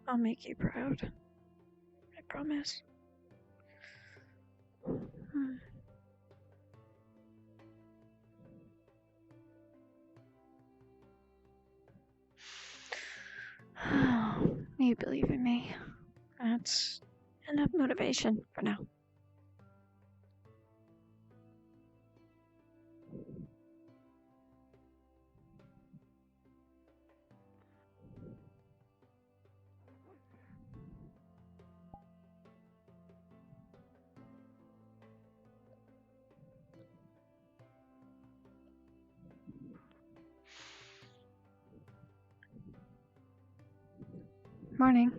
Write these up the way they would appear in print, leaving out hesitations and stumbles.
I'll make you proud. I promise. You believe in me. That's enough motivation for now. Morning.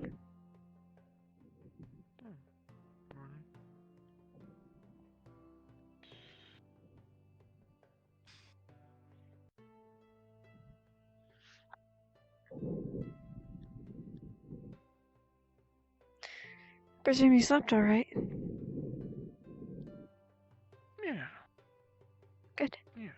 Presume you slept all right. Yeah. Good. Yeah.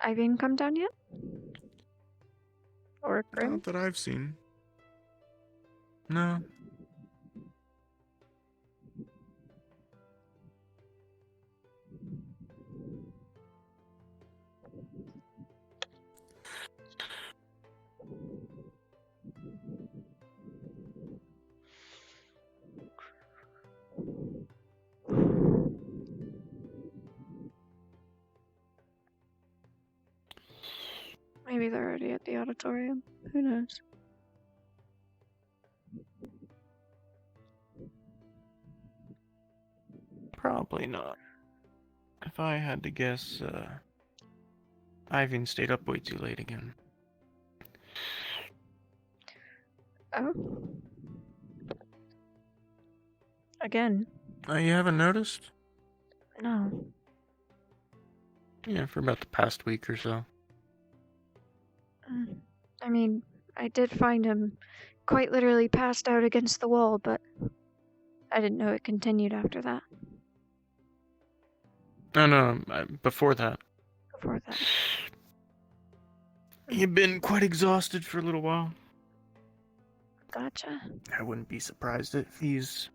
Ivy come down yet? Or Grim? Not that I've seen. No. Maybe they're already at the auditorium. Who knows? Probably not. If I had to guess, Ivan stayed up way too late again. Oh? Again? You haven't noticed? No. Yeah, for about the past week or so. I mean, I did find him quite literally passed out against the wall, but I didn't know it continued after that. No, before that. Before that. You've been quite exhausted for a little while. Gotcha. I wouldn't be surprised if he's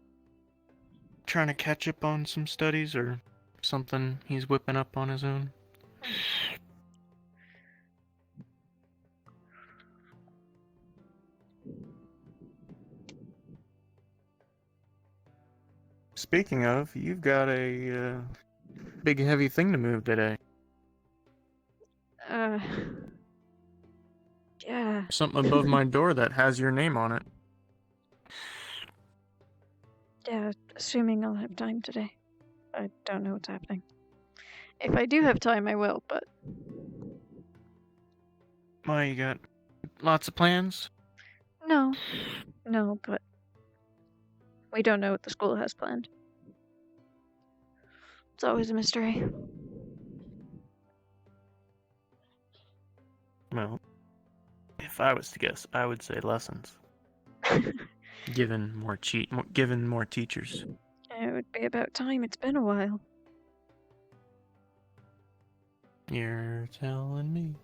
trying to catch up on some studies or something he's whipping up on his own. Speaking of, you've got a big heavy thing to move today. Yeah. Something above my door that has your name on it. Yeah, assuming I'll have time today. I don't know what's happening. If I do have time, I will, but... Why, you got lots of plans? No, but we don't know what the school has planned. It's always a mystery. Well, if I was to guess, I would say lessons. Given more teachers. It would be about time. It's been a while. You're telling me.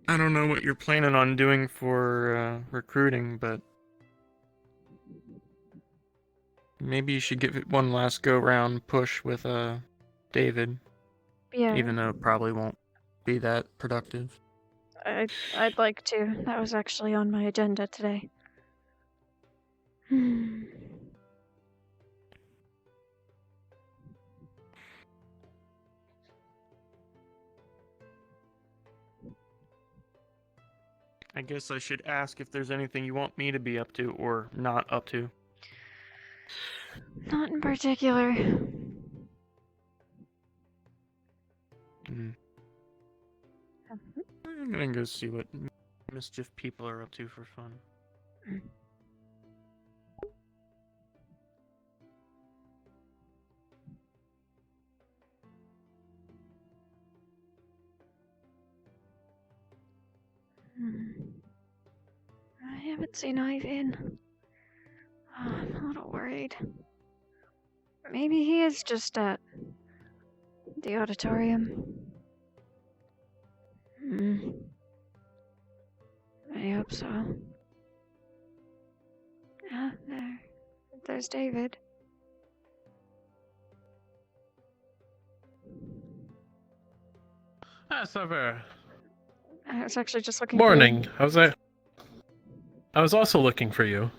I don't know what you're planning on doing for recruiting, but maybe you should give it one last go-round push with David. Yeah. Even though it probably won't be that productive. I'd like to. That was actually on my agenda today. I guess I should ask if there's anything you want me to be up to or not up to. Not in particular. I'm gonna go see what mischief people are up to for fun. I haven't seen Ivy in. I'm a little worried. Maybe he is just at the auditorium. I hope so. There's David. Sarvyra. I was actually just looking Morning. for you. I was also looking for you.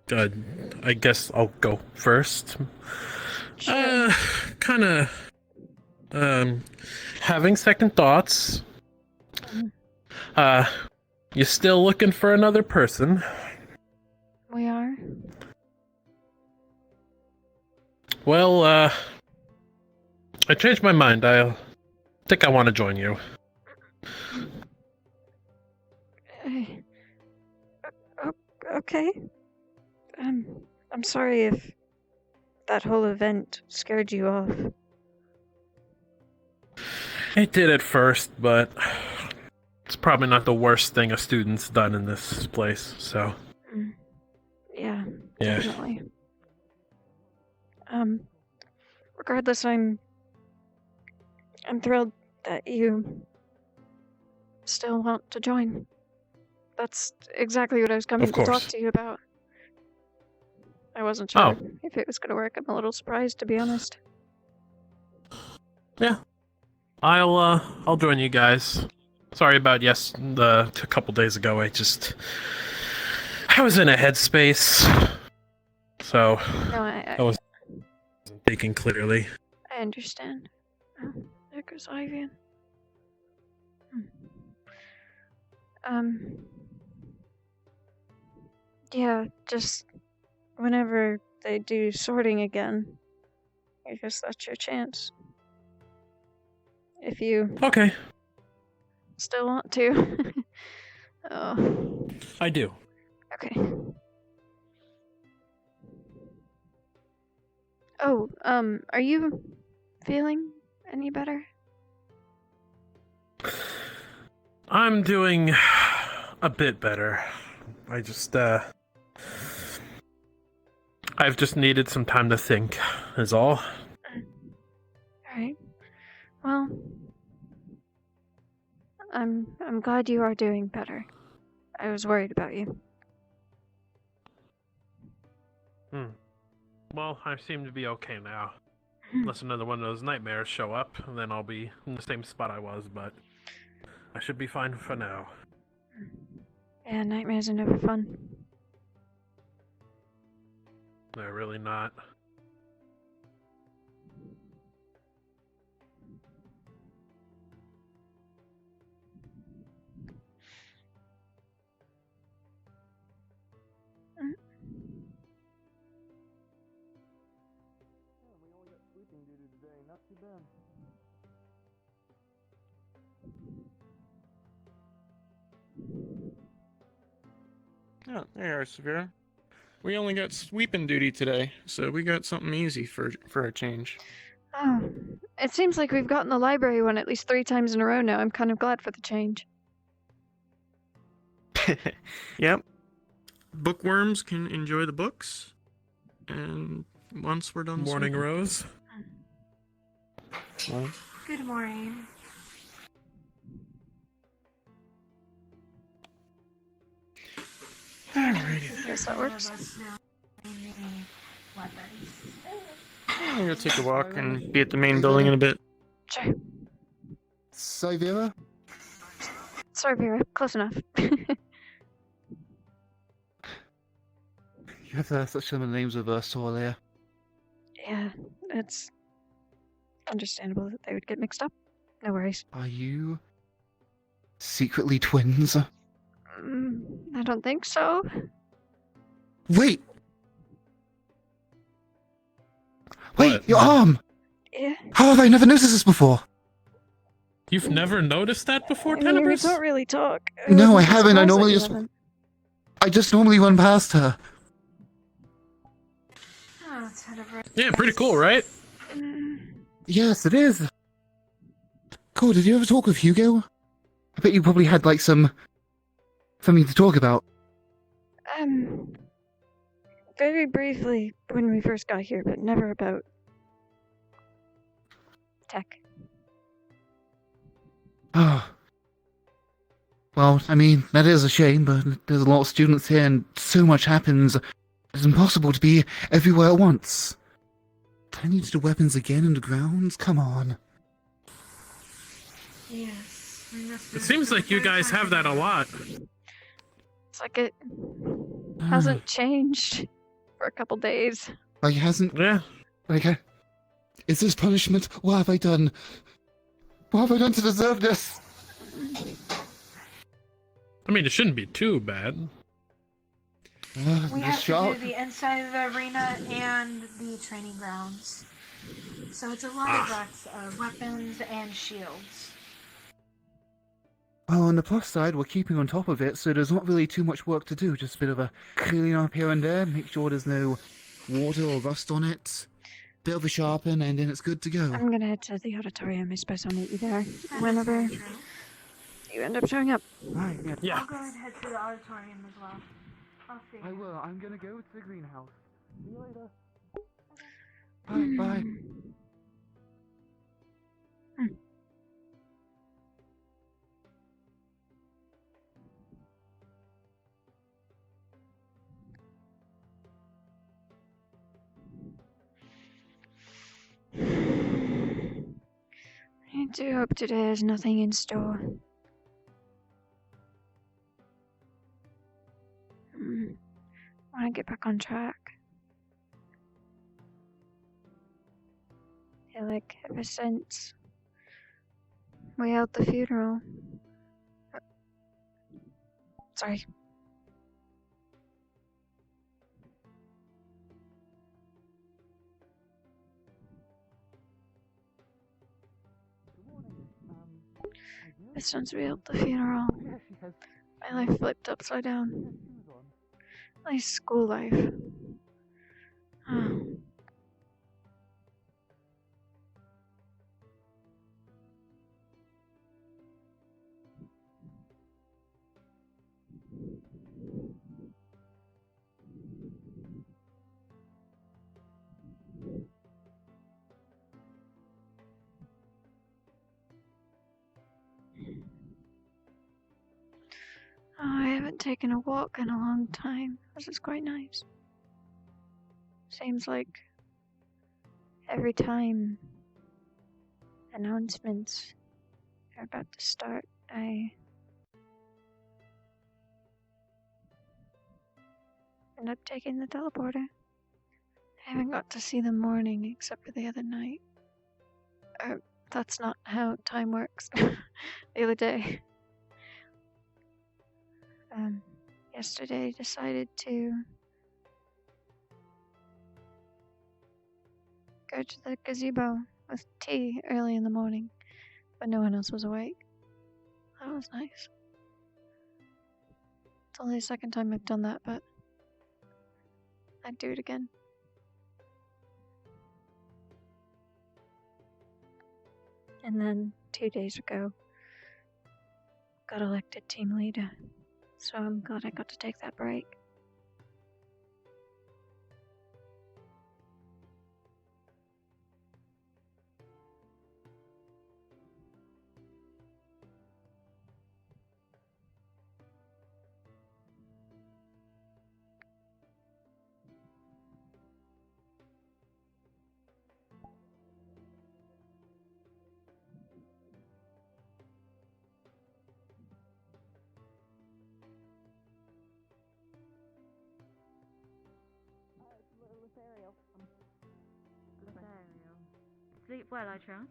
Good. I guess I'll go first. Sure. Kinda, having second thoughts. You still looking for another person? We are. Well, I changed my mind. I think I want to join you. Okay. I'm sorry if that whole event scared you off. It did at first, but it's probably not the worst thing a student's done in this place, so... Yeah, Yeah. definitely. Regardless, I'm thrilled that you still want to join. That's exactly what I was coming Of to talk course. to you about. I wasn't sure if it was going to work. I'm a little surprised, to be honest. Yeah. I'll join you guys. Sorry about a couple days ago. I was in a headspace, so No, I wasn't thinking clearly. I understand. Oh, there goes Ivy. Yeah, just whenever they do sorting again, I guess that's your chance. If you Okay. still want to. Oh. I do. Okay. Oh, are you feeling any better? I'm doing a bit better. I've just needed some time to think, is all. Alright. Well, I'm glad you are doing better. I was worried about you. Well, I seem to be okay now. Unless another one of those nightmares show up, and then I'll be in the same spot I was, but I should be fine for now. Yeah, nightmares are never fun. They're really not. Oh, there you are, Sarvyra. We only got sweeping duty today, so we got something easy for a change. Oh, it seems like we've gotten the library one at least 3 times in a row now. I'm kind of glad for the change. Yep. Bookworms can enjoy the books, and once we're done Morning, sweeping- Rose. Well, Good morning. alrighty. Guess that works. I'm gonna take a walk and be at the main building in a bit. Sure. Sarvyra? Sarvyra, close enough. You have such similar names with Solia. Yeah, it's understandable that they would get mixed up. No worries. Are you secretly twins? I don't think so. Wait! Wait, What? your arm! Yeah. How have I never noticed this before? You've never noticed that before, I mean, we Tenebris? don't really talk. No, I wasn't haven't. I surprised that normally you just- haven't. I just normally run past her. Oh, Tenebris. Yeah, pretty cool, right? Mm, Yes, it is. Cool, did you ever talk with Hugo? I bet you probably had, like, something to talk about. very briefly when we first got here, but never about tech. Oh. Well, I mean, that is a shame, but there's a lot of students here and so much happens. It's impossible to be everywhere at once. Turning to the weapons again in the grounds? Come on. Yes. It seems like you guys have that a lot. It's like it hasn't changed for a couple days. Like, it hasn't... Yeah. Like, is this punishment? What have I done? What have I done to deserve this? I mean, it shouldn't be too bad. We This have shop. to do the inside of the arena and the training grounds. So it's a lot of weapons and shields. Well, on the plus side, we're keeping on top of it, so there's not really too much work to do. Just a bit of a cleaning up here and there, make sure there's no water or rust on it. Bit of a sharpen, and then it's good to go. I'm gonna head to the auditorium. I suppose I'll meet you there That whenever is very true. you end up showing up. Right, yeah. Yeah. I'll go and head to the auditorium as well. I'll see. I will. I'm gonna go to the greenhouse. See you later. Bye, Hmm. bye. I do hope today has nothing in store. I want to get back on track. I feel like ever since we held the funeral. Sorry. Since we held the funeral, my life flipped upside down. My school life. Oh. Oh, I haven't taken a walk in a long time. This is quite nice. Seems like every time announcements are about to start, I end up taking the teleporter. I haven't got to see the morning except for the other night. That's not how time works. The other day. Yesterday decided to go to the gazebo with tea early in the morning, but no one else was awake. That was nice. It's only the second time I've done that, but I'd do it again. And then 2 days ago, got elected team leader. So I'm glad I got to take that break. Sleep well, I trust.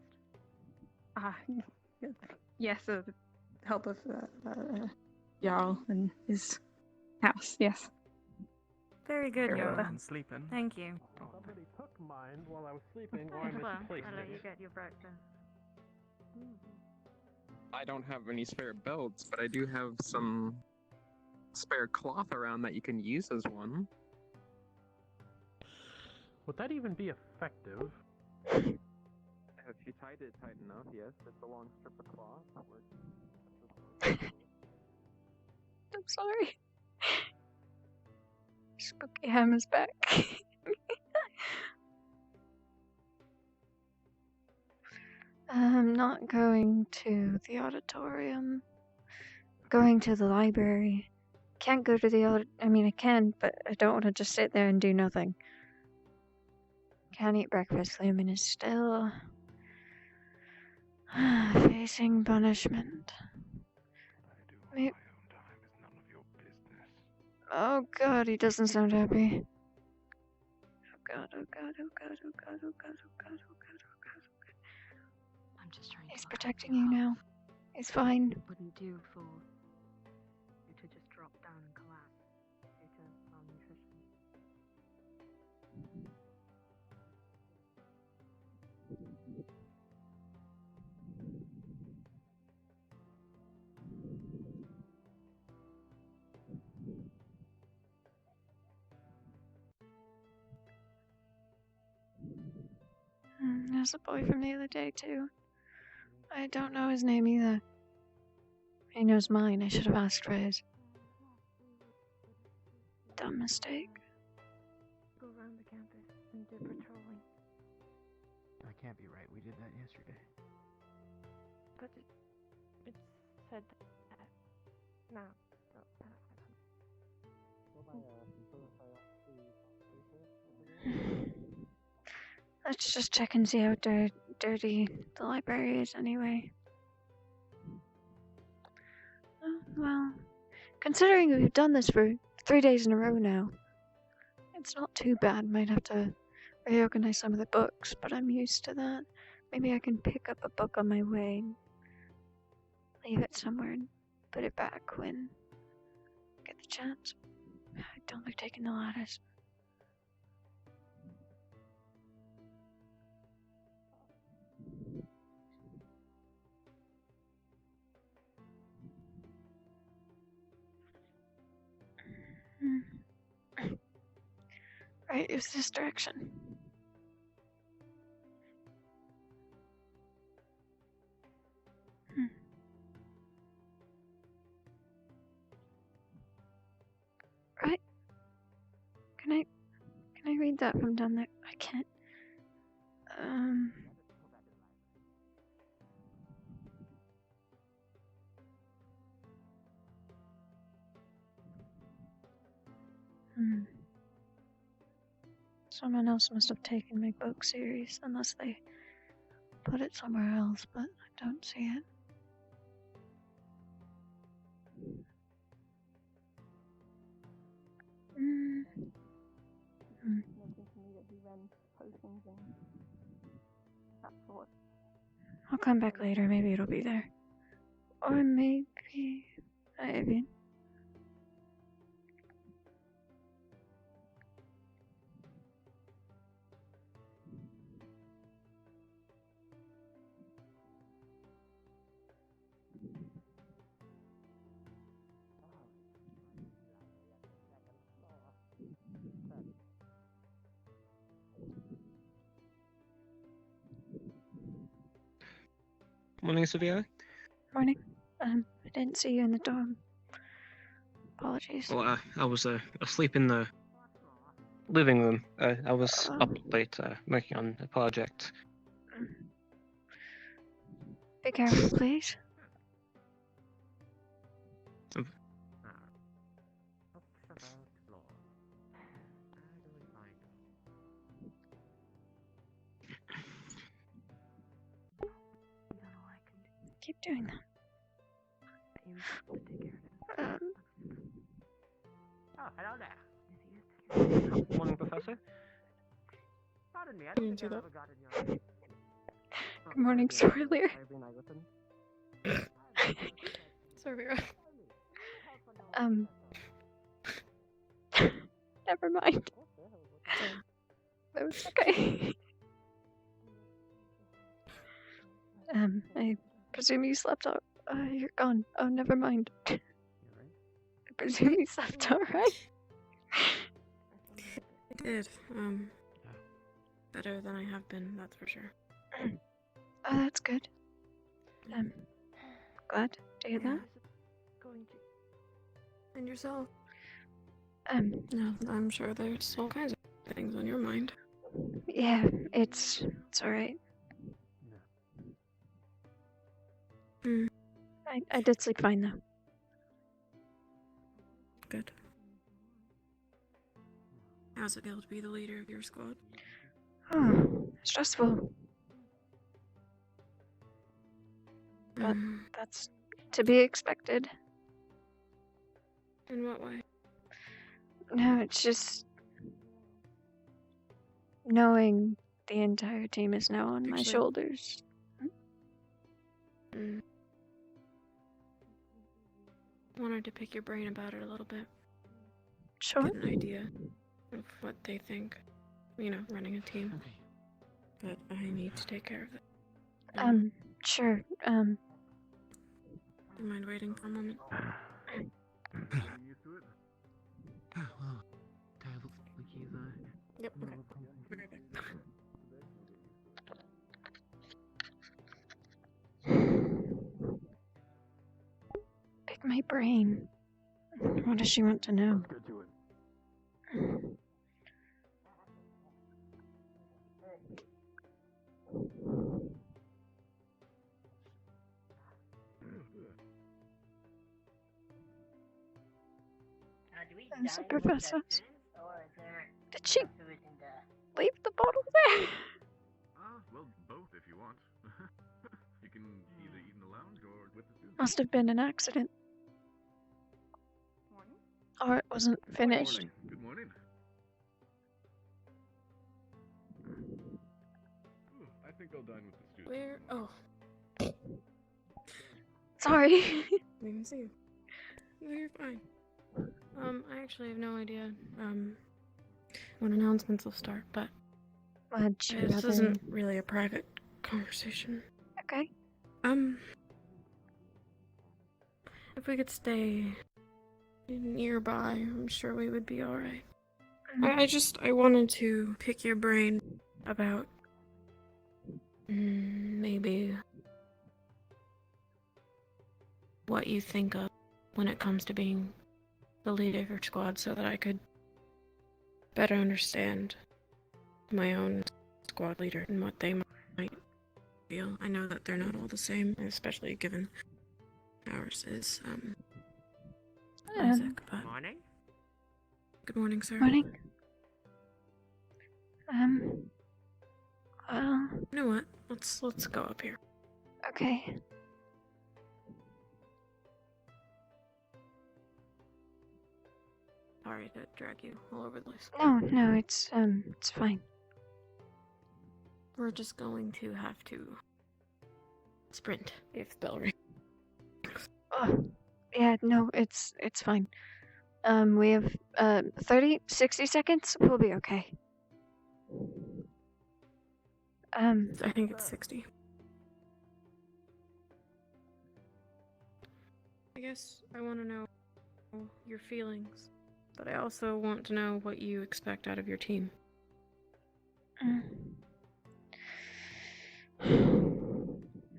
Yes, with the help of Jarl and his house, yes. Very good, Very Yola. well. I'm sleeping. Thank you. Somebody took mine while I was sleeping, or I Well, misplaced I'll let it. you get your breakfast. I don't have any spare belts, but I do have some spare cloth around that you can use as one. Would that even be effective? If you tied it tight enough, yes. It's a long strip of cloth. That works. I'm sorry. Spooky Hammer's back. I'm not going to the auditorium. I'm going to the library. Can't go to the I mean, I can, but I don't want to just sit there and do nothing. Can't eat breakfast. Lumen is still facing punishment. I do on my own time is none of your business. Oh god, he doesn't sound happy. Oh god, oh god, oh god, oh god, oh god, oh god, oh god, oh god, oh god. I'm just trying He's to protecting you now. He's fine. It wouldn't do for you to just drop down and collapse due to malnutrition. There's a boy from the other day, too. I don't know his name either. He knows mine. I should have asked for his. Dumb mistake. Go around the campus and do patrolling. That can't be right. We did that yesterday. But it said that. No. Let's just check and see how dirty the library is anyway. Oh, well, considering we've done this for 3 days in a row now, it's not too bad. Might have to reorganize some of the books, but I'm used to that. Maybe I can pick up a book on my way and leave it somewhere and put it back when I get the chance. I don't like taking the ladders. Right, use this direction. Right. Can I read that from down there? I can't. Someone else must have taken my book series, unless they put it somewhere else, but I don't see it. I'll come back later, maybe it'll be there. Or maybe... Maybe. Morning, Sarvyra. Morning. I didn't see you in the dorm. Apologies. Well, I was asleep in the living room. I was up late working on a project. Be careful, please. Keep doing that. Oh, hello there. Morning, Professor. Pardon me, I Didn't don't think do I've that. ever gotten your... Good morning, Sarvyra. Sarvyra. Never mind. That was okay. I presume you slept You're gone. Oh, never mind. I presume you slept alright? I did. Better than I have been, that's for sure. Oh, that's good. Glad to hear that. And yourself? No, I'm sure there's all kinds of things on your mind. yeah, it's alright. I did sleep fine though. Good. How's it feel to be the leader of your squad? Oh, stressful. But that's to be expected. In what way? No, it's just knowing the entire team is now on my shoulders. Wanted to pick your brain about it a little bit. Sure. Get an idea of what they think. You know, running a team. But I need to take care of it. Sure. Do you mind waiting for a moment? Oh, well, Dad looks like he's, Yep, okay. Be right back. Pick my brain. What does she want to know? Let's get to it. As a professor. Did she leave the bottle there? Well, both if you want. You can either eat in the lounge or with the students. Must have been an accident. Or it wasn't finished. Good morning. I think I'll dine with the students. Where? Oh. Sorry. I didn't even see you. No, you're fine. I actually have no idea, when announcements will start, but this isn't really a private conversation. Okay. If we could stay nearby, I'm sure we would be alright. I wanted to pick your brain about maybe what you think of when it comes to being the leader of your squad, so that I could better understand my own squad leader and what they might feel. I know that they're not all the same, especially given ours is Isaac, but Morning. good morning, sir. Morning. Well, You know what? Let's go up here. okay. Sorry to drag you all over the place. No, it's fine. We're just going to have to sprint if the bell rings. Oh, yeah, no, it's fine. We have 60 seconds. We'll be okay. I think it's 60. I guess I want to know your feelings, but I also want to know what you expect out of your team.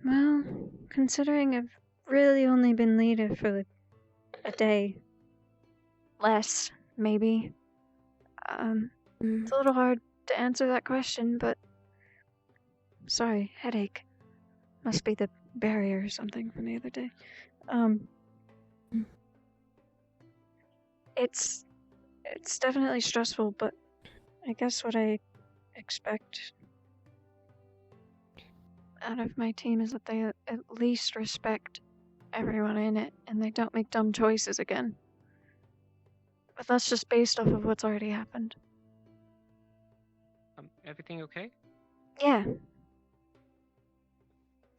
Well, considering I've really only been leader for like a day, less maybe. It's a little hard to answer that question, but sorry, headache. Must be the barrier or something from the other day. It's definitely stressful, but I guess what I expect out of my team is that they at least respect everyone in it and they don't make dumb choices again. But that's just based off of what's already happened. Everything okay? Yeah.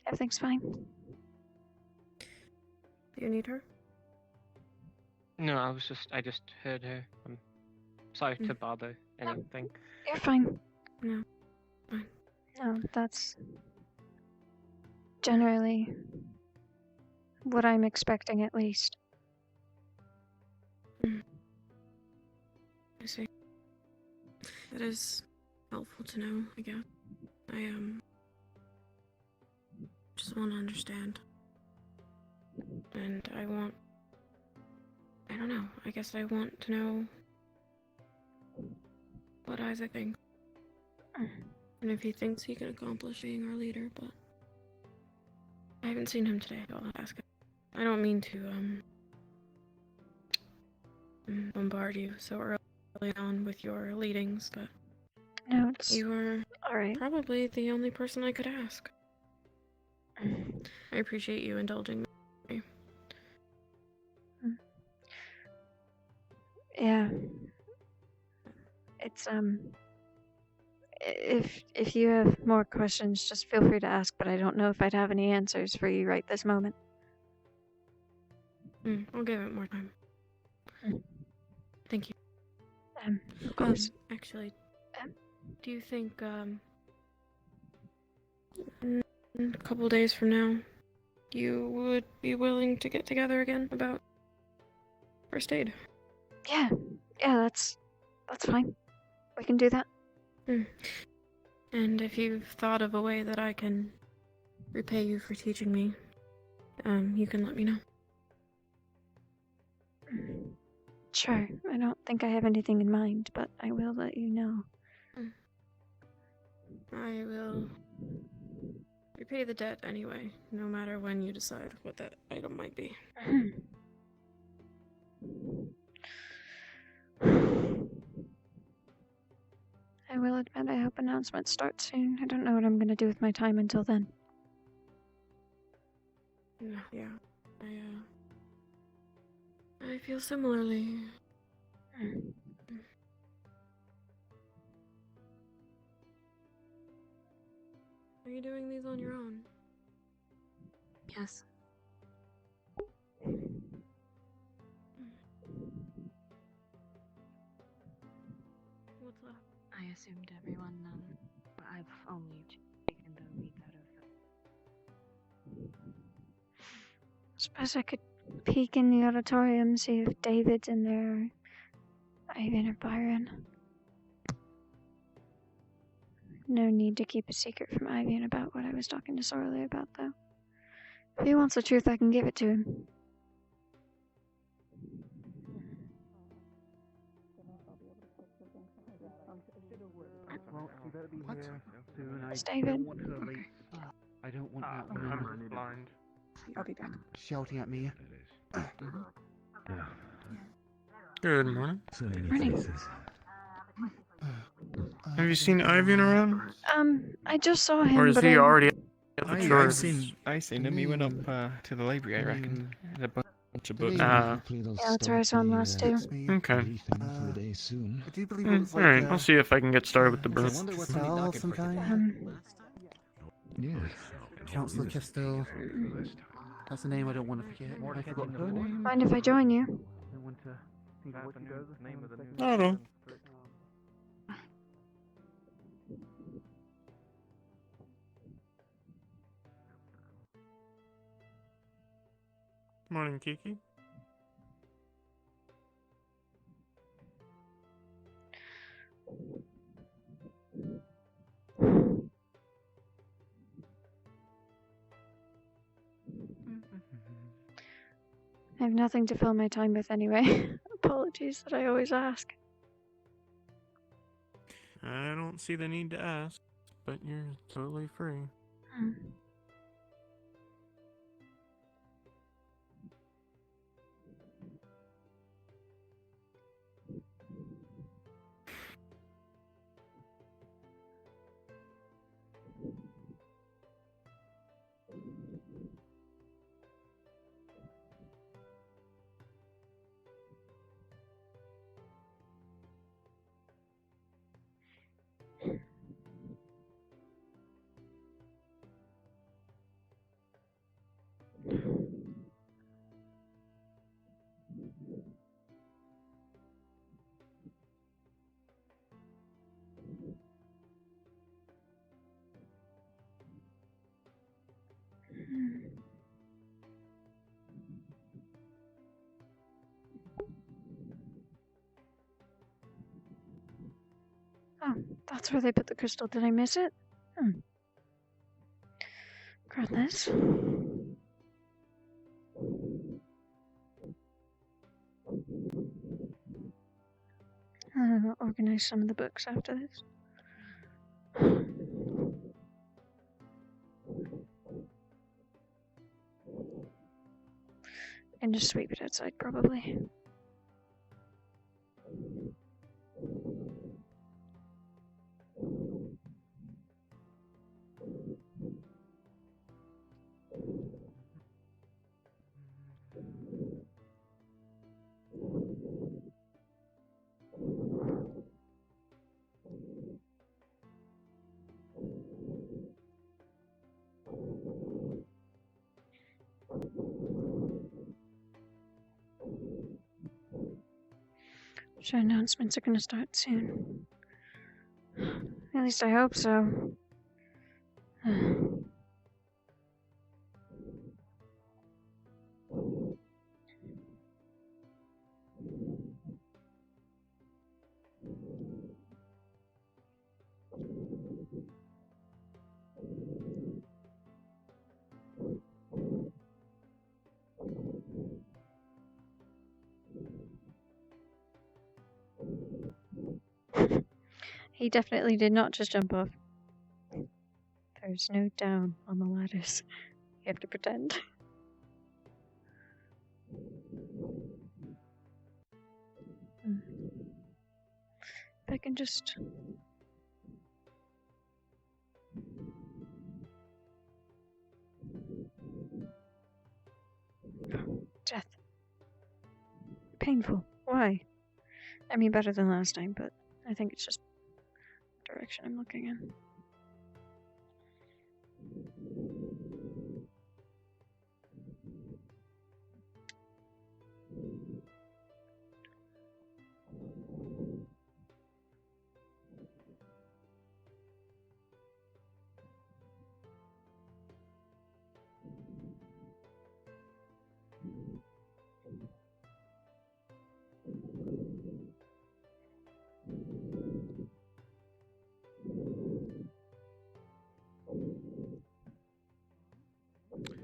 Everything's fine. Do you need her? No, I just heard her. I'm sorry to bother anything. You're fine. No. Fine. No, that's generally what I'm expecting at least. I see. That is helpful to know, I guess. I just want to understand. And I don't know, I guess I want to know what Isaac thinks. And if he thinks he can accomplish being our leader, but I haven't seen him today, so I'll ask him. I don't mean to, bombard you so early on with your leadings, but No, it's you are alright. probably the only person I could ask. I appreciate you indulging me. Yeah. It's, if you have more questions, just feel free to ask, but I don't know if I'd have any answers for you right this moment. I'll give it more time. Thank you. Of course. Actually, do you think, in a couple days from now, you would be willing to get together again about first aid? Yeah, that's fine. We can do that. And if you've thought of a way that I can repay you for teaching me, you can let me know. Sure. I don't think I have anything in mind, but I will let you know. I will repay the debt anyway, no matter when you decide what that item might be. I will admit I hope announcements start soon. I don't know what I'm gonna do with my time until then. Yeah, I feel similarly. Are you doing these on your own? Yes. What's left? I assumed everyone, I've only taken the week out of Suppose I could peek in the auditorium, see if David's in there, or Ivan or Byron. No need to keep a secret from Ivan about what I was talking to Sorley about, though. If he wants the truth, I can give it to him. It's David. I don't want that I'm woman blind. I'll be back. shouting at me. Good morning. Morning. Have you seen Ivan around? I just saw him, Or is but he I... already at the I've church? seen him. He went up to the library, I reckon. Had a bunch of books. Yeah, that's where I saw him last, too. Okay. I do believe it was like Alright, I'll see if I can get started with the I birth. wonder what of some kind. Yes. Counselor Kestel. That's the name I don't want to forget. I forgot her name. Mind if I join you? I want to think of what she does. I don't know. Morning, Kiki. I have nothing to fill my time with anyway. Apologies that I always ask. I don't see the need to ask, but you're totally free. That's where they put the crystal. Did I miss it? Grab this. I'll organize some of the books after this. And just sweep it outside, probably. Sure, announcements are gonna start soon. At least I hope so. He definitely did not just jump off. There's no down on the ladders. You have to pretend. If I can just... Death. Painful. Why? I mean, better than last time, but I think it's just the direction I'm looking in.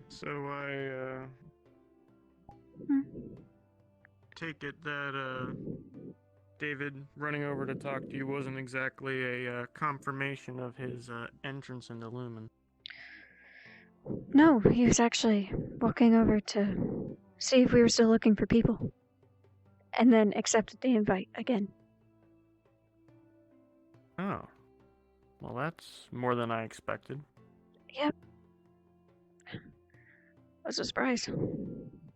So I take it that David running over to talk to you wasn't exactly a confirmation of his entrance into Lumen. No, he was actually walking over to see if we were still looking for people. And then accepted the invite again. Oh. Well, that's more than I expected. Yep. It was a surprise.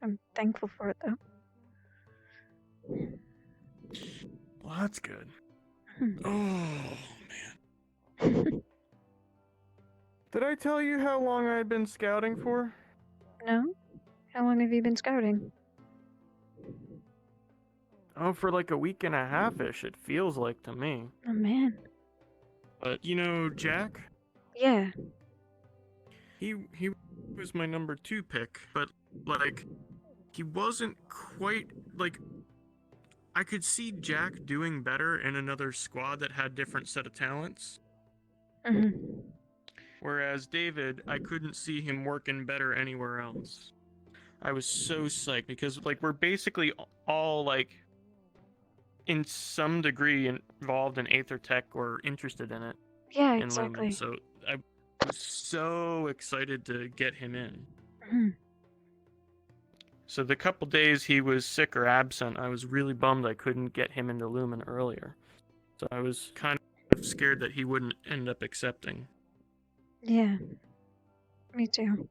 I'm thankful for it, though. Well, that's good. Oh, man. Did I tell you how long I had been scouting for? No? How long have you been scouting? Oh, for like a week and a half-ish, it feels like to me. Oh, man. But, you know, Jack? Yeah. He was my number 2 pick, but, like, he wasn't quite, like... I could see Jack doing better in another squad that had different set of talents. Whereas David, I couldn't see him working better anywhere else. I was so psyched because, like, we're basically all, like, in some degree involved in Aether Tech or interested in it. Yeah, in exactly. Lumen. So I was so excited to get him in. So the couple days he was sick or absent, I was really bummed I couldn't get him into Lumen earlier. So I was kind of scared that he wouldn't end up accepting. Yeah. Me too.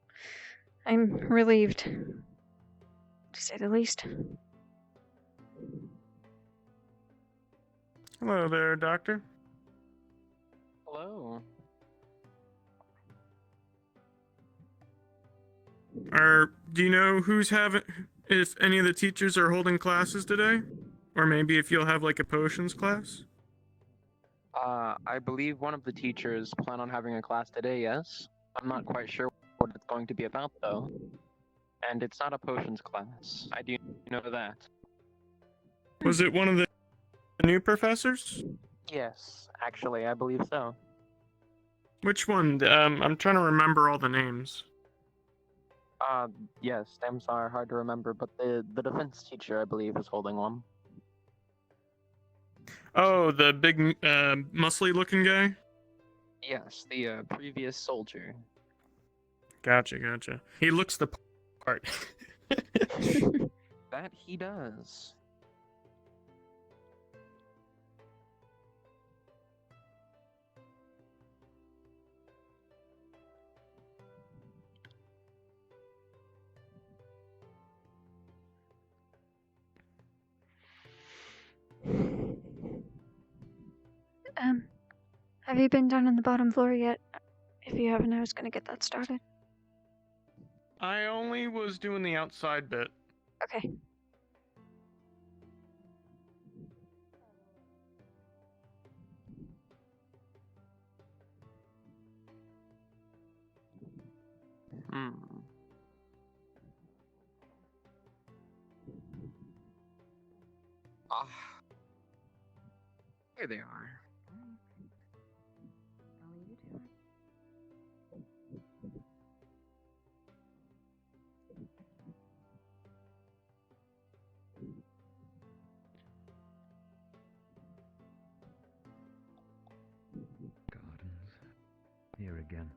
I'm relieved. To say the least. Hello there, Doctor. Hello. Do you know if any of the teachers are holding classes today? Or maybe if you'll have like a potions class? I believe one of the teachers plan on having a class today, yes? I'm not quite sure what it's going to be about, though. And it's not a potions class. I do know that. Was it one of the new professors? Yes, actually, I believe so. Which one? I'm trying to remember all the names. Yes, names are hard to remember, but the defense teacher, I believe, is holding one. Oh, the big, muscly-looking guy? Yes, the previous soldier. Gotcha. He looks the part. That he does. Have you been down on the bottom floor yet? If you haven't, I was gonna get that started. I only was doing the outside bit. Okay. Here they are. Gardens. Here again.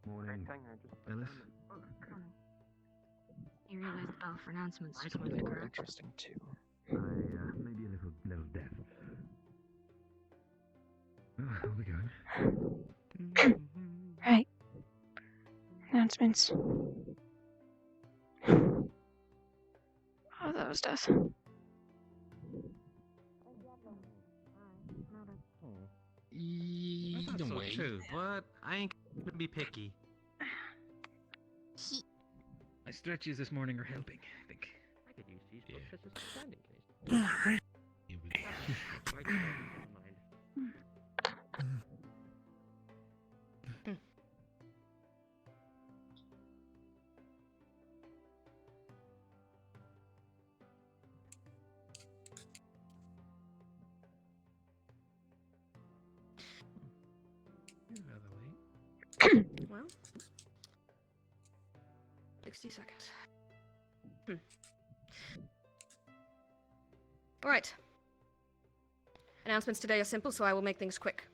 Morning. Ellis? You realize the bell for announcements just More went correct. interesting too. I may be a little deaf. Oh, how's it going? Right. Announcements. Oh, that was death. I thought so too, but I ain't gonna be picky. My stretches this morning are helping, I think. I could use these books as a standing case. Alright. Well, 60 seconds. All right. Announcements today are simple, so I will make things quick.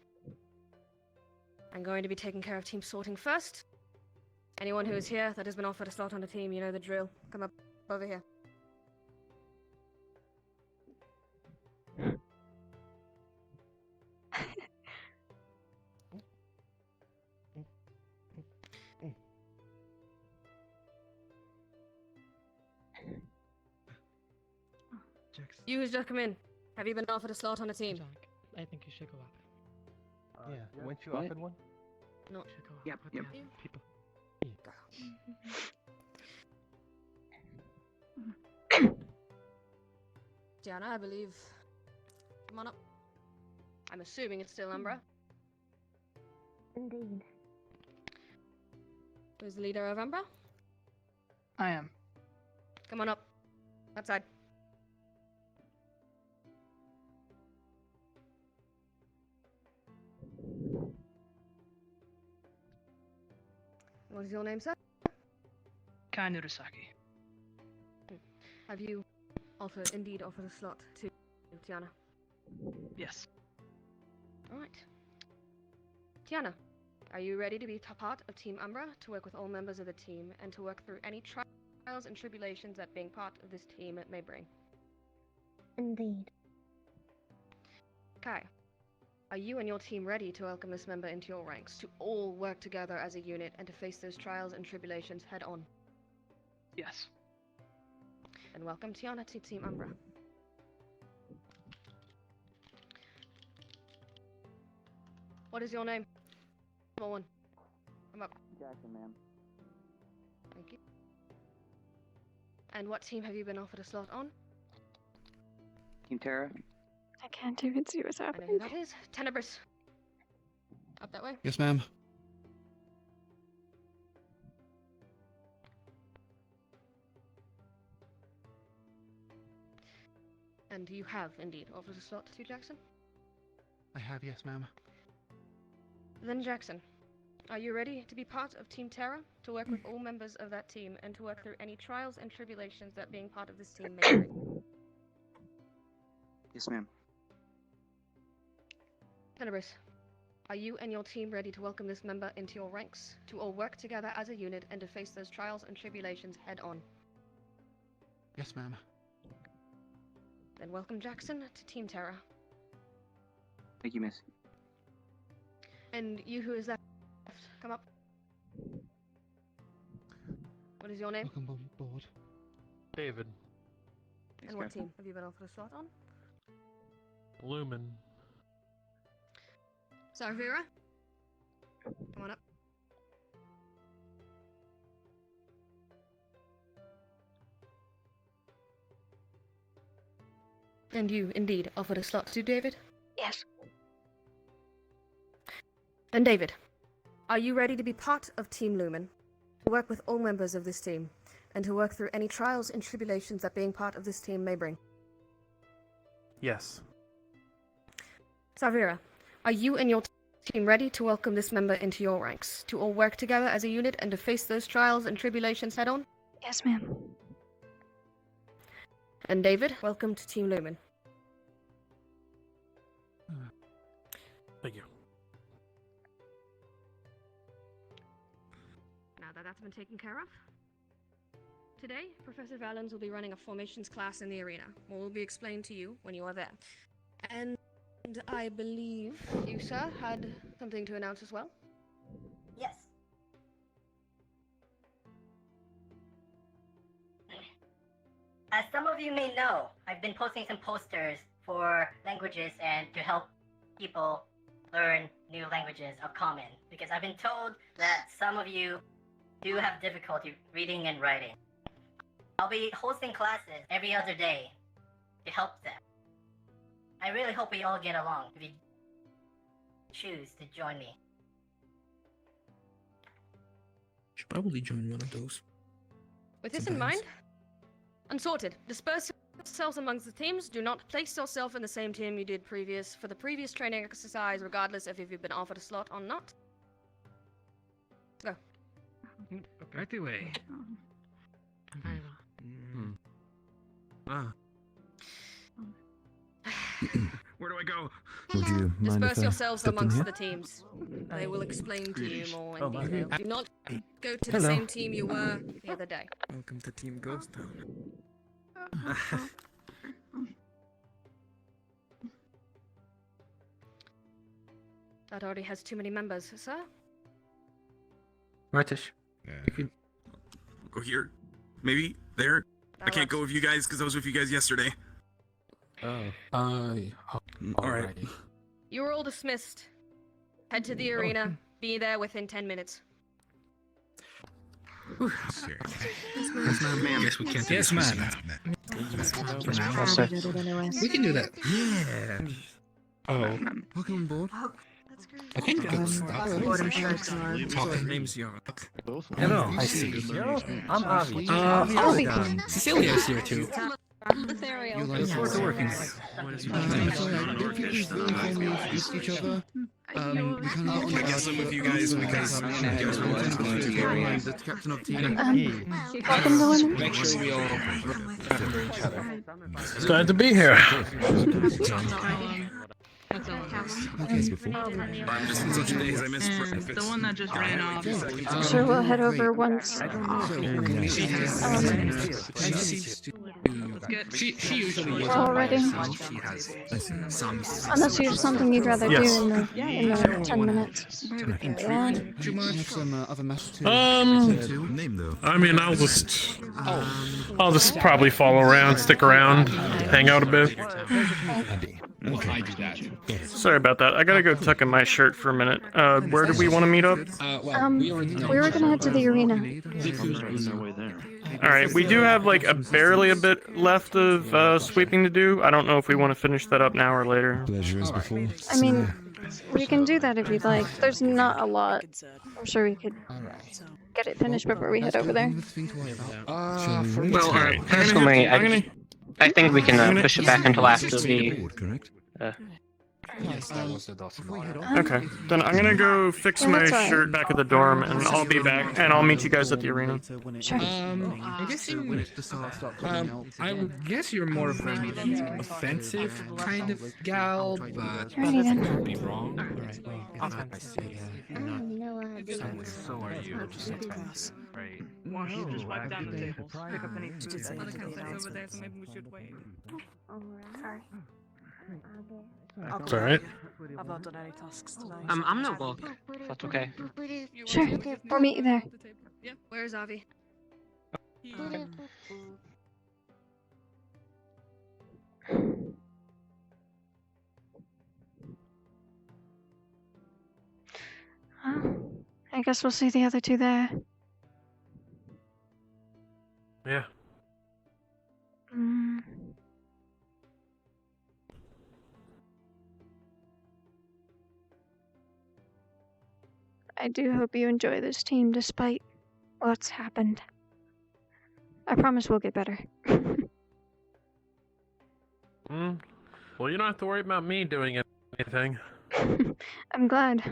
I'm going to be taking care of team sorting first. Anyone who is here that has been offered a slot on the team, you know the drill. Come up over here. You who's just come in, have you been offered a slot on a team? I think you should go up. Yeah, weren't you offered one? No. Yep. People. Diana, I believe. Come on up. I'm assuming it's still Umbra. Indeed. Who's the leader of Umbra? I am. Come on up. Outside. What is your name, sir? Kai Nurasaki. Have you indeed offered a slot to Tiana? Yes. Alright. Tiana, are you ready to be part of Team Umbra, to work with all members of the team, and to work through any trials and tribulations that being part of this team may bring? Indeed. Kai, are you and your team ready to welcome this member into your ranks, to all work together as a unit and to face those trials and tribulations head on? Yes. And welcome Tiana to Team Umbra. What is your name? Come on. Come up. Jackson, ma'am. Thank you. And what team have you been offered a slot on? Team Terra. I can't even see what's I know happening. who that is. Tenebris. Up that way. Yes, ma'am. And you have indeed offered a slot to Jackson? I have, yes, ma'am. Then Jackson, are you ready to be part of Team Terra, to work with all members of that team, and to work through any trials and tribulations that being part of this team may bring? Yes, ma'am. Tenebris, are you and your team ready to welcome this member into your ranks, to all work together as a unit and to face those trials and tribulations head on? Yes, ma'am. Then welcome Jackson to Team Terra. Thank you, miss. And you who is left, come up. What is your name? Welcome on board. David. And what team have you been offered a slot on? Lumen. Sarvyra? Come on up. And you, indeed, offered a slot to David? Yes. Then David, are you ready to be part of Team Lumen, to work with all members of this team, and to work through any trials and tribulations that being part of this team may bring? Yes. Sarvyra, are you and your team ready to welcome this member into your ranks, to all work together as a unit and to face those trials and tribulations head on? Yes, ma'am. And David, welcome to Team Lumen. Thank you. Now that that's been taken care of, today, Professor Valens will be running a formations class in the arena, what will be explained to you when you are there. And I believe you, sir, had something to announce as well? Yes. As some of you may know, I've been posting some posters for languages and to help people learn new languages of common, because I've been told that some of you do have difficulty reading and writing. I'll be hosting classes every other day to help them. I really hope we all get along if you choose to join me. Should probably join one of those. With this in mind, Unsorted, disperse yourselves amongst the teams. Do not place yourself in the same team you did for the previous training exercise, regardless of if you've been offered a slot or not. Go. Right away. Where do I go? Would you mind Disperse if I yourselves stepped in amongst here? the teams. They will explain to you more Oh, in my detail. bad. Do not go to the Hello. same team you were the other day. Welcome to Team Ghost Town. That already has too many members, sir. Martish. You can go here. Maybe there. I can't go with you guys because I was with you guys yesterday. Oh. Alright. You are all dismissed. Head to the arena. Be there within 10 minutes. Yes, ma'am. Yes, we can. Yes, ma'am. We can do that. Yeah. Oh. Welcome on board. I think Talking. name's York. Hello. I see. I'm Avi. Cecilia is here too. You look forward to working with. Sorry, I don't think we've really formally introduced each other. We kind of got on I guess I'm with you guys because you guys were the captain of team. Make sure we all remember each other. It's glad to be here. Okay. I'm just in such days I missed breakfast. The one that just ran off. Sure, we'll head over once. She usually We're all ready. She has some. Unless you have something you'd rather do in the 10 minutes. Do you mind if some other messages? Name though. I mean, I'll just probably follow around, stick around, hang out a bit. I do that. Sorry about that. I gotta go tuck in my shirt for a minute. Where do we want to meet up? We were gonna head to the arena. All right, we do have like barely a bit left of sweeping to do. I don't know if we want to finish that up now or later. Pleasure as before. I mean, we can do that if you'd like. There's not a lot. I'm sure we could get it finished before we head over there. Well, personally, I think we can push it back until after the. Yes, that was the document. Okay, then I'm gonna go fix Yeah, my that's all right. shirt back at the dorm, and I'll be back, and I'll meet you guys at the arena. Sure. I'm guessing. I would guess you're more of an offensive kind of gal, but Alrighty then. could be wrong. So are you. Right. Why don't you just wipe down the tables? Pick up any food that over there, so maybe we should wait. Sorry. It's alright. I've not done any tasks tonight. I'm not walk. If that's okay. Sure. We'll meet you there. Yeah, where's Avi? I guess we'll see the other two there. Yeah. Mm. I do hope you enjoy this team despite what's happened. I promise we'll get better. Well, you don't have to worry about me doing anything. I'm glad.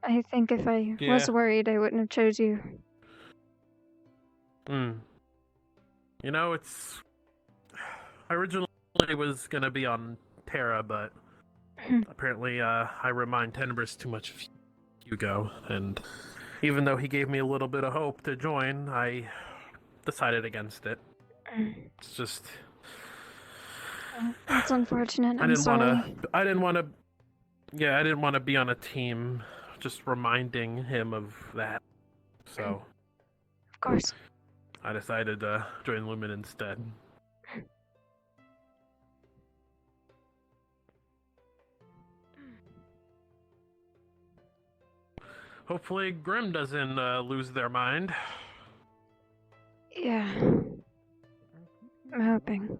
I think if I was Yeah. worried, I wouldn't have chose you. You know, it's... I originally was gonna be on Terra, but apparently I remind Tenebris too much of Hugo, and even though he gave me a little bit of hope to join, I decided against it. It's just... That's unfortunate. I I'm didn't sorry. want to be on a team just reminding him of that. So, Of course. I decided to join Lumen instead. Hopefully Grim doesn't lose their mind. Yeah. I'm hoping.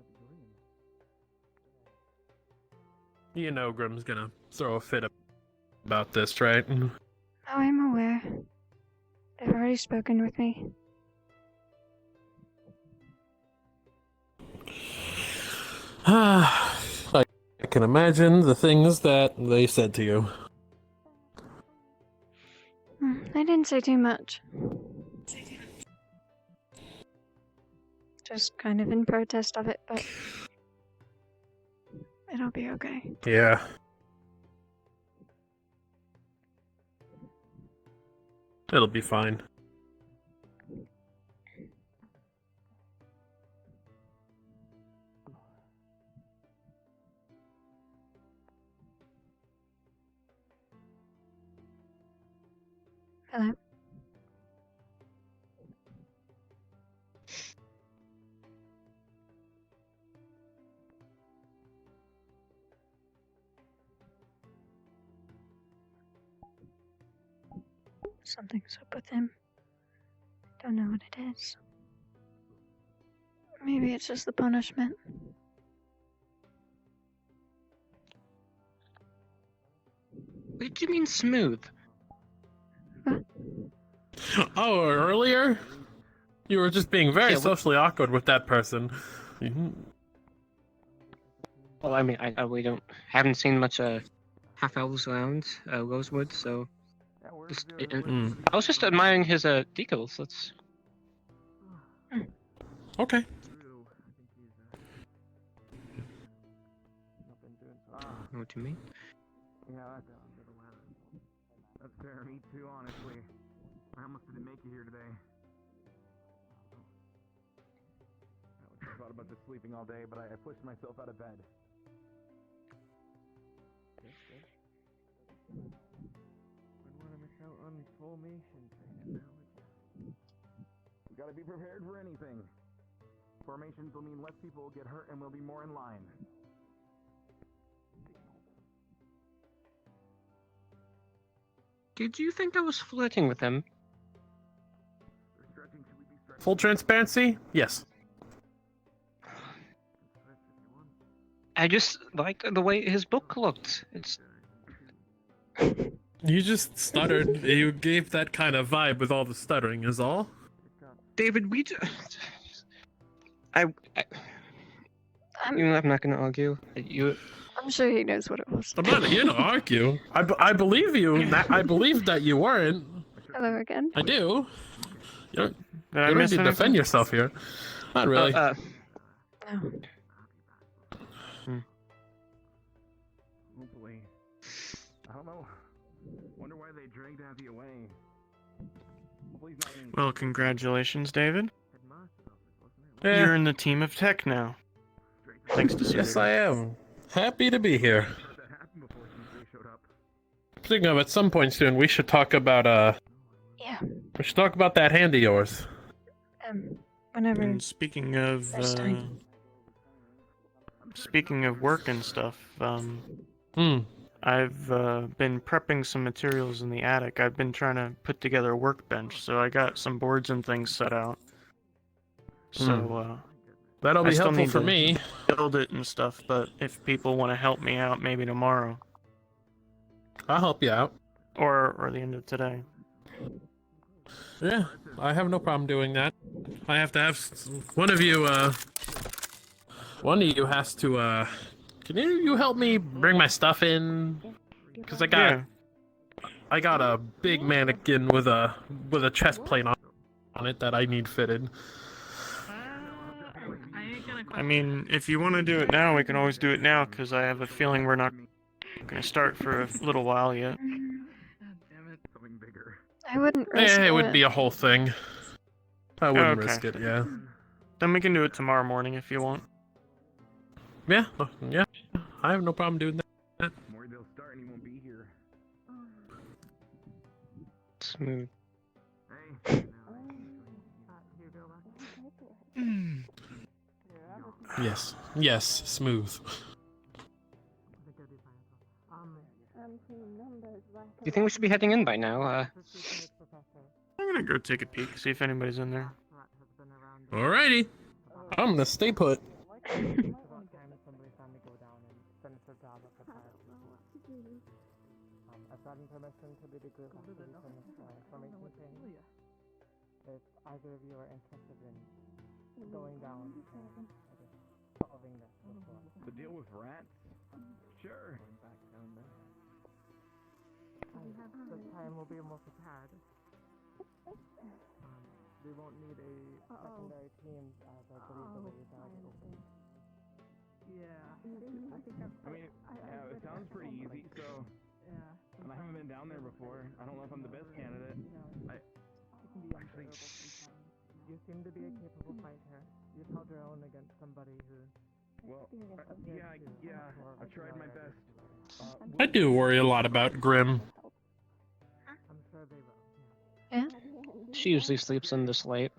You know Grim's gonna throw a fit about this, right? Oh, I'm aware. They've already spoken with me. I can imagine the things that they said to you. I didn't say too much. Just kind of in protest of it, but it'll be okay. Yeah. It'll be fine. Hello? Something's up with him. Don't know what it is. Maybe it's just the punishment. What do you mean smooth? Oh, earlier? You were just being very Yeah, socially awkward with that person. Well, I mean, we haven't seen much half elves around Rosewood, so I was just admiring his decals. That's okay. What do you mean? Yeah, that's fair. Me too, honestly. I almost didn't make it here today. I thought about just sleeping all day, but I pushed myself out of bed. Wouldn't want to miss out on formation training now. We gotta be prepared for anything. Formations will mean less people will get hurt and we'll be more in line. Did you think I was flirting with him? Full transparency? Yes. I just like the way his book looked. It's You just stuttered. You gave that kind of vibe with all the stuttering, is all. David. I'm not gonna argue. I'm sure he knows what it was. I'm not here to argue. I believe you. I believe that you weren't. Hello again. I do. You I don't miss need to defend anything? yourself here. Not really. No. Oh boy. I don't know. Wonder why they dragged Abby away. Hopefully he's not in... Well, congratulations, David. Yeah. You're in the team of tech now. Thanks to Yes, Sarvyra. I am. Happy to be here. Speaking of, at some point soon, we should talk about Yeah. we should talk about that hand of yours. Whenever. And speaking of there's time. work and stuff, I've been prepping some materials in the attic. I've been trying to put together a workbench, so I got some boards and things set out. So That'll I be still helpful need for to me. build it and stuff, but if people want to help me out, maybe tomorrow I'll help you out. or the end of today. Yeah, I have no problem doing that. I have to have one of you has to can you help me bring my stuff in? Because I got a big mannequin with a chest plate on it that I need fitted. I mean, if you want to do it now, we can always do it now, because I have a feeling we're not going to start for a little while yet. I wouldn't risk It would be a whole thing. I wouldn't Okay. risk it, yeah. Then we can do it tomorrow morning if you want. Yeah, yeah. I have no problem doing that. More they'll start and he won't be here. Smooth. Yes, yes, smooth. Do you think we should be heading in by now? I'm gonna go take a peek, see if anybody's in there. Alrighty. I'm gonna stay put. I've gotten permission to do the group activity from this formation training. If either of you are interested in going down and solving this before. The deal with rats? Sure. Back down there. This time we'll be more prepared. We won't need a secondary team as I believe the way is already open. Yeah. I mean, yeah, it sounds pretty easy, so... Yeah. And I haven't been down there before. I don't know if I'm the best candidate. Actually, you seem to be a capable fighter. You've held your own against somebody who... Well, yeah, I've tried my best. I do worry a lot about Grim. I'm sure they will. Yeah? She usually sleeps in this late.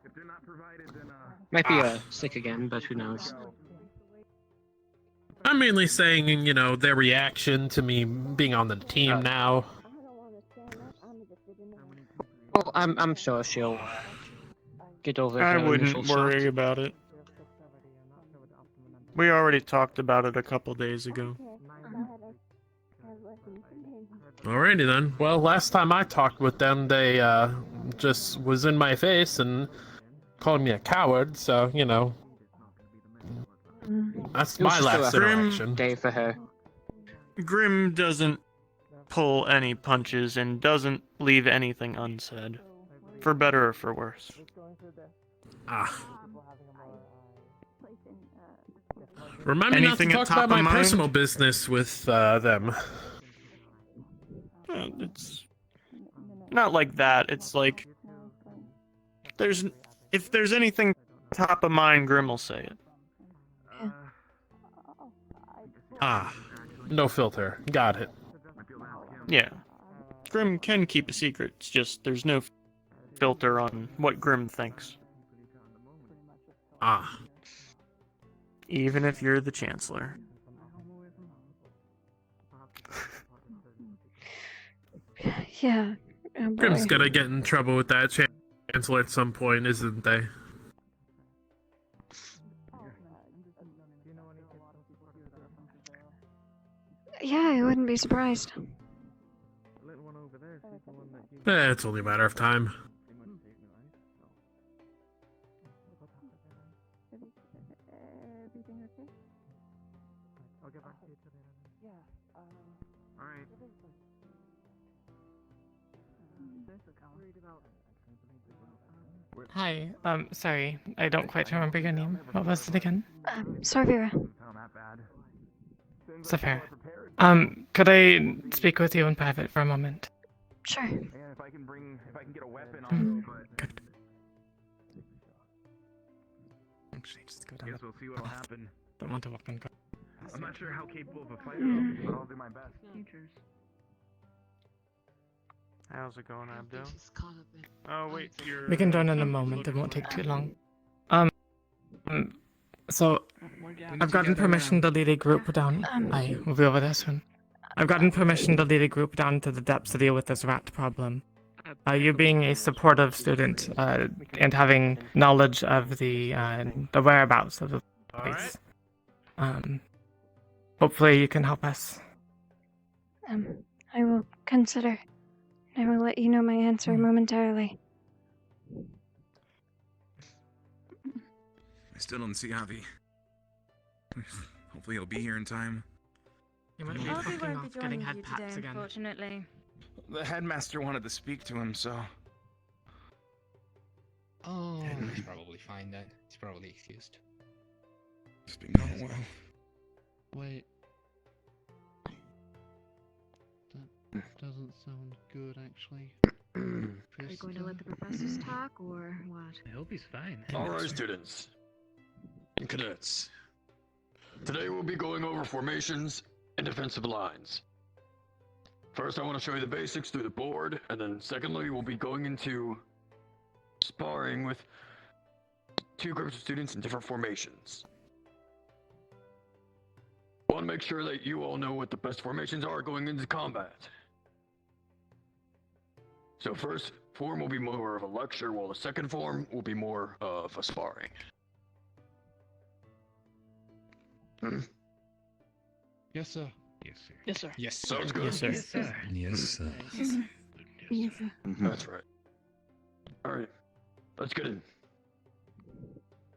If they're not provided, then Might be sick again, but who knows? I'm mainly saying, you know, their reaction to me being on the team now. Well, I'm sure she'll get over I her wouldn't initial worry shock. about it. We already talked about it a couple days ago. Alrighty then. Well, last time I talked with them, they just was in my face and called me a coward. So you know, that's It was my just last a interaction. day for her. Grim doesn't pull any punches and doesn't leave anything unsaid, for better or for worse. Ah. Remind me not to Anything at talk top about my of mind? personal business with them. It's not like that. It's like if there's anything top of mind, Grim will say it. Ah, no filter. Got it. Yeah. Grim can keep a secret. It's just there's no filter on what Grim thinks. Ah. Even if you're the Chancellor. Yeah. Grim's gonna get in trouble with that. cancel at some point, isn't they? Yeah, I wouldn't be surprised. It's only a matter of time. Everything okay? I'll get back to you today. Yeah. Alright. Hi, sorry, I don't quite remember your name. What was it again? Sarvyra. Sarvyra. Could I speak with you in private for a moment? Sure. And if I can get a weapon, I'll go, but... Good. Actually, just go down. Guess we'll see what'll happen. Don't want to walk on. I'm not sure how capable of a fighter I'll be, but I'll do my best. Futures. How's it going, Abdo? Oh wait, you're... We can join in a moment. It won't take too long. So I've gotten permission to lead a group down. I will be over there soon. I've gotten permission to lead a group down to the depths to deal with this rat problem. You being a supportive student and having knowledge of the whereabouts of the place. Hopefully you can help us. I will consider. I will let you know my answer momentarily. I still don't see Avi. Hopefully he'll be here in time. You might be Avi fucking won't be off getting joining head you pats today, again. unfortunately. The headmaster wanted to speak to him, so... Oh, he's probably fine then. He's probably excused. It's been going well. Wait. That doesn't sound good, actually. Are you going to let the professors talk, or what? I hope he's fine. Alright, students and cadets. Today we'll be going over formations and defensive lines. First, I want to show you the basics through the board, and then secondly, we'll be going into sparring with two groups of students in different formations. I want to make sure that you all know what the best formations are going into combat. So first form will be more of a lecture, while the second form will be more of a sparring. Yes, sir. Yes, sir. Yes, sir. Yes, sir. Sounds good. Yes, sir. Yes, sir. Yes, sir. Yes, sir. That's right. Alright, let's get in.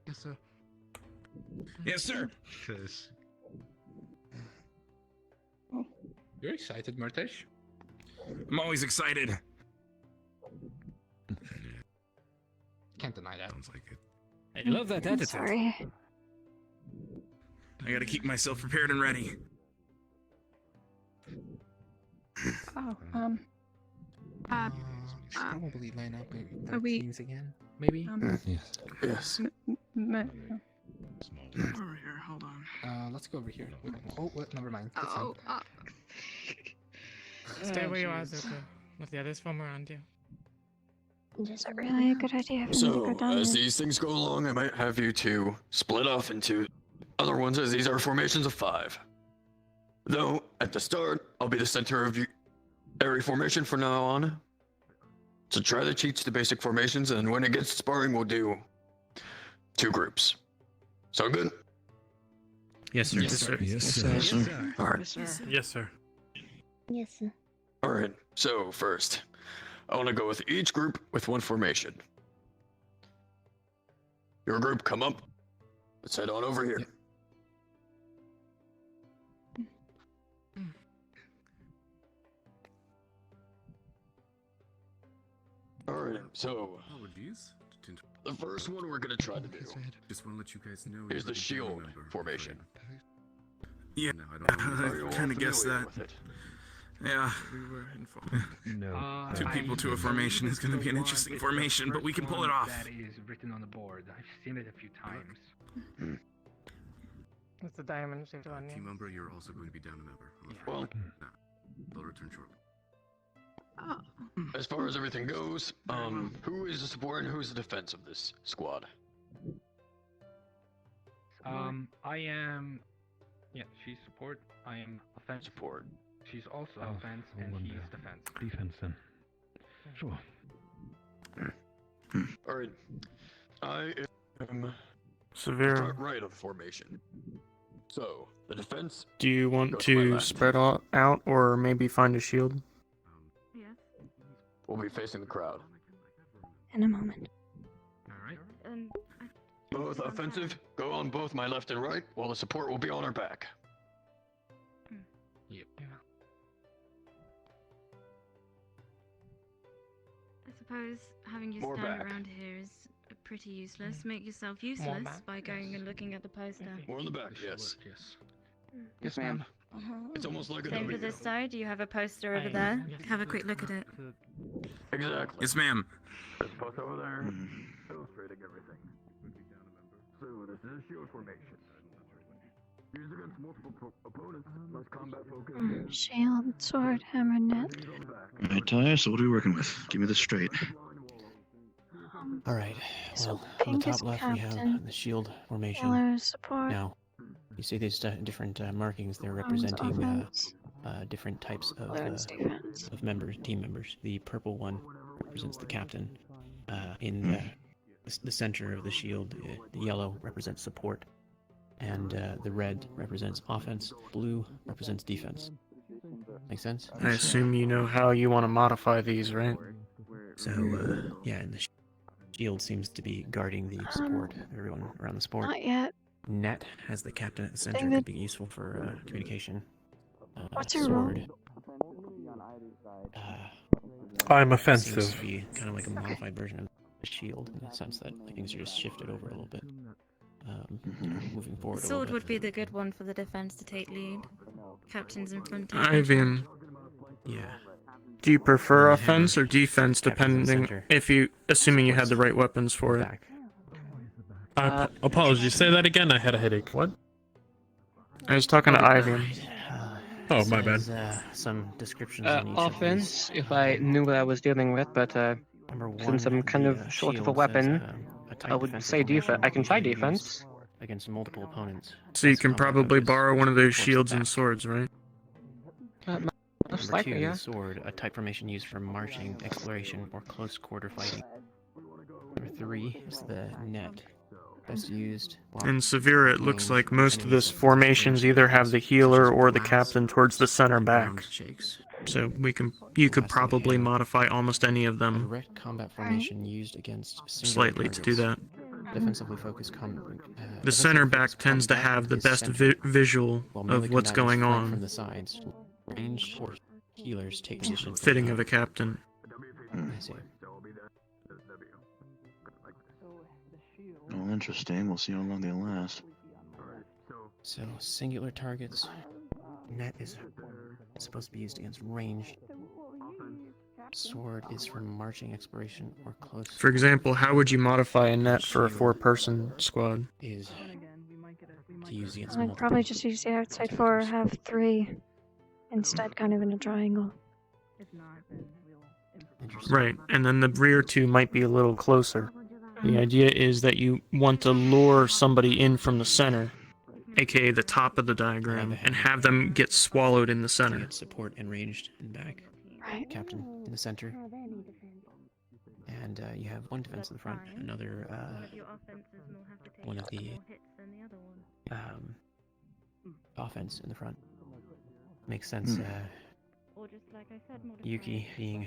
Yes, sir. Yes, sir. You're excited, Murtesh? I'm always excited. Can't deny that. Sounds like it. I love that attitude. Sorry. I gotta keep myself prepared and ready. Oh, Should probably line up are our we- teams again, maybe? Yes. Yes. me- Over here, hold on. Let's go over here. Oh, what? Never mind. It's fine. Stay where you are, Zuko. Let the others form around you. Is that really a good idea for me to So, go down as there? these things go along, I might have you two split off into other ones, as these are formations of 5. Though, at the start, I'll be the center of every formation from now on. So try to teach the basic formations, and when it gets to sparring, we'll do 2 groups. Sound good? Yes, sir. Yes, sir. Yes, sir. Yes, sir. All right. Yes, sir. Yes, sir. Yes, sir. Alright, so first, I want to go with each group with 1 formation. Your group, come up. Let's head on over here. Alright, so Apologies. the first one we're gonna try to do Just want to let you guys know. is the shield formation. Yeah, I kind of guessed that. Yeah. We were informed. No. 2 people to a formation is going to be an interesting formation, but we can pull it off. That is written on the board. I've seen it a few times. It's the diamond shaped one. Team Umbra, you're also going to be down a member. Well, they'll return shortly. as far as everything goes, who is the support and who's the defense of this squad? I am. Yeah, she's support. I am offense. Support. She's also offense, and he's defense. Defense then. Sure. Alright. I am Severe. front right of the formation. So, the defense. Do you want Go to my to left. spread out or maybe find a shield? We'll be facing the crowd. In a moment. Alright. Both offensive, go on both my left and right, while the support will be on our back. Yep. I suppose having you More stand back. around here is pretty useless. Make yourself useless back, by going and looking at the poster. More in the back, yes. Yes. Yes, ma'am. It's almost like a Same for W. this side. You have a poster over there. Have a quick look at it. Exactly. Yes, ma'am. This post over there, illustrating everything. So, this is shield formation. Used against multiple opponents, less combat focus. Shield, sword, hammer, net. Alright, Tyre, so what are we working with? Give me this straight. Alright, So well, on pink the is top left we have captain, the shield formation. yellow is support, Now, you see these different markings, they're orange is representing offense, different types blue is defense. of members, team members. The purple one represents the captain. In the center of the shield, the yellow represents support, and the red represents offense. Blue represents defense. Make sense? I assume you know how you want to modify these, right? So, yeah, and the shield seems to be guarding the support, everyone around the support. Not yet. Net has the captain at the center, David. could be useful for communication. What's your role? Sword. I'm Seems offensive. to be kind of like a modified version of the shield in the sense that things are just shifted over a little bit. Moving forward a little Sword bit. would be the good one for the defense to take lead. Captain's in front. Ivan, Yeah. do you prefer Yeah, offense or defense, Captain's in the depending center. if you, assuming you had the right weapons for it? Back. Apologies, say that again, I had a headache. What? I was talking to Ivan. Oh, my bad. Some descriptions on each Offense, if I knew what I was dealing with, but since I'm kind of short of a weapon, I would say defense. I can try defense. Against multiple opponents. So you can probably borrow one of those shields and swords, right? Most Number likely, 2, yeah. the sword, a type formation used for marching, exploration, or close quarter fighting. Number 3 is the net. Best used. In Sarvyra, it looks like most of this formations either have the healer or the captain towards the center back. So you could probably modify almost any of them Direct combat formation used against singular slightly to do that. targets. Defensively focused combat. The center back tends to have the best visual of what's going From on, the sides, range or healers take position. fitting of a captain. I see. Oh, interesting. We'll see how long they last. So singular targets. Net is supposed to be used against ranged. Sword is for marching, exploration, or close. For example, how would you modify a net for a 4-person squad? Is to use against I'd probably just use the outside 4 or have 3 instead, kind of in a triangle. Right, and then the rear 2 might be a little closer. The idea is that you want to lure somebody in from the center, aka the top of the diagram, and have them get swallowed in the center. Support and ranged and back. Right. Captain in the center. And you have one defense in the front, another one of the offense in the front. Makes sense. Yuki being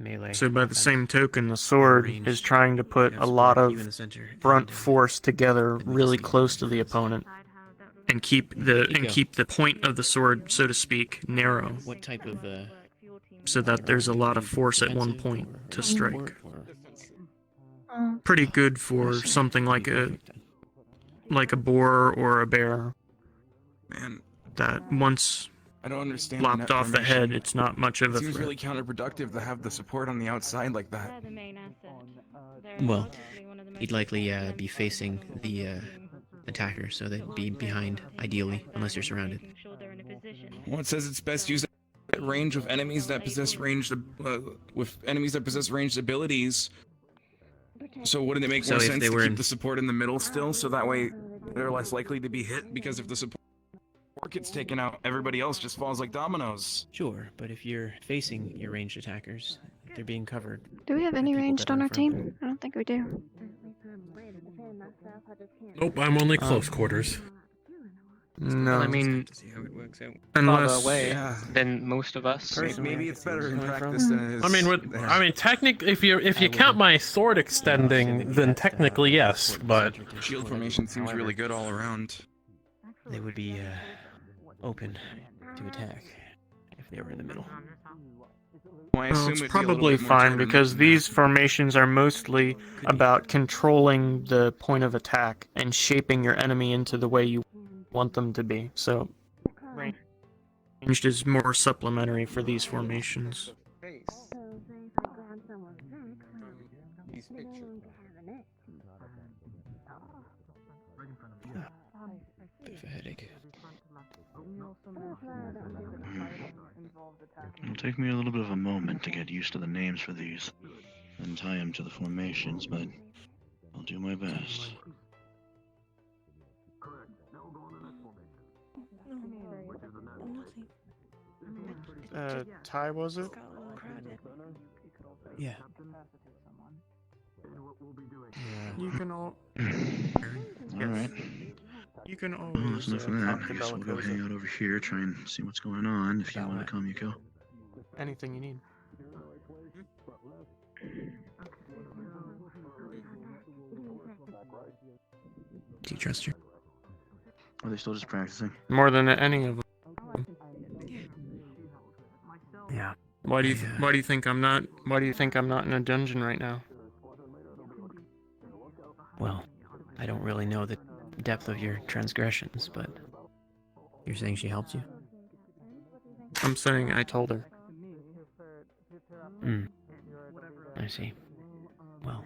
melee. So by the same token, the sword is trying to put a lot of front force together really close to the opponent and keep the point of the sword, so to speak, narrow. What type of so that there's a lot of force at one point to strike. Pretty good for something like a boar or a bear. Man, that once I don't understand lopped off the head, it's not much of a It seems threat. really counterproductive to have the support on the outside like that. Well, he'd likely be facing the attacker, so they'd be behind, ideally, unless you're surrounded. Well, it says it's best used at range with enemies that possess ranged abilities. So wouldn't it make So more if sense they to were keep in- the support in the middle still, so that way they're less likely to be hit? Because if the support gets taken out, everybody else just falls like dominoes. Sure, but if you're facing your ranged attackers, they're being covered. Do we have by any people ranged that are on in our front of team? I don't think we do. Nope, I'm only close quarters. No. Well, I mean, To see how it works out. farther Unless away yeah. than most of us. Personally, Maybe I it's could see where better he's in coming practice from. than it is. I mean, technically, if you I count wouldn't- my sword extending, then technically yes, but Shield formation seems really good all around. They would be open to attack if they were in the middle. Well, I Well, assume it's it'd be a little probably bit more fine tighter because than these that. formations are mostly about controlling the point of attack and shaping your enemy into the way you want them to be. So, ranged is more supplementary for these formations. Bit of a headache. It'll take me a little bit of a moment to get used to the names for these and tie them to the formations, but I'll do my best. Ty, was it? Yeah. You can all. Alright. You can Well, always that's enough of that. talk I to guess we'll go hang Bellicosa. out over here, try and see what's going on. If you want to come, you go. Anything you need. Do you trust her? Are they still just practicing? More than any of them. Yeah. Why do you think I'm not? Why do you think I'm not in a dungeon right now? Well, I don't really know the depth of your transgressions, but you're saying she helped you? I'm saying I told her. Hmm. I see. Well.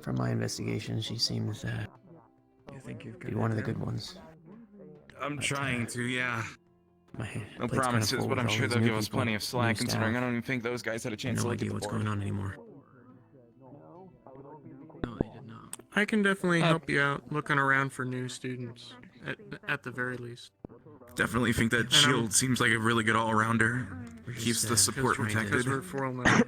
From my investigation, she seems to be one of the good ones. I'm trying to, yeah. My No plate's kinda promises, full but with I'm all sure these they'll new give us people, plenty of slack, new considering I staff. don't even think those guys had a chance No to look idea at the what's board. going on anymore. I can definitely Uh, help you out looking around for new students, at the very least. Definitely think that And I'm- Shield seems like a really good all-rounder. Keeps the support Because protected. we're four now.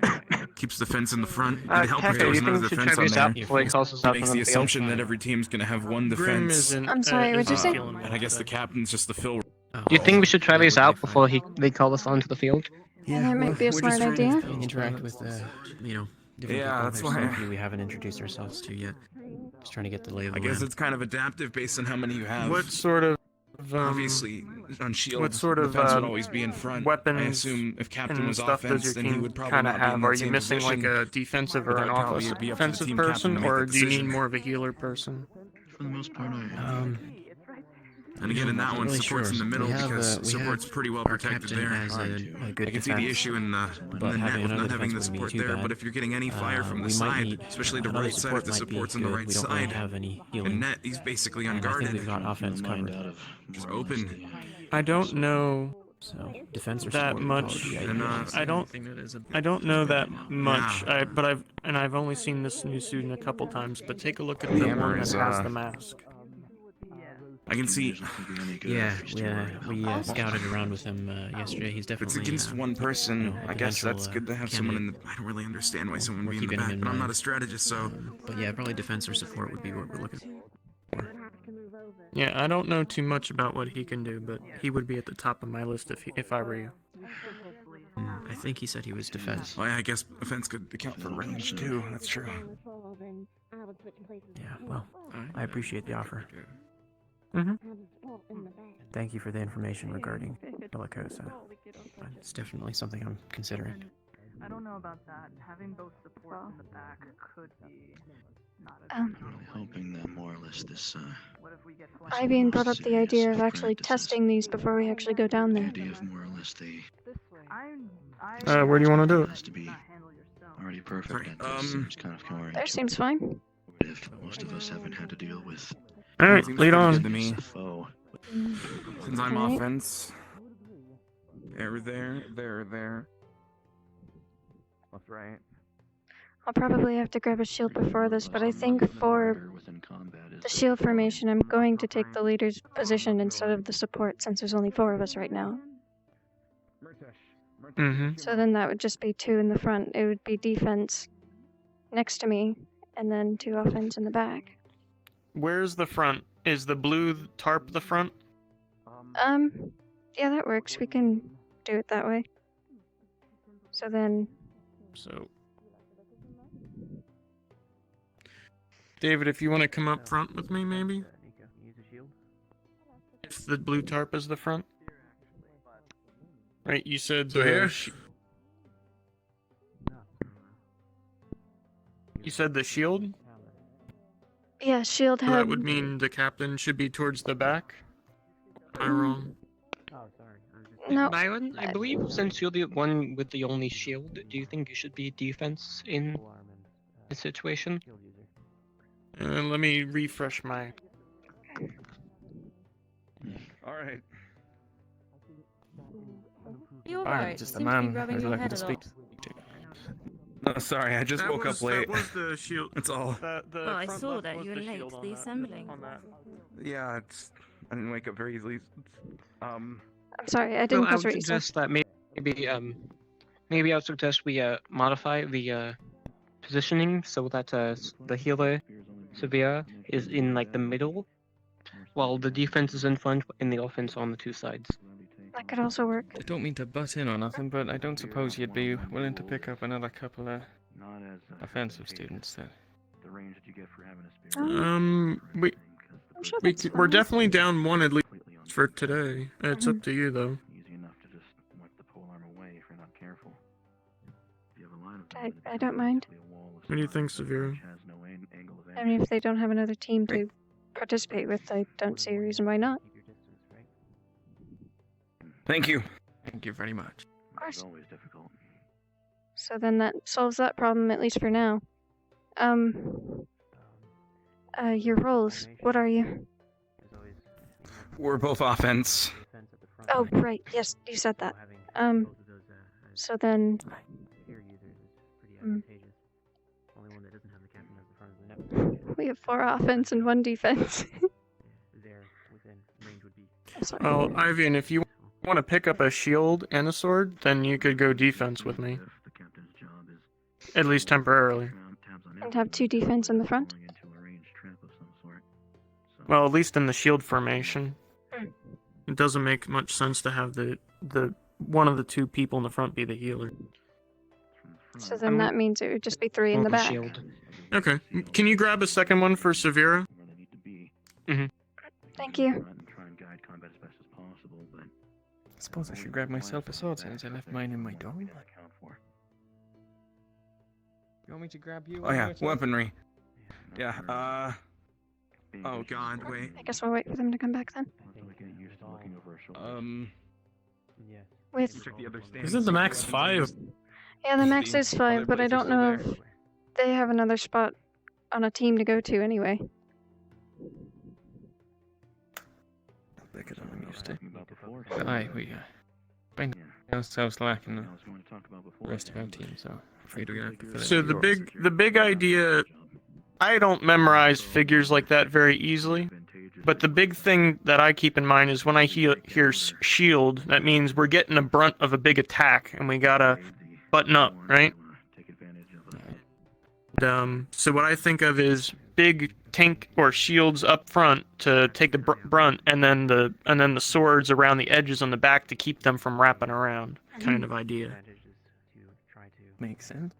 Keeps the fence in the front. Uh, It'd help if Cafe, there was you think another we should defense try on these there. out before he calls us out Makes on the the field? assumption that every team's gonna have one Grim defense. isn't. I'm sorry, what'd you say? And I guess the captain's just the fill. Do you think we should try these out before they call us onto the field? That might be a smart idea. Interact with, different Yeah, people. that's There's why- some of you we haven't introduced ourselves to yet. Just trying to get the lay of the I guess land. it's kind of adaptive based on how many you have. What sort of? Obviously, on Shield, what sort of defense would always be in front. weapons I assume if Captain and was stuff does offense, your then he team would probably kind of not be in have? that Are you same missing position. like a defensive or But an that'd probably be up to the offensive team captain person, to make or the do you need decision. more of a healer person? For the most part, I And again, in that Not one, really support's sure. in the middle We have, because we support's have pretty well our protected captain there. has a good I can see the defense, issue in the but net having with another not having the defense wouldn't be support too there. bad. But if you're getting any fire from the We might side, need especially the another right side if support the might support's be on the good. right We don't really side. have any And healing. net, he's basically And I think unguarded. we've got offense covered. He's open. I don't know. So defense or that support would much. probably be And, ideal. I don't know that much. I've only seen this new student a couple times. But take a look at the Hammer one that is, has the mask. I can see. Yeah, we scouted around with him yesterday. He's If it's definitely against one person, a I guess potential, that's good to have someone in candidate. the. I don't really understand why someone would We're be in the keeping him back, in but I'm not mind. a strategist, so. But yeah, probably defense or support would be what we're looking for. Yeah, I don't know too much about what he can do, but he would be at the top of my list if I were you. I think he said he was defense. Well, yeah, I guess offense could account for range too. That's true. Yeah, well, I appreciate the offer. Mm-hmm. Thank you for the information regarding Bellicosa. It's definitely something I'm considering. I don't know about that. Having both support in the back could be not a I'm really hoping that more or less this, What if we get Ivian brought up the idea of actually testing these before we actually go down there. idea of more or less the Where do you want to do it? has to be already perfect. And this seems kind of counterintuitive. There seems fine. If most of us haven't had to deal with. All right, Seems lead pretty on. good to me. Foe. Since I'm Alright. offense. There. Left, right. I'll probably have to grab a shield before this, but I think for the shield formation, I'm going to take the leader's position instead of the support since there's only 4 of us right now. Mm-hmm. So then that would just be 2 in the front. It would be defense next to me, and then 2 offense in the back. Where's the front? Is the blue tarp the front? Yeah, that works. We can do it that way. So then... So... David, if you want to come up front with me, maybe? If the blue tarp is the front? Right, you said So here? You said the shield? Yeah, shield So had... that would mean the captain should be towards the back? Am I wrong? No. Byron, I believe since you're the one with the only shield, do you think you should be defense in this situation? Let me refresh my... Alright. You Alright, alright? just Seem a to be man rubbing who's your looking head to a speak lot. No, sorry, I just woke up late. That was the shield. That's all. Well, I saw that you were late to the assembly. Yeah, I didn't wake up very easily. I'm sorry, I didn't Well, I catch would what you said. suggest that maybe I would suggest we modify the positioning so that the healer, Sarvyra, is in like the middle, while the defense is in front and the offense on the 2 sides. That could also work. I don't mean to butt in or nothing, but I don't suppose you'd be willing to pick up another couple of offensive students then. The range that you get for having a spirit. I'm sure We're definitely down 1 at least for today. It's up to you, though. Easy enough to just wipe the polearm away if you're not careful. If you have a line of them, I don't mind. What do you think, Sarvyra? I mean, if they don't have another team to participate with, I don't see a reason why not. Thank you. Thank you very much. Of course. Always difficult. So then that solves that problem, at least for now. Your roles, what are you? We're both offense. Oh, right, yes, you said that. So then... We have 4 offense and 1 defense. Well, Ivan, if you want to pick up a shield and a sword, then you could go defense with me. At least temporarily. And have 2 defense in the front? Well, at least in the shield formation. It doesn't make much sense to have the one of the 2 people in the front be the healer. So then that means it would just be 3 in the back. Okay. Can you grab a second one for Sarvyra? Mm-hmm. Thank you. I suppose I should grab myself a sword since I left mine in my dorm. You want me to grab you? Oh yeah, weaponry. Yeah, oh god, wait. I guess we'll wait for them to come back then. With... Isn't the max 5? Yeah, the max is 5, but I don't know if they have another spot on a team to go to anyway. Bigger than I'm used to. But aye, we find ourselves lacking the rest of our team, so I'm afraid we're gonna have to fill So in the big idea, I don't memorize figures like that very easily, but the big thing that I keep in mind is when I hear shield, that means we're getting a brunt of a big attack, and we gotta button up, right? And, so what I think of is big tank or shields up front to take the brunt, and then the swords around the edges on the back to keep them from wrapping around, kind of idea. Makes sense.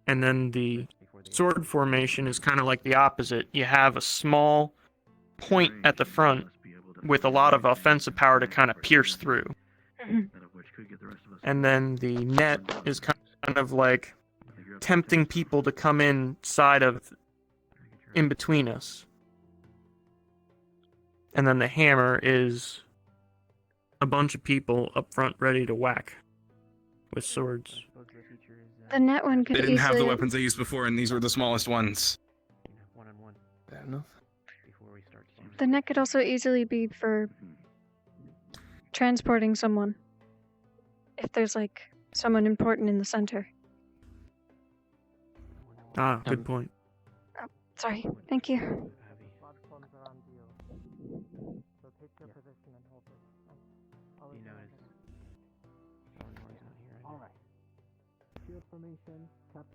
And then the sword formation is kind of like the opposite. You have a small point at the front with a lot of offensive power to kind of pierce through. And then the net is kind of like tempting people to come inside of in between us. And then the hammer is a bunch of people up front ready to whack with swords. The net one could They didn't have the easily... weapons I used before, and these were the smallest ones. Fair enough. The net could also easily be for transporting someone. If there's like someone important in the center. Ah, good point. Oh, sorry. Thank you.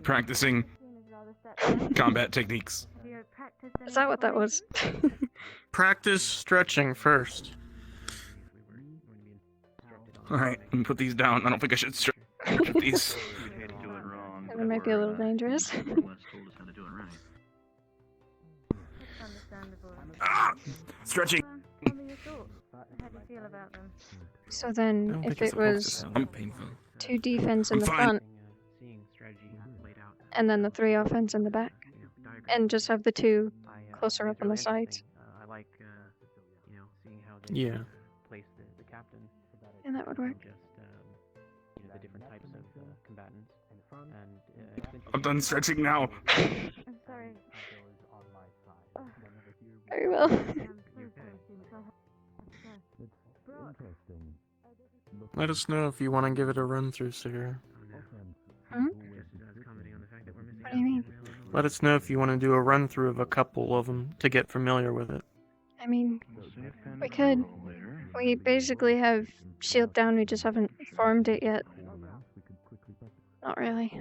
Practicing combat techniques. Is that what that was? Practice stretching first. Alright, let me put these down. I don't think I should stretch these. That might be a little dangerous. Ah! Stretching. How do you feel about them? So then, if it was I'm painful. 2 defense in I'm the fine. front, and then the 3 offense in the back, and just have the 2 closer up on the sides. I like, seeing how they Yeah. place the captain. And that would work. Just, the different types of combatants. And I'm done stretching now. I'm sorry. Very well. Let us know if you want to give it a run through, Sarah. Hmm? What do you mean? Let us know if you want to do a run through of a couple of them to get familiar with it. I mean, we could. We basically have shield down, we just haven't formed it yet. Not really.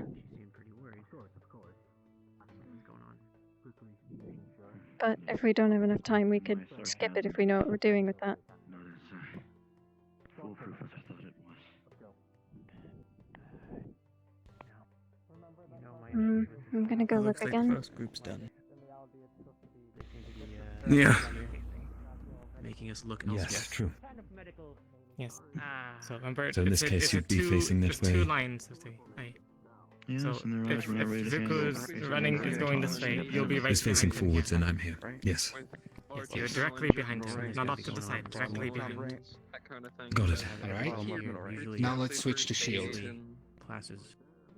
But if we don't have enough time, we could skip it if we know what we're doing with that. Foolproof as I thought it was. I'm gonna go look Looks like again. the first group's done. Yeah. Making us look Yes, elsewhere. true. Yes. So remember, So in this case, you'd be facing this there's 2 way. lines of the way. Yes, So and their eyes if were not ready to handle Zuko's it. running is going this way, you'll be right He's facing behind him. forwards and I'm here. Yes. Yes, you're directly behind him, not off to the side, directly behind. Got it. Alright. Usually Now let's switch to shield. Classes,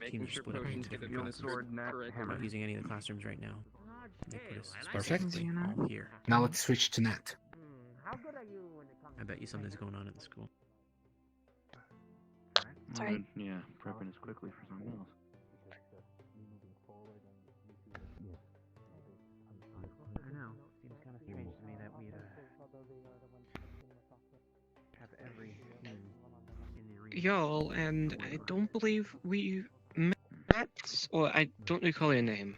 teams are split up into different classes. We're not using any of the classrooms right now. They put us Perfect. all here. Now let's switch to net. I bet you something's going on at the school. Sorry. Yeah, prepping us quickly for something else. I don't know. Seems kind of strange to me that we'd have every team in the arena. Y'all, and I don't believe we met, or I don't recall your name.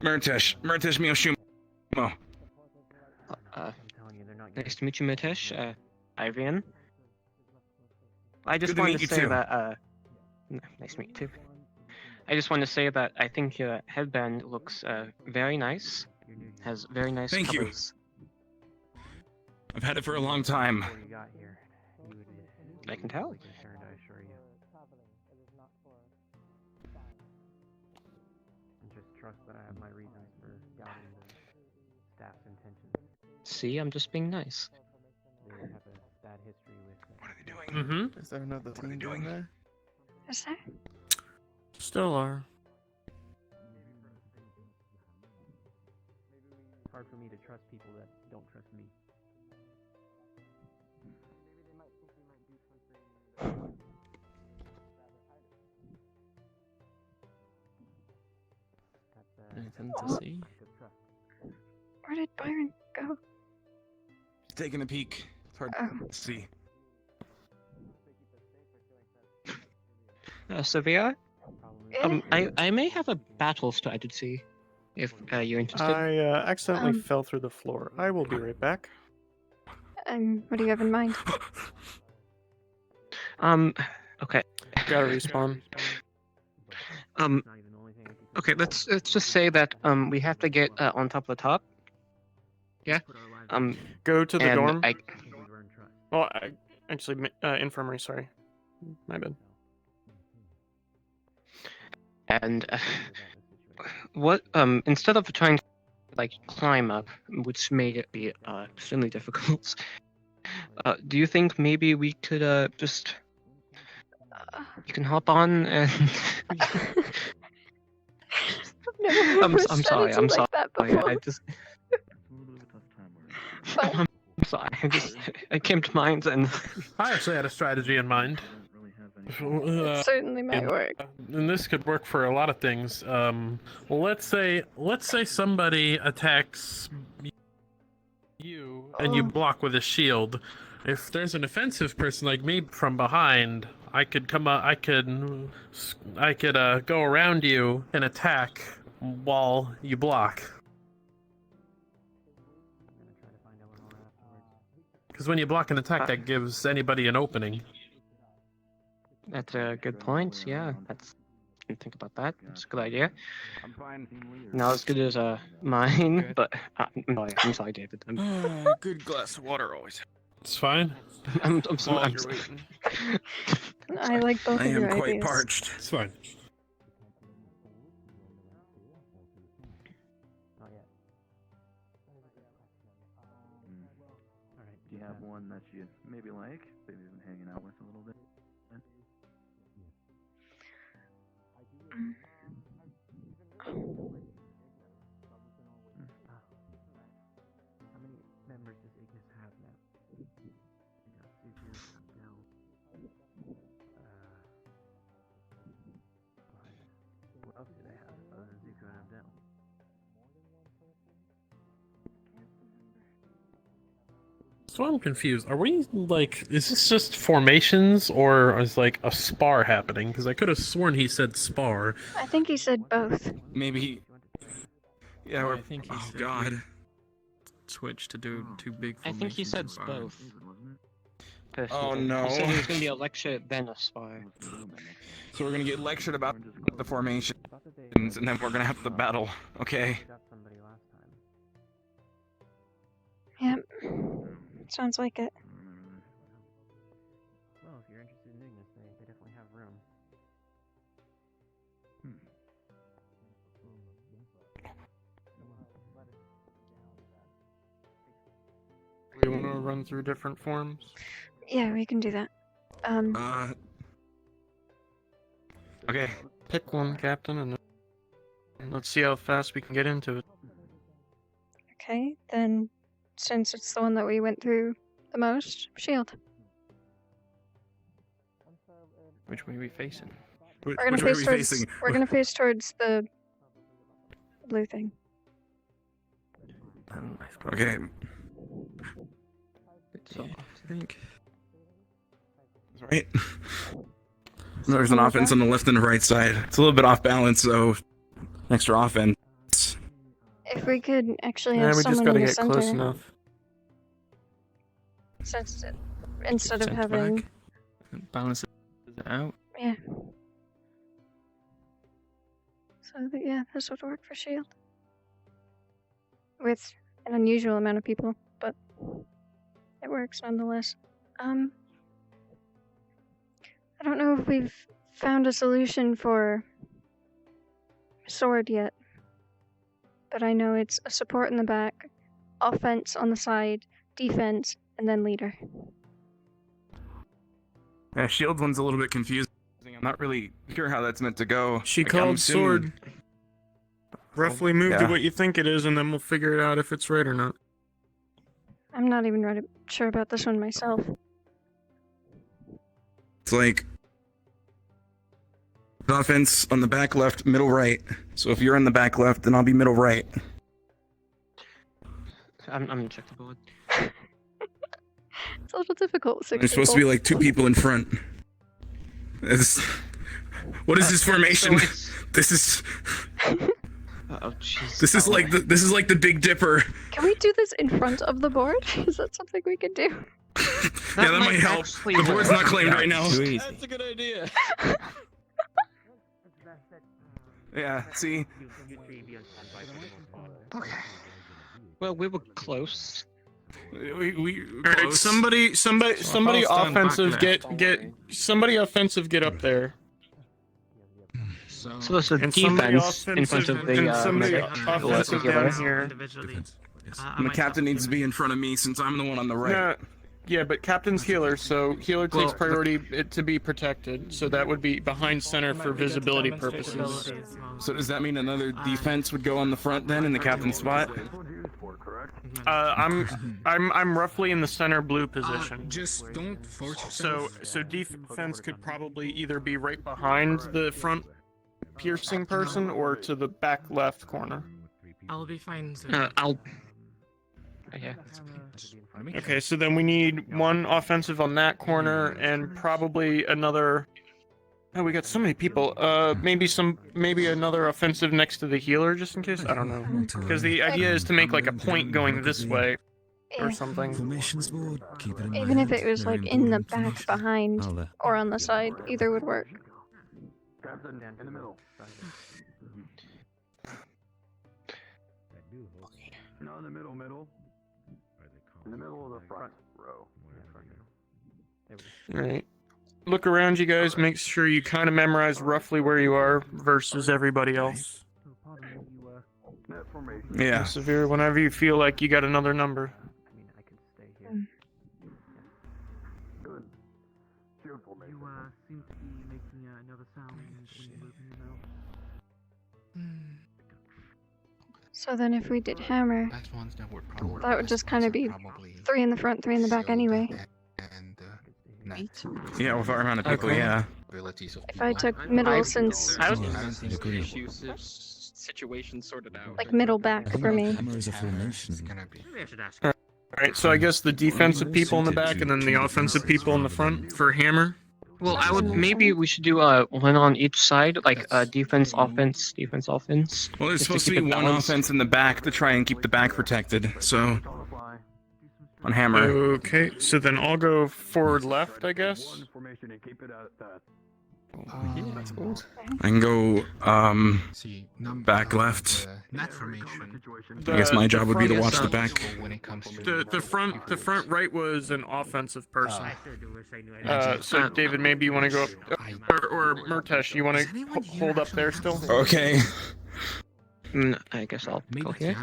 Murtesh Miyoshimo. Nice to meet you, Mitesh. Ivan. I just Good to wanted meet to you say too. that, nice to meet you too. I just wanted to say that I think your headband looks, very nice. Has very nice Thank you. colors. I've had it for a long time. I can tell. Just trust that I have my reasons for doubting the staff's intentions. See, I'm just being nice. They have a bad history with. What are they doing? Mm-hmm. Is there another team doing there? Is there? Still are. It's hard for me to trust people that don't trust me. Anything to see? Where did Byron go? Taking a peek. It's hard Oh. to see. Sarvyra? I may have a battle strategy, if you're interested. I accidentally fell through the floor. I will be right back. What do you have in mind? Okay. Gotta respawn. Okay, let's just say that we have to get on top of the top. Yeah. Go to the and dorm. Well, actually, infirmary. Sorry, my bad. And what instead of trying to like climb up, which made it be extremely difficult, do you think maybe we could just you can hop on and I'm sorry. I'm sorry. I just I'm sorry. I came to mind and I actually had a strategy in mind. It certainly might work. And this could work for a lot of things. Well, let's say somebody attacks you and you block with a shield. If there's an offensive person like me from behind, I could come up. I could go around you and attack while you block. Because when you block an attack, that gives anybody an opening. That's a good point. Yeah, that's. Think about that. It's a good idea. I'm fine. Not as good as mine, but I'm sorry, David. Good glass of water always. It's fine. I'm While you're sorry. waiting. I like both I of your am quite ideas. parched. It's fine. Do you have one that you maybe like? Maybe been hanging out with a little bit? How many members does Ignis have now? What else do they have other than Zuko and Abdel? So I'm confused. Are we like? Is this just formations, or is like a spar happening? Because I could have sworn he said spar. I think he said both. Maybe. Yeah, I we're. think he Oh said God. Switch to do two big. I think he said formations both. Oh Personally. no. He said it was going to be a lecture, then a spy. So we're gonna get lectured about the formations, and then we're gonna have the battle. Okay. Yep. Sounds like it. Well, if you're interested in doing this, they definitely have room. Do you want to run through different forms? Yeah, we can do that. Okay. Pick one, Captain, and let's see how fast we can get into it. Okay, then since it's the one that we went through the most, shield. Which way are we facing? We're gonna face towards. We're gonna face towards the blue thing. Okay. So, I think. Right. There's an offense on the left and the right side. It's a little bit off balance, so extra offense. If we could actually Yeah, have we just someone gotta in the get center, close enough. since instead of Center having, back. Balance it out. yeah. So yeah, this would work for shield. With an unusual amount of people, but it works nonetheless. I don't know if we've found a solution for sword yet, but I know it's a support in the back, offense on the side, defense, and then leader. Yeah, shield one's a little bit confusing. I'm not really sure how that's meant to go. She Like, I'm called assuming- sword. Roughly move to Yeah. what you think it is, and then we'll figure it out if it's right or not. I'm not even sure about this one myself. It's like offense on the back left, middle right. So if you're in the back left, then I'll be middle right. I'm gonna check the board. It's a little difficult. There's supposed to be like two people in front. What is this formation? This is. Oh jeez. This is like the Big Dipper. Can we do this in front of the board? Is that something we can do? Yeah, that might help. The board's not claimed right now. That's a good idea. Yeah, see? Okay. Well, we were close. Alright, somebody offensive get offensive get up there. So it's a And somebody defense in front of the and somebody medic. offensive down here. And the captain needs to be in front of me since I'm the one on the right. Yeah, but captain's healer, so healer takes priority to be protected. So that would be behind center for visibility purposes. So does that mean another defense would go on the front then in the captain's spot? I'm roughly in the center blue position. Just don't force yourself. So defense could probably either be right behind the front piercing person or to the back left corner. I'll be fine. I'll Yeah. Okay, so then we need one offensive on that corner and probably another. Oh, we got so many people. Maybe another offensive next to the healer, just in case. I don't know, because the idea is to make like a point going this way, or something. Formations board. Keep it in my Even if hand. it was Very like in the important back behind I'll, or on the side, either would work. Captain, in the middle. No, in the middle. In the middle of the front row. Alright. Look around you guys, make sure you kind of memorize roughly where you are versus everybody else. Yeah. Severe, whenever you feel like you got another number. Good. You seem to be making another sound when you move in the middle. So then if we did hammer, that would just kind of be 3 in the front, 3 in the back anyway. Yeah, with our amount of people, yeah. If I took middle since... I was issue situation sorted out. Like middle back for me. Alright, so I guess the defensive people in the back and then the offensive people in the front for hammer. Well, maybe we should do one on each side, like defense, offense, defense, offense. Well, there's just supposed to keep be it one balanced. offense in the back to try and keep the back protected, so... On hammer. Okay, so then I'll go forward left, I guess. I can go, back left. I guess my job would be to watch the back. The front right was an offensive person. So David, maybe you want to go up, or Murtesh, you want to hold up there still? Okay. I guess I'll go here.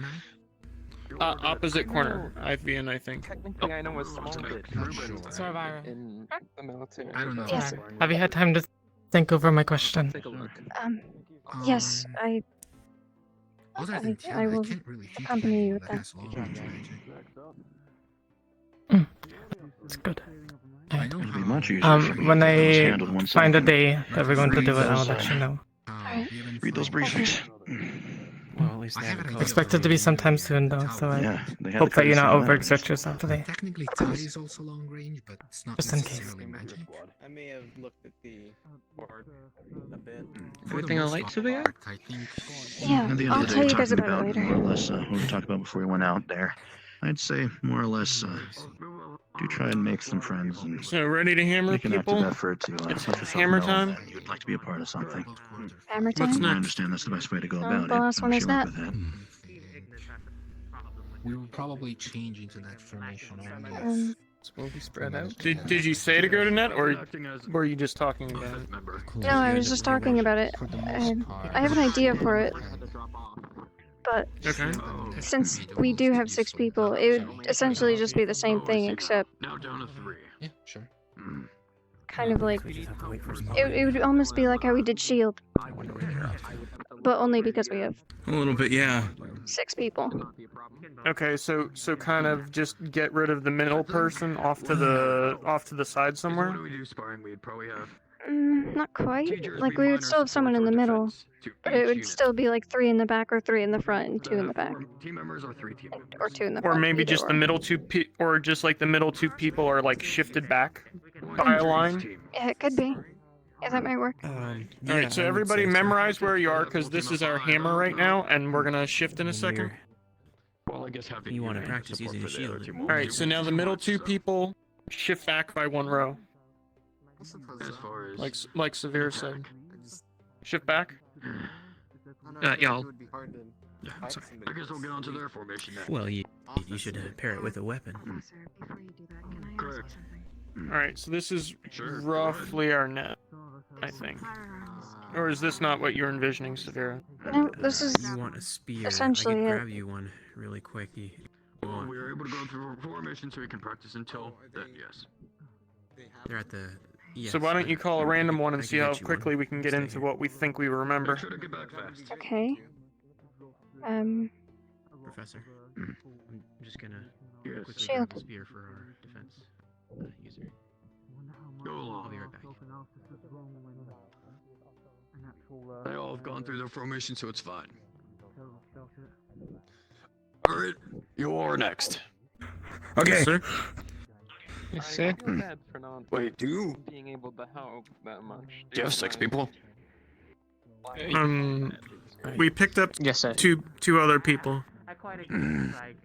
Opposite corner, Ivian, I think. Technically, I know a small bit. Sarvyra. In the military. I don't know. Yeah. Have you had time to think over my question? Take a look. Yes, I Other than I will can't really think accompany you with of that. this long It's good. I know It'd be how- much easier for me When to I handle one find a second. day that we're going to do it, I'll let you know. Read those briefings. Well, at least they have a color. Expect it to be sometime soon, though, so I Yeah, they had hope the that you're not courtesy of that. overexert yourself today. Technically, tie is also long range, but it's not Just in case. necessarily magic. I may have looked at the board a bit. Everything alright, Sarvyra? I think. Yeah, At the end I'll of the tell day, you guys talking about it about later. more or less what we talked about before we went out there. I'd say more or less do try and make some friends and So ready to hammer make an active people? effort to let yourself Hammer know time? that you'd like to be a part of something. Hammer What's time? I next? understand that's the best way to go Oh, about the it. last one I'm is sure that. with that. We will probably change into that formation only. Will we spread out? Did you say to go to net, or were you just talking about it? No, I was just talking about it. I have an idea for it. But Okay. since we do have 6 people, it would essentially just be the same thing, except Now down to 3. Yeah, sure. kind of like We just have to wait for some. it would almost be like how we did Shield, but only because we have A little bit, yeah. 6 people. Okay, so kind of just get rid of the middle person off to the side somewhere. What do we do sparring? We'd probably have Not quite. Like we would still have someone in the middle, but it would still be like 3 in the back or 3 in the front and 2 in the back, team members or 3 team members. or 2 in the Or front. maybe either just the or. middle or just like the middle 2 people are like shifted back by a line. Yeah, it could be. Yeah, that might work. Alright, so everybody memorize where you are, because this is our hammer right now, and we're gonna shift in a second. Well, I guess having You want to practice using a shield. Alright, so now the middle 2 people shift back by 1 row. As far as Like Sarvyra said. Shift back. Yeah, I'll... I guess we'll get onto their formation then. Well, you should pair it with a weapon. Correct. Alright, so this is roughly our net, I think. Or is this not what you're envisioning, Sarvyra? No, this is You want a spear? essentially I could it. grab you one really quick. Well, we were able to go through formation so we can practice until then, yes. They're at the. Yes, So why don't you call a random one and I see can how get you quickly one. we can get Stay into here. what we think we remember. Try to get back fast. Okay. Professor, I'm just gonna Yes. quickly Shield. grab the spear for our defense user. Go I'll along. be right back. They all have gone through their formation, so it's fine. Alright, you are next. Okay. Yes, sir. I feel bad for not Wait, do you being able to help that much. you have 6 people? We picked up Yes, sir. two other people. I quite agree. Like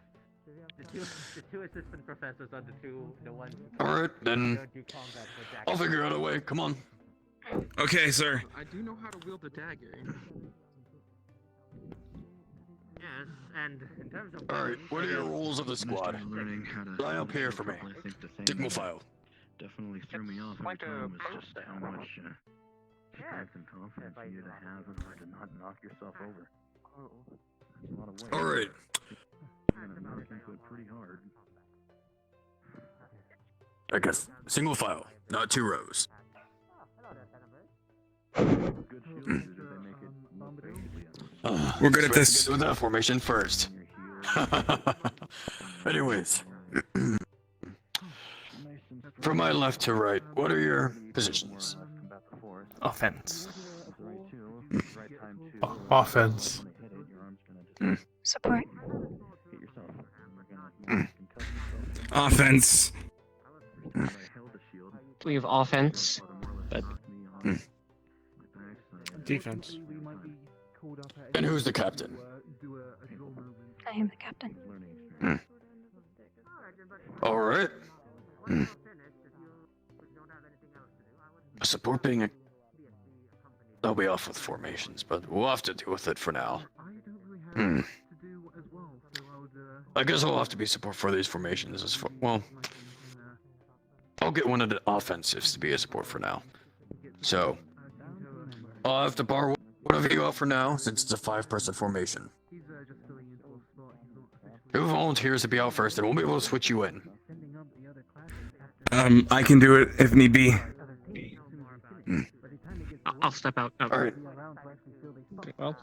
the two assistant professors are the ones. Alright, then Don't do combat with Jack. I'll figure out a way. Come on. Okay, sir. I do know how to wield a dagger. Yes, and in terms of Alright, what are your rules of the squad? Learning how to Line up here for me. I think the thing Sigma that file. definitely threw me off every time was just how much strength and confidence you need to have in order to not knock yourself over. There's a lot of weight. Alright. You're gonna knock into it pretty hard. I guess single file, not 2 rows. Good shield user, they make it look basically We're good at this. Do that formation first. Anyways. From my left to right, what are your positions? Offense. Offense. Support. Offense. We have offense, but Defense. And who's the captain? I am the captain. Alright. Support being a... I'll be off with formations, but we'll have to deal with it for now. I guess I'll have to be support for these formations as far... Well... I'll get one of the offensives to be a support for now. So... I'll have to borrow one of you out for now, since it's a 5-person formation. Who volunteers to be out first, and we'll be able to switch you in. I can do it if need be. I'll step out. Alright. Well,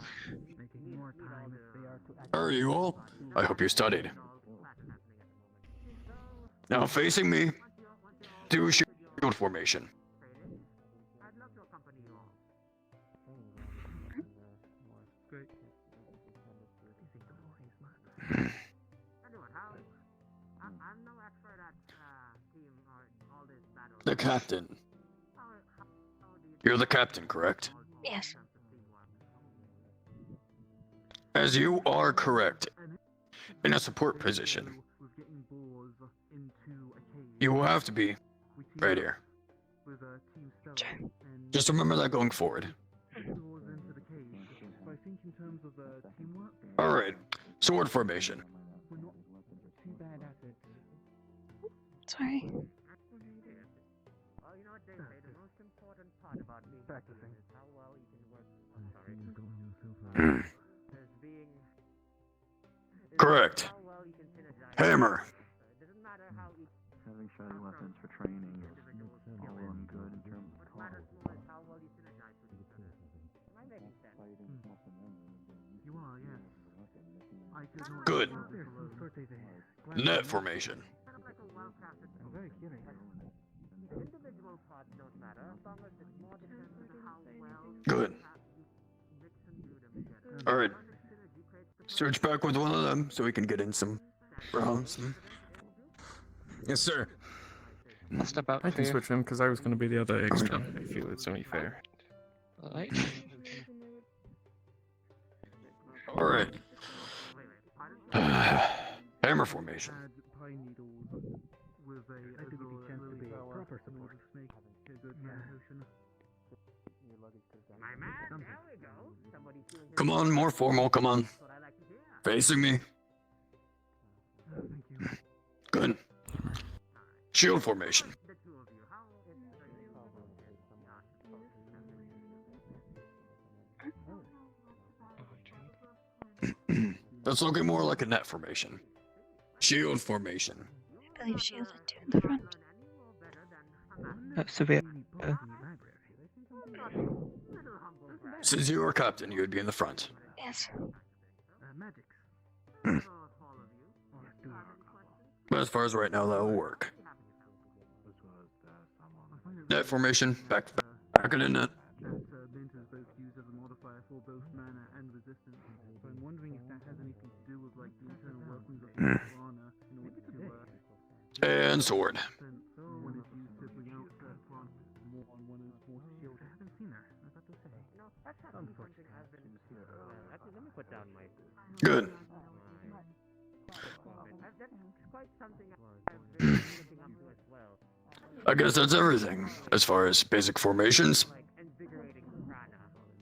Are you all? I hope you studied. Now facing me, do shield formation. The captain. You're the captain, correct? Yes. As you are correct. In a support position. You will have to be right here. Just remember that going forward. Alright, sword formation. Sorry. Correct. Hammer. having shoddy weapons for training is all well and good in terms of cost. You are, yes. I could not Good. there's some sort of a Net formation. I'm very curious. Good. Alright. Search back with one of them so we can get in some rounds. Yes, sir. I'll step out. I can switch him because I was going to be the other extra. I feel it's only fair. Alright. Alright. Hammer formation. Pine needles with a chance to be a proper support. Make a good motion. Come on, more formal, come on. Facing me. Good. Shield formation. That's looking more like a net formation. Shield formation. I believe shielded two in the front. Severe. Since you are captain, you would be in the front. Yes. But as far as right now, that will work. Net formation, back it in net. Mint is both used as a modifier for both mana and resistance. So I'm wondering if that has anything to do with like the internal workings of the Sarvyra in order to and sword. Good. I guess that's everything. As far as basic formations,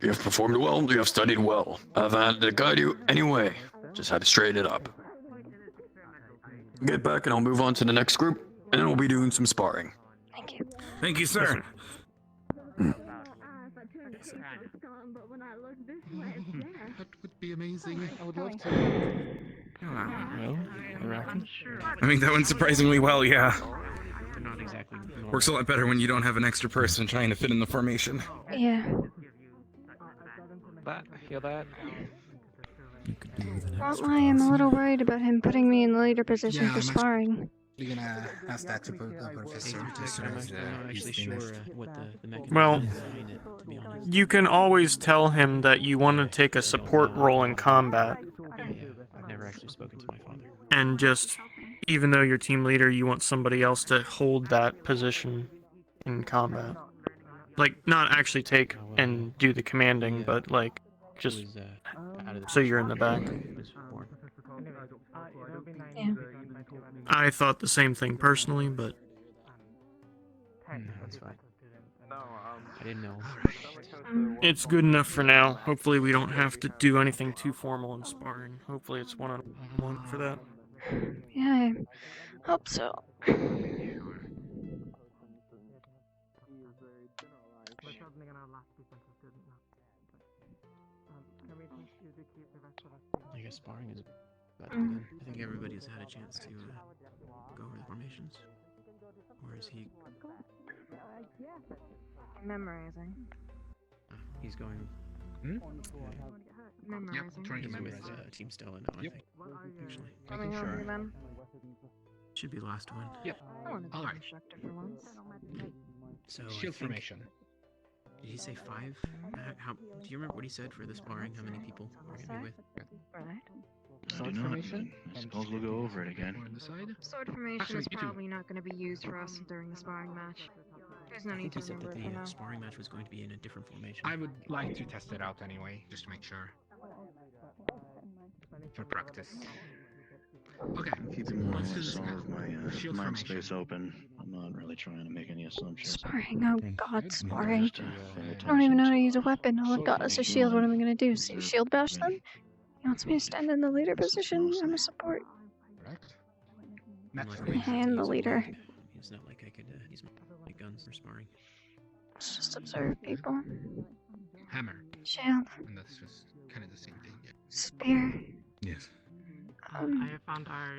you have performed well, you have studied well. I've had to guide you anyway. Just had to straighten it up. Get back and I'll move on to the next group, and then we'll be doing some sparring. Thank you. Thank you, sir. That would be amazing. I would love to. Well, I reckon. I mean, that went surprisingly well, yeah. They're not exactly normal. Works a lot better when you don't have an extra person trying to fit in the formation. Yeah. That, hear that? Won't lie, I'm a little worried about him putting me in the leader position Yeah, for I'm sparring. You're gonna ask that to Professor just I'm as not he's actually sure finished. what the mechanism Well, is behind it, to be honest. you can always tell him that you want to take a support role in combat. Yeah, I've never actually spoken to my father. And just, even though you're team leader, you want somebody else to hold that position in combat. Like, not actually take and do the commanding, but like, just so you're in the back. Yeah. I thought the same thing personally, but That's fine. I didn't know. it's good enough for now. Hopefully we don't have to do anything too formal in sparring. Hopefully it's one-on-one for that. Yeah, I hope so. I guess sparring is about to begin. I think everybody's had a chance to go over the formations. Or is he? Memorizing. He's going. Memorizing. Yep, trying to He's memorize with it. Team Stella now, I think. Actually, Coming over then. should be the last one. Yep. I want to be All right. instructor for once. So I Shield think- formation. Did he say 5? How? Do you remember what he said for the sparring? How many people we're gonna be with? Right. I do not, but I suppose we'll go over it again. On the side. Sword formation Actually, is you two. probably not going to be used for us during the sparring match. There's no I need think to he said remember that it for the now. sparring match was going to be in a different formation. I would like to test it out anyway, just to make sure. For practice. Okay. Keeping more Let's do this some now. of my Shield mind formation. space open. I'm not really trying to make any assumptions. Sparring, oh god, sparring. Just, follow I don't even know how to use a tactics. weapon. All I've got is a shield. What am I gonna do? Shield bash them? He wants me to stand in the leader position. I'm a support. Correct. I am the leader. It's not like I could use my guns for sparring. Let's just observe people. Hammer. Shield. And that's just kind of the same thing. Yeah. Spear. Yes. I have found our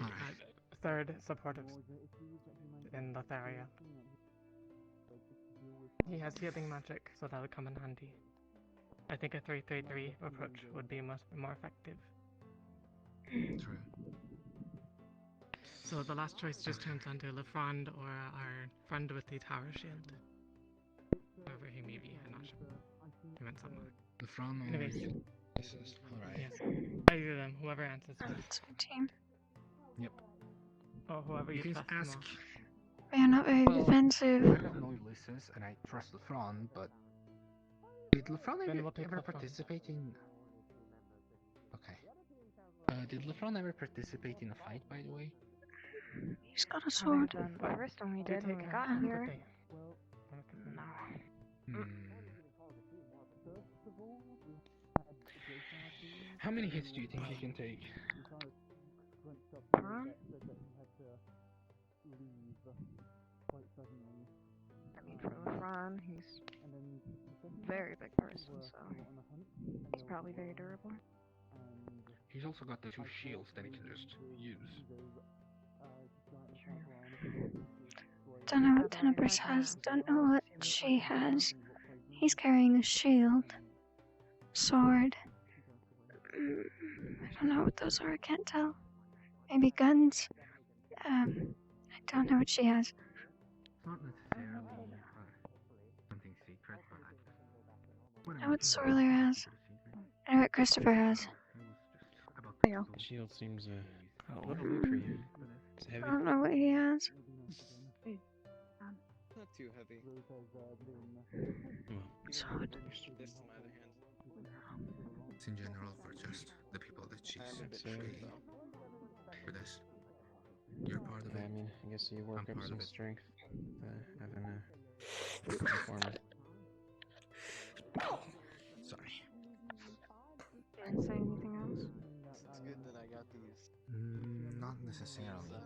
third supportive in this area. He has healing magic, so that'll come in handy. I think a 3-3-3 approach would be much more effective. True. So the last choice just turns onto Lefrand or our friend with the tower shield. Wherever he may be, I'm not sure. He went somewhere. The front. Anyways. Alright. Yes. Either of them, whoever answers first. It's my team. Yep. Or whoever you can trust ask. more. They're not very defensive. I don't know Ulysses, and I trust Lefron, but did Lefron Then we'll take ever Lefron. participate in? Okay. Did Lefron ever participate in a fight, by the way? He's got a sword. The first one we Do did when take we a got hand, here. but they- No. How many hits do you think you can take? Ron? I mean, for Lefron, he's a very big person, so he's probably very durable. He's also got the 2 shields that he can just use. Don't know what Tenebris has. Don't know what she has. He's carrying a shield. Sword. I don't know what those are. I can't tell. Maybe guns. I don't know what she has. Not necessarily something secret, but I know what Sorler has. I know what Christopher has. The shield seems a little big for you. It's I heavy. don't know what he has. too heavy. So This in my other hand. It's in general for just the people that she's I'm a bit paying short though. for this. You're part of Yeah, it. I mean, I guess you work I'm up part some of it. strength, having a informant. Sorry. Didn't say anything else. It's good that I got these. Not necessarily.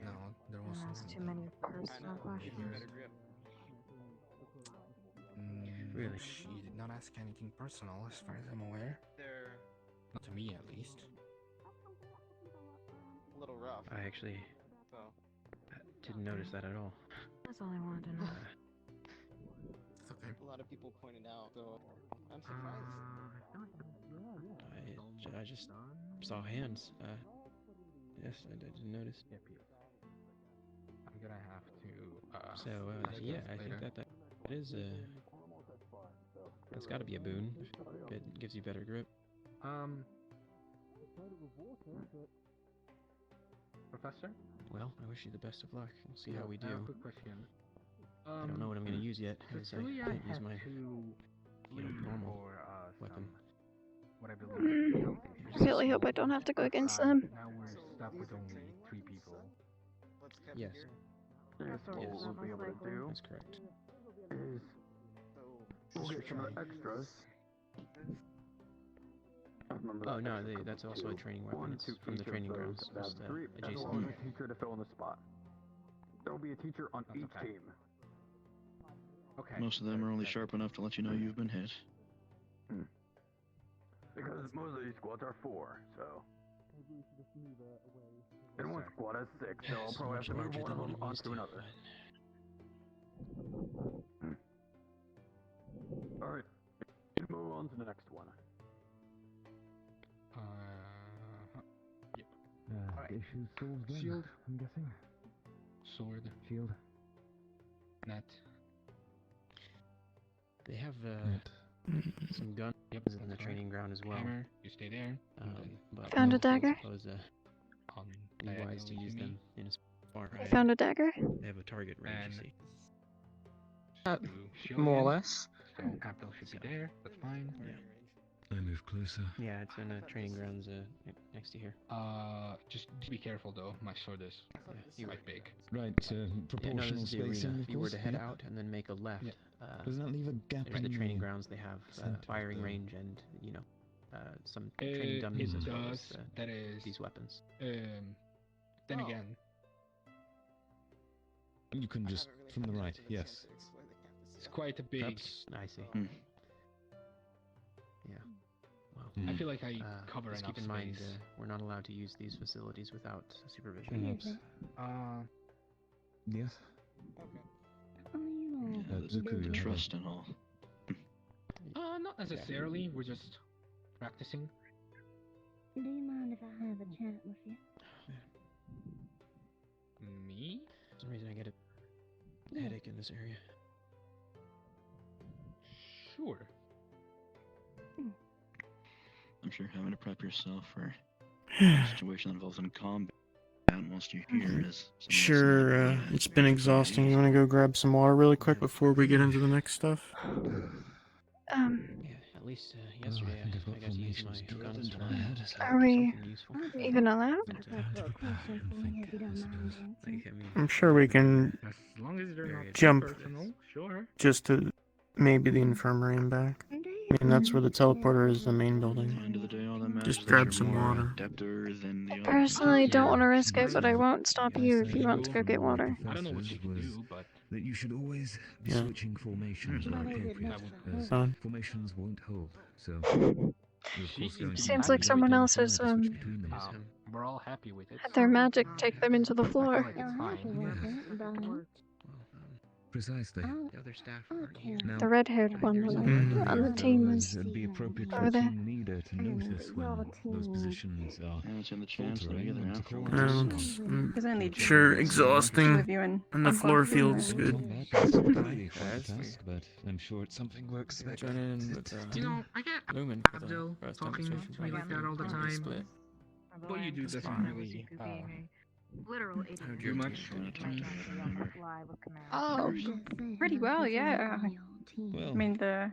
No, there was Has too many personal questions. Better grip. Really? She did not ask anything personal, as far as I'm aware. They're Not to me, at least. a little rough. I actually So didn't notice that at all. That's all I wanted to know. It's okay. a lot of people pointed out, so I'm surprised. I just saw hands. Yes, I didn't notice. I'm gonna have to. So yeah, I think that is that's got to be a boon. It gives you better grip. Professor? Well, I wish you the best of luck. We'll see how we I have a do. quick question. I don't know what I'm gonna use yet, because I Cecilia can't use had my to leave normal for weapon. what I believe is health I issues. really hope I don't have to go against them. Now we're stuck with only 3 people. Yes. Yes, what Yes. we'll be able to do That's correct. is we'll get some of the extras. Oh no, that's also a training weapon. It's from the training grounds, just As adjacent. well as a teacher to fill in the spot. There will be a teacher on each team. Okay. Most of them are only sharp enough to let you know you've been hit. Because most of these squads are 4, so. And one squad has 6, so I'll So probably have much to move larger one of than them what I'm used onto to, another. Alright, move on to the next one. Yep. Alright. Shield. I'm guessing. Sword. Shield. Net. They have some guns in the training ground as well. Hammer. You stay there. But Found a I dagger? suppose On it'd be wise to diagonally use me. them in a far I found a dagger. They have a target range, And you see. shield More or in. less. So capital should be there. That's fine. Yeah. I move closer. Yeah, it's in the training grounds next to here. Just be careful though. My sword is quite big. Right, Yeah, no, proportional this is the spacing, arena. of If you were course. to head Yep. out and then make a left, Doesn't that leave a gap there's in the training the grounds. They have center of firing the- range and some training dummies It as well does. as That is. these weapons. Then again. You can just from the right, yes. It's quite a big. Perhaps, I see. Yeah. Well, I feel like I cover just enough keep in mind space. we're not allowed to use these facilities without supervision. Perhaps. Yes. Zuku, trust and all. Not necessarily. We're just practicing. Do you mind if I have a chat with you? Me? For some reason I get a headache in this area. Sure. I'm sure having to prep yourself for a situation that involves in combat whilst you're here is something Sure, it's been exhausting. You want to go grab some water really quick before we get into the next stuff? Yeah, at least yesterday I got to use my guns for Are we something useful. even allowed? I'm sure we can As long as they're not too jump personal, sure. just to maybe the infirmary and back. I mean, that's where the teleporter is, the main building. End of the day, all that matters Just is grab you're some more water. adepter than the I other personally don't Yeah. want to risk it, but I won't stop you if you want to go get water. I don't know what you can do, but that you should always be Yeah. switching formations where appropriate, as Fine. formations won't hold. So you're of course going to Seems be like someone else required has to switch between them. we're all happy with it. had their magic take them into the floor. Precisely. The other staff aren't here. Now, The red-haired one on the team is it'd be appropriate for over a there. team leader to notice when those positions are And it's in the chance that faltering either and to after call or to Well, someone. it's Because I need sure two exhausting, of you and and the floor feels good. That's clearly quite That's a task, but I'm sure it's something we're expected Join in to with You know, I get Lumen for the Abdul first talking demonstration to me like that all the plan. time. Split. What you do That's doesn't fine. really Literal idiot. Too much? Oh, pretty well, yeah. I mean, the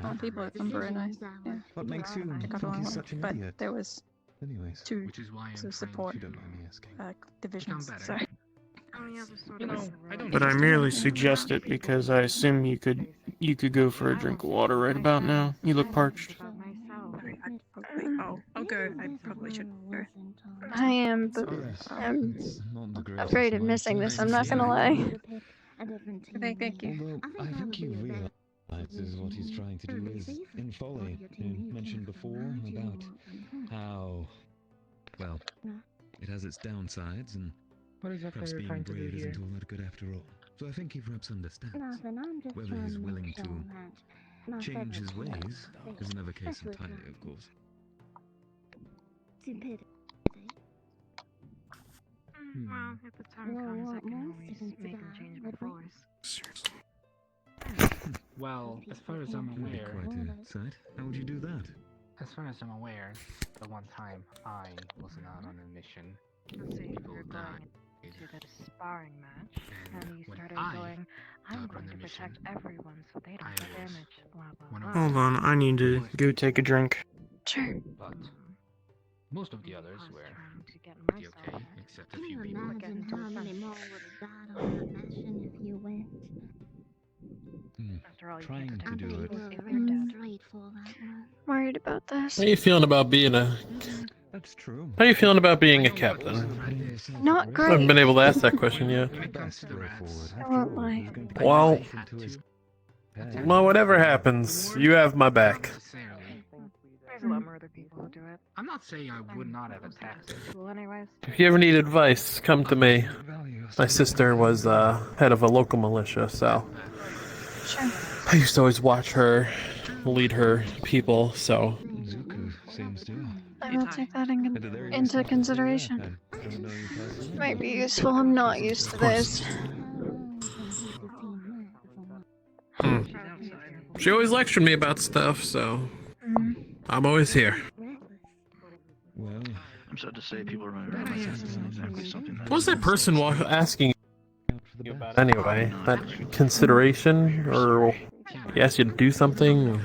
some people at some very nice. Yeah. What makes you I got think along he's with such an but idiot? there was Anyways. two Which is why I'm to trying support If you don't mind me asking. divisions. better. So You know, I don't. But I merely suggest it because I assume you could go for a drink of water right about now. You look parched. I'll go. I probably should go. I am, but I'm afraid of missing this. I'm not gonna lie. Thank you. Although I think he realizes what he's trying to do is in folly. You mentioned before about how, well, it has its downsides and What exactly perhaps are you being trying to do brave here? isn't all that good after all. So I think he perhaps understands. Whether he's willing to change his ways is another case entirely, of course. Well, if the time comes, I can always make him change my force. Seriously. Well, as far as I'm Would be aware, quite a sight. How would you do that? As far as I'm aware, the one time I was not on a mission, Let's say people you're died. going to the sparring match, and you when started I going, I'm got on going to the protect mission, everyone so they don't I get was damaged, blah blah one of blah. Hold on, I need to go take a drink. Sure. but most of the others were Trying to get pretty myself okay, in. except a Can few you people. imagine how many more would have died on that mission if you went? After all, you Trying can't to protect do it. people if you're dead. Worried about this. How are you feeling about being a? That's true. How are you feeling about being a captain? Not I great. haven't been able to ask that question yet. I won't lie. Well, well, whatever happens, you have my back. There's a lot more other people who do it. I'm not saying I would not have attacked. Cool, anyways. If you ever need advice, come to me. My sister was head of a local militia, so I used to always watch her lead her people. So Zuko seems to. I will take that into consideration. Might be useful. I'm not used to this. she always lectured me about stuff, so I'm always here. Well, I'm sad to say people around here isn't exactly something. What was that person asking you about anyway? That consideration, or he asked you to do something?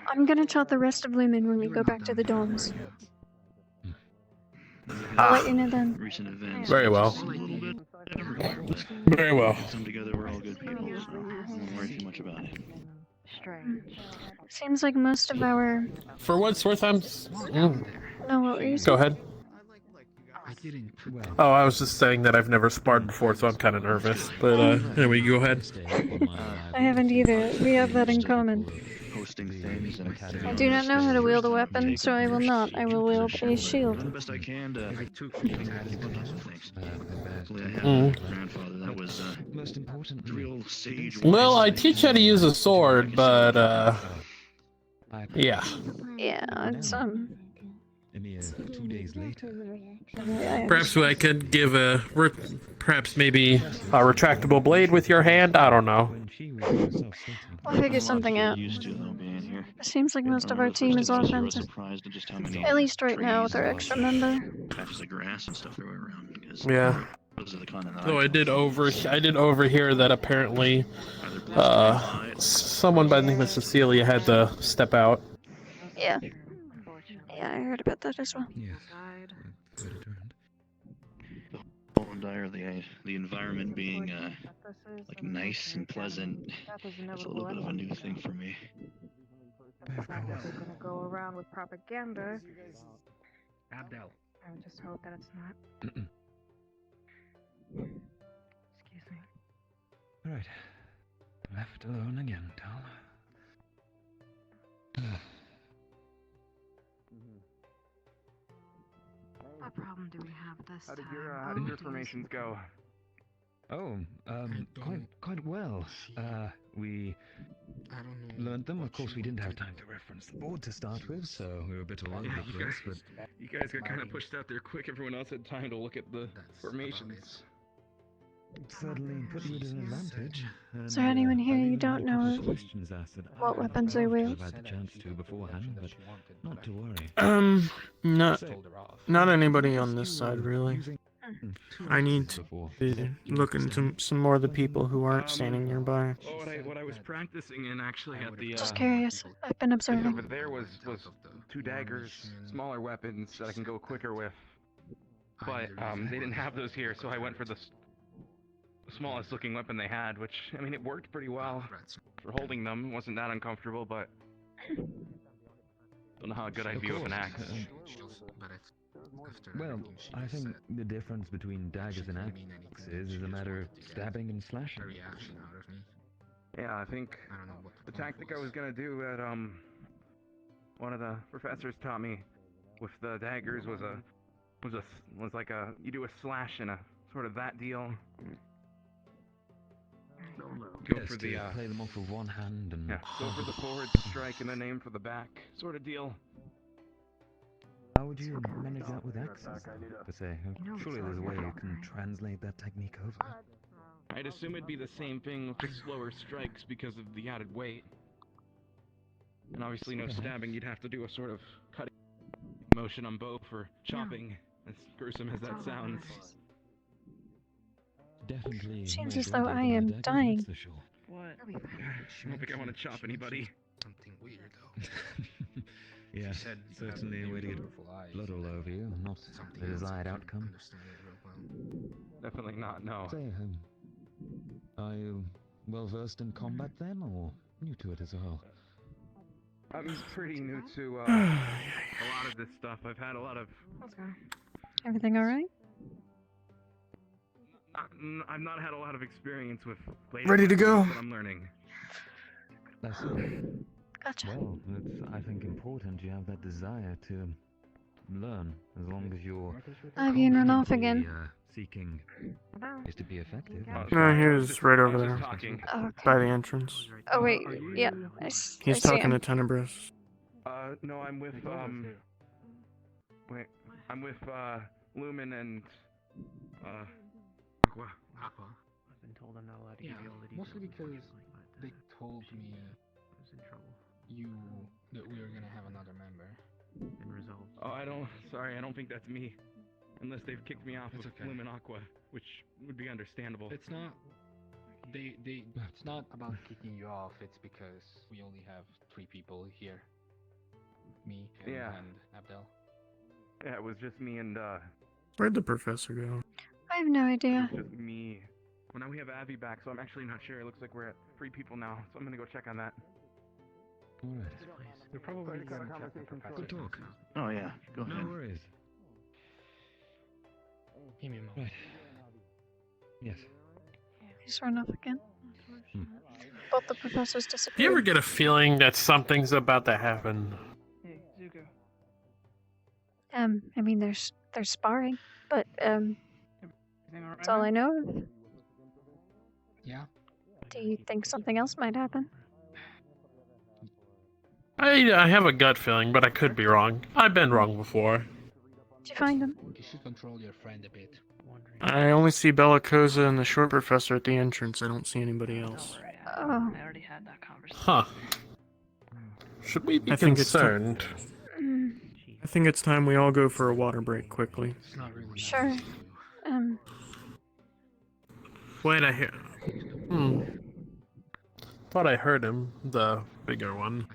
I'm gonna chat the rest of Lumen when we go back to the dorms. I'll let you know then. Recent events. Very well. A little bit. Very well. Come together, we're all good people, so I won't worry too much about it. Strange. Seems like most of our. For what it's worth, I'm. No, what were you Go saying? ahead. I didn't. Oh, I was just saying that I've never sparred before, so I'm kind of nervous. But anyway, go ahead. I haven't either. We have that in common. Posting things and I do not know how to wield a weapon, so I will not. I will wield a shield. the best I can to keep on top of things. Luckily, I have a grandfather that was most important. Real sage. Well, I teach how to use a sword, but yeah. Yeah, it's A mere 2 days later. Perhaps I could give perhaps maybe a retractable blade with your hand. I don't know. I'll figure something out. It seems like most of our team is offensive. At least right now with our extra member. Patches of grass and stuff everywhere around. Because Yeah. those are the kind that Though I did overhear that apparently someone by the name of Cecilia had to step out. Yeah. Yeah, I heard about that as well. Yes. The whole entire the environment being like nice and pleasant is a little bit of a new thing for me. The fact that they're gonna go around with propaganda. Abdel. I would just hope that it's not. Excuse me. Right. Left alone again, Tom. What problem do we have this How time? did your formations go? Oh, quite well. We learned them. Of course, we didn't have time to reference the board to start with, so we were a bit all over the place. But You guys got kind of pushed out there quick. Everyone else had time to look at the formations. certainly put you at an advantage. Is there anyone here you don't know of questions asked that what weapons they wield? I've had the chance to beforehand, but not to worry. Not anybody on this side, really. I need to look into some more of the people who aren't standing nearby. What I was practicing in actually at the Just curious. I've been observing. over there was 2 daggers, smaller weapons that I can go quicker with. But they didn't have those here, so I went for the smallest looking weapon they had, which, I mean, it worked pretty well for holding them. It wasn't that uncomfortable, but don't know how good I'd be with an axe. Well, I think the difference between daggers and axes is a matter of stabbing and slashing. Yeah, I think the tactic I was gonna do that one of the professors taught me with the daggers was like you do a slash and a sort of that deal. Go for the play them off with one hand and go for the forward strike and then aim for the back sort of deal. How would you manage that with axes, per se? Surely there's a way you can translate that technique over. I'd assume it'd be the same thing with the slower strikes because of the added weight. And obviously no stabbing, you'd have to do a sort of cutting motion on bow for chopping, as gruesome as that sounds. Definitely. Seems as though I am dying. What? I don't think I want to chop anybody. Something weird though. Yeah, certainly a way to get blood all over you, not the desired outcome. Definitely not, no. So, are you well versed in combat then, or new to it as well? I'm pretty new to a lot of this stuff. I've had a lot of... Everything alright? I've not had a lot of experience with... Ready to go. But I'm learning. That's it. Gotcha. Well, it's, I think, important you have that desire to learn, as long as you're... I've been run off again. Seeking is to be effective. No, he was right over there, Oh, by the entrance. Oh wait, yeah. He's talking to Tenebris. No, I'm with, wait, I'm with, Lumen and, Aqua. I've been told I'm not allowed to give you all the details. Mostly because they told me that we were gonna have another member. And results. Oh, I don't think that's me. Unless they've kicked me off with Lumen Aqua, which would be understandable. It's not. It's not about kicking you off. It's because we only have 3 people here. Me and Abdel. Yeah, it was just me and Where'd the professor go? I have no idea. It's just me. Well, now we have Abby back, so I'm actually not sure. It looks like we're at 3 people now, so I'm gonna go check on that. Alright. We're probably gonna check the professor. Good talk. Oh yeah, go ahead. No worries. Give me a moment. Right. Yes. He's run off again. Both the professors Do disappeared. you ever get a feeling that something's about to happen? Hey, Zuko. I mean, they're sparring, but that's all I know of. Yeah. Do you think something else might happen? I have a gut feeling, but I could be wrong. I've been wrong before. Did you find him? You should control your friend a bit. I only see Bellicosa and the short professor at the entrance. I don't see anybody else. Oh. I already had that conversation. Huh. Should we be I think concerned? I think it's time we all go for a water break quickly. Sure. Wait, I hear. Thought I heard him, the bigger one.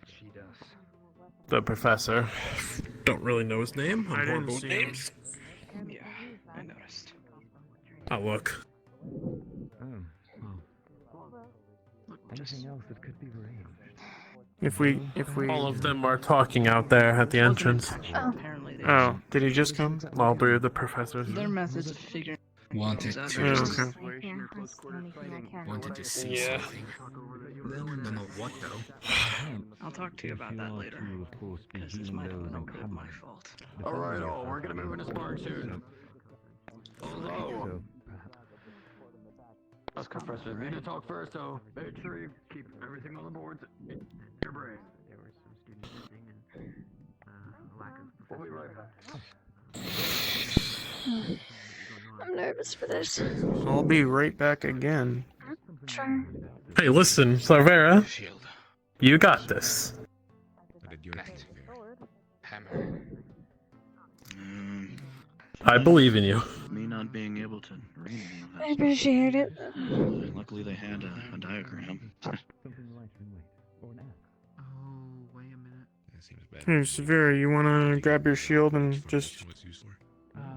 The professor. Don't really know his name. I'm I didn't horrible with see names. Yeah, I noticed. Oh, look. Oh, anything else that could be arranged? If we All of them are talking out there at the entrance. Oh, did he just come? All 3 of the professors. Their message figuring. Wanted to see something. Don't know what though. I'll talk to you about that later. Because this might have been a bit my fault. Alright, we're gonna move into sparring soon. Hello. Us Professor, me to talk first, so make sure you keep everything on the boards in your brain. There were some students missing and lack of We'll be right back. I'm nervous for this. I'll be right back again. Sure. Hey, listen, Sarvyra. You got this. Hammer. I believe in you. Me not being able to read any of that. I appreciate it. Luckily, they had a diagram. Hey, Sarvyra, you wanna grab your shield and just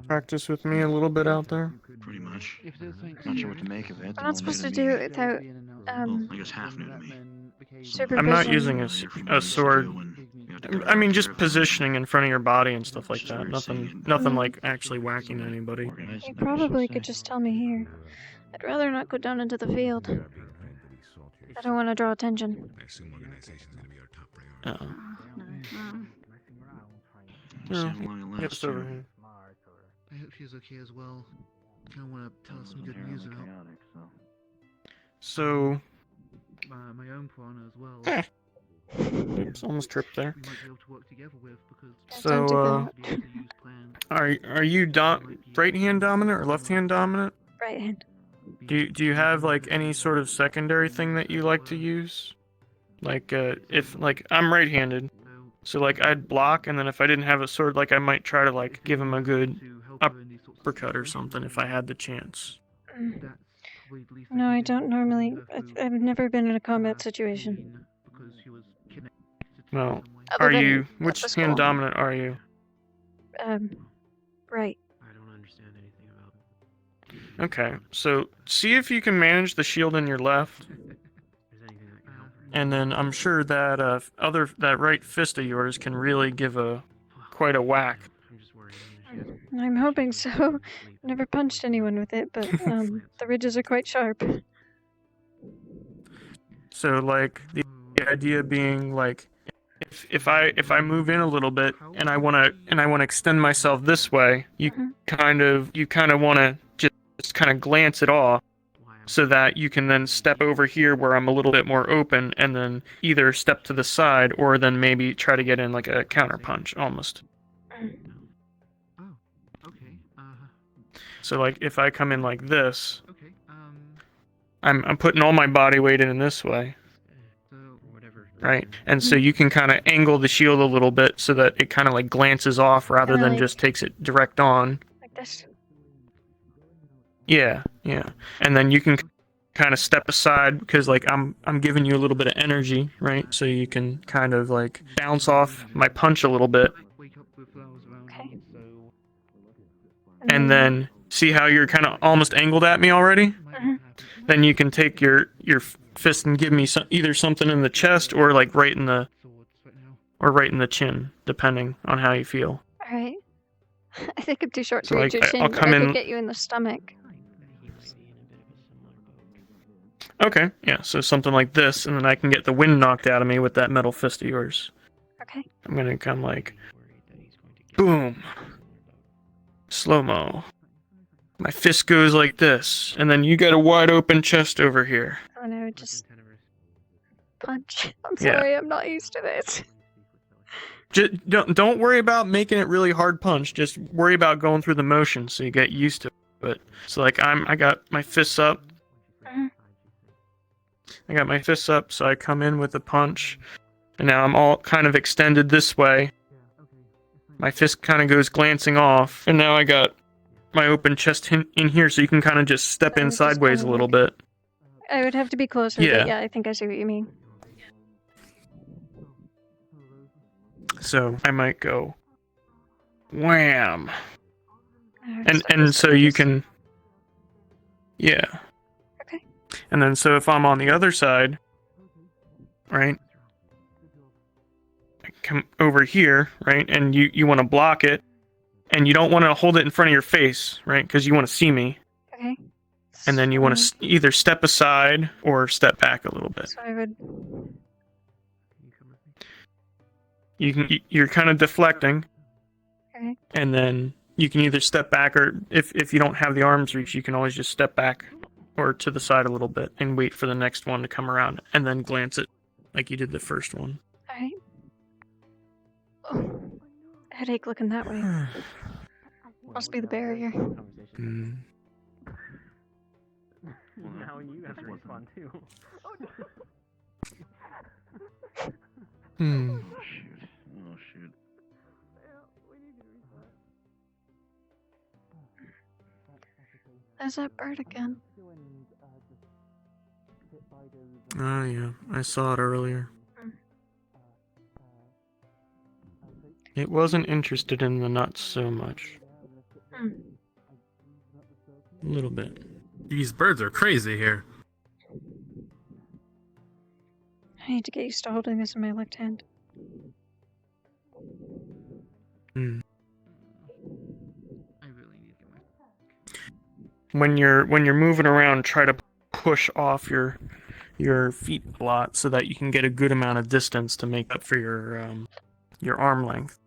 practice with me a little bit out there? Pretty much. Not sure what to make of it. We're not supposed to do it without, Well, I guess half new to me. supervision. I'm not using a sword. I mean, just positioning in front of your body and stuff like that. Nothing like actually whacking anybody. You probably could just tell me here. I'd rather not go down into the field. I don't want to draw attention. Uh-oh. No. It's over here. I hope she's okay as well. I kind of want to tell us some good news about So... my own piranha as well. Oops, almost tripped there. We might be able to work together with because So, are you right hand dominant or left hand dominant? Right hand. Do you have like any sort of secondary thing that you like to use? Like if like I'm right-handed, so like I'd block, and then if I didn't have a sword, like I might try to like give him a good uppercut or something if I had the chance. No, I don't normally. I've never been in a combat situation. Well, Other are than you? at Which the hand school. dominant are you? Right. Okay, so see if you can manage the shield in your left. And then I'm sure that that right fist of yours can really give quite a whack. I'm hoping so. Never punched anyone with it, but the ridges are quite sharp. So like the idea being like if I move in a little bit and I wanna extend myself this way, you kind of wanna just kind of glance it off, so that you can then step over here where I'm a little bit more open, and then either step to the side or then maybe try to get in like a counter punch almost. So like if I come in like this, I'm putting all my body weight in this way. Right? And so you can kind of angle the shield a little bit so that it kind of like glances off rather than just takes it direct on. Like this. Yeah. And then you can kind of step aside because like I'm giving you a little bit of energy, right? So you can kind of like bounce off my punch a little bit. Okay. And then see how you're kind of almost angled at me already? Then you can take your fist and give me either something in the chest or like right in the chin, depending on how you feel. Alright. I think I'm too short to So, reach like, your chin, I'll but come I in- could get you in the stomach. Okay, yeah, so something like this, and then I can get the wind knocked out of me with that metal fist of yours. Okay. I'm gonna come like, boom, slow-mo. My fist goes like this, and then you got a wide open chest over here. And I would just punch. I'm Yeah. sorry, I'm not used to this. Just don't worry about making it really hard punch. Just worry about going through the motion so you get used to it. So like I got my fists up. I got my fists up, so I come in with a punch, and now I'm all kind of extended this way. My fist kind of goes glancing off, and now I got my open chest in here, so you can kind of just step in sideways a little bit. I would have to be closer, Yeah. but yeah, I think I see what you mean. So I might go wham, and so you can, yeah. Okay. And then so if I'm on the other side, right, I come over here, right, and you want to block it, and you don't want to hold it in front of your face, right, because you want to see me. Okay. And then you want to either step aside or step back a little bit. So I would. You're kind of deflecting, Okay. and then you can either step back, or if you don't have the arms reach, you can always just step back or to the side a little bit and wait for the next one to come around, and then glance it like you did the first one. Alright. Oh, headache looking that way. Must be the barrier. Now you have to respawn too. Hmm. Oh shoot. Oh shoot. There's that bird again. Oh yeah, I saw it earlier. It wasn't interested in the nuts so much. A little bit. These birds are crazy here. I need to get used to holding this in my left hand. Hmm. I really need to get my. When you're moving around, try to push off your feet a lot so that you can get a good amount of distance to make up for your arm length.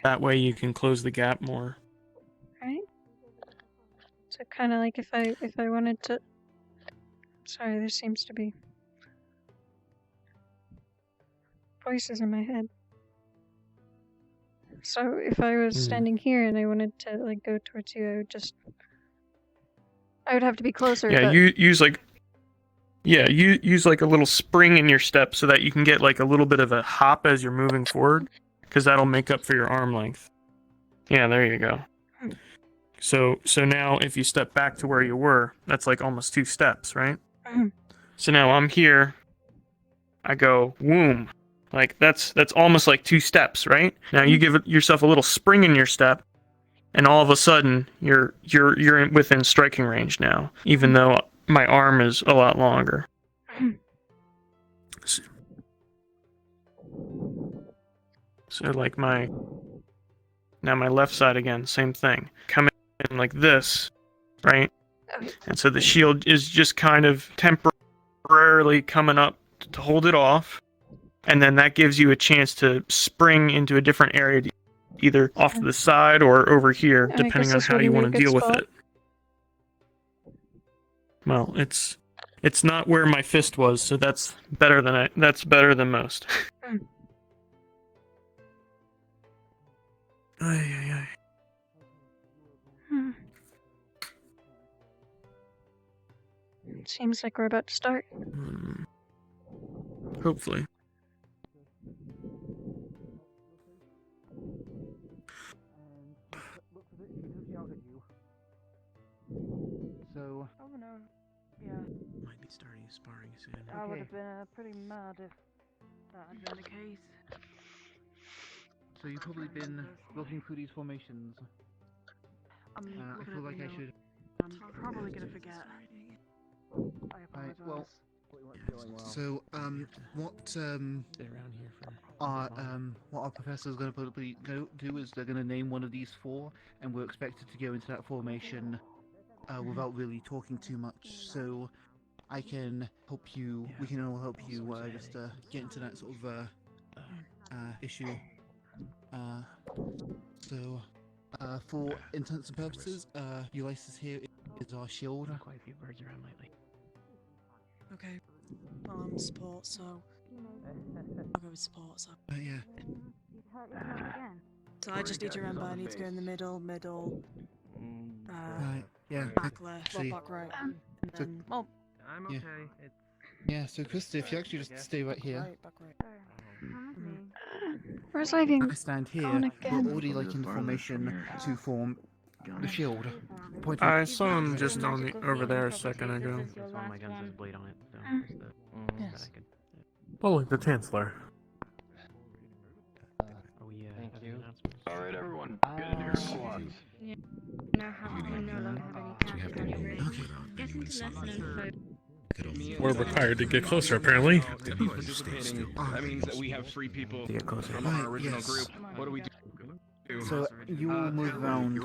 That way you can close the gap more. Right? So kind of like if I wanted to. Sorry, there seems to be voices in my head. So if I was standing here and I wanted to like go towards you, I would have to be closer. Yeah, but... you use like a little spring in your step so that you can get like a little bit of a hop as you're moving forward, because that'll make up for your arm length. Yeah, there you go. So now if you step back to where you were, that's like almost 2 steps, right? So now I'm here. I go whoom. Like that's almost like 2 steps, right? Now you give yourself a little spring in your step, and all of a sudden you're within striking range now, even though my arm is a lot longer. So like my left side again, same thing. Come in like this, right? And so the shield is just kind of temporarily coming up to hold it off. And then that gives you a chance to spring into a different area, either off to the side or over here, depending on how you want to deal with it. Well, it's not where my fist was, so that's better than most. Ay. Seems like we're about to start. Hopefully. So. Oh no. Yeah. Might be starting sparring soon. I would have been pretty mad if that had been the case. So you've probably been looking through these formations. I feel like I should. I'm probably gonna forget. I apologize. Well. So what our professor is going to probably do is they're going to name one of these 4, and we're expected to go into that formation without really talking too much. So I can help you. We can all help you just get into that sort of issue. So for intents and purposes, Ulysses here is our shield. Quite a few birds around lately. Okay. Well, I'm support, so I'll go with support. So. Yeah. So I just need to remember I need to go in the middle. Right. Yeah. Back left, well, back right, and then. I'm okay. Yeah. So Krista, if you actually just stay right here. Back right. Where's leaving? I stand here. We're already like in formation to form the shield. I saw him just over there a second ago. All my guns has a blade on it, so Yes. Oh, look, the Chancellor. Thank you. Alright, everyone. Get in your squads. We no longer have any captain. Get into lesson and We're required to get closer, apparently. That means that we have 3 people from our original group. What do we do? So you will move around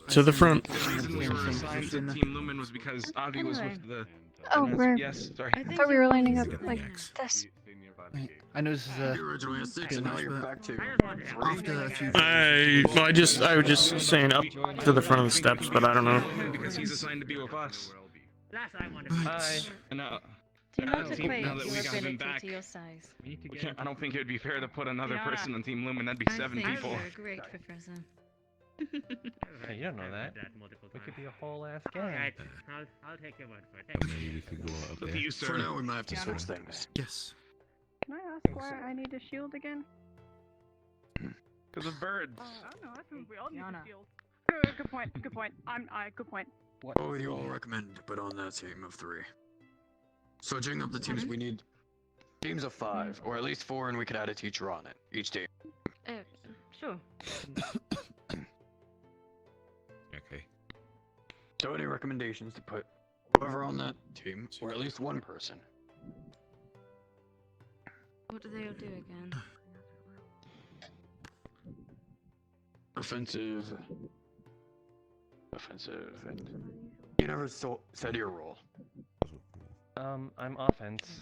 to the front. The reason we were assigned to Team Lumen was because Avi was with the. Oh, we're. Yes, sorry. I thought we were lining up like this. I know this is a. Originally a 6, and now you're back to. After a few. I was just saying up to the front of the steps, but I don't know. Because he's assigned to be with us. Hi. Now not that we got him back, to your size. I don't think it would be fair to put another person on Team Lumen. That'd be 7 people. Great, Professor. Hey, you don't know that. We could be a whole ass gang. Alright, I'll take your word for it. Maybe we could go up Look there. at you, sir. For now, we might have to Yeah, switch no. things. Yes. Can I ask why I need a shield again? Because of birds. I don't know. I think we all need Yana. a shield. Good point. Good point. Good point. What would you all recommend to put on that team of 3? Switching up the teams, we need teams of 5, or at least 4, and we could add a teacher on it, each team. Sure. Okay. So any recommendations to put whoever on that team, or at least one person? What do they all do again? Offensive, and you never said your role. I'm offense.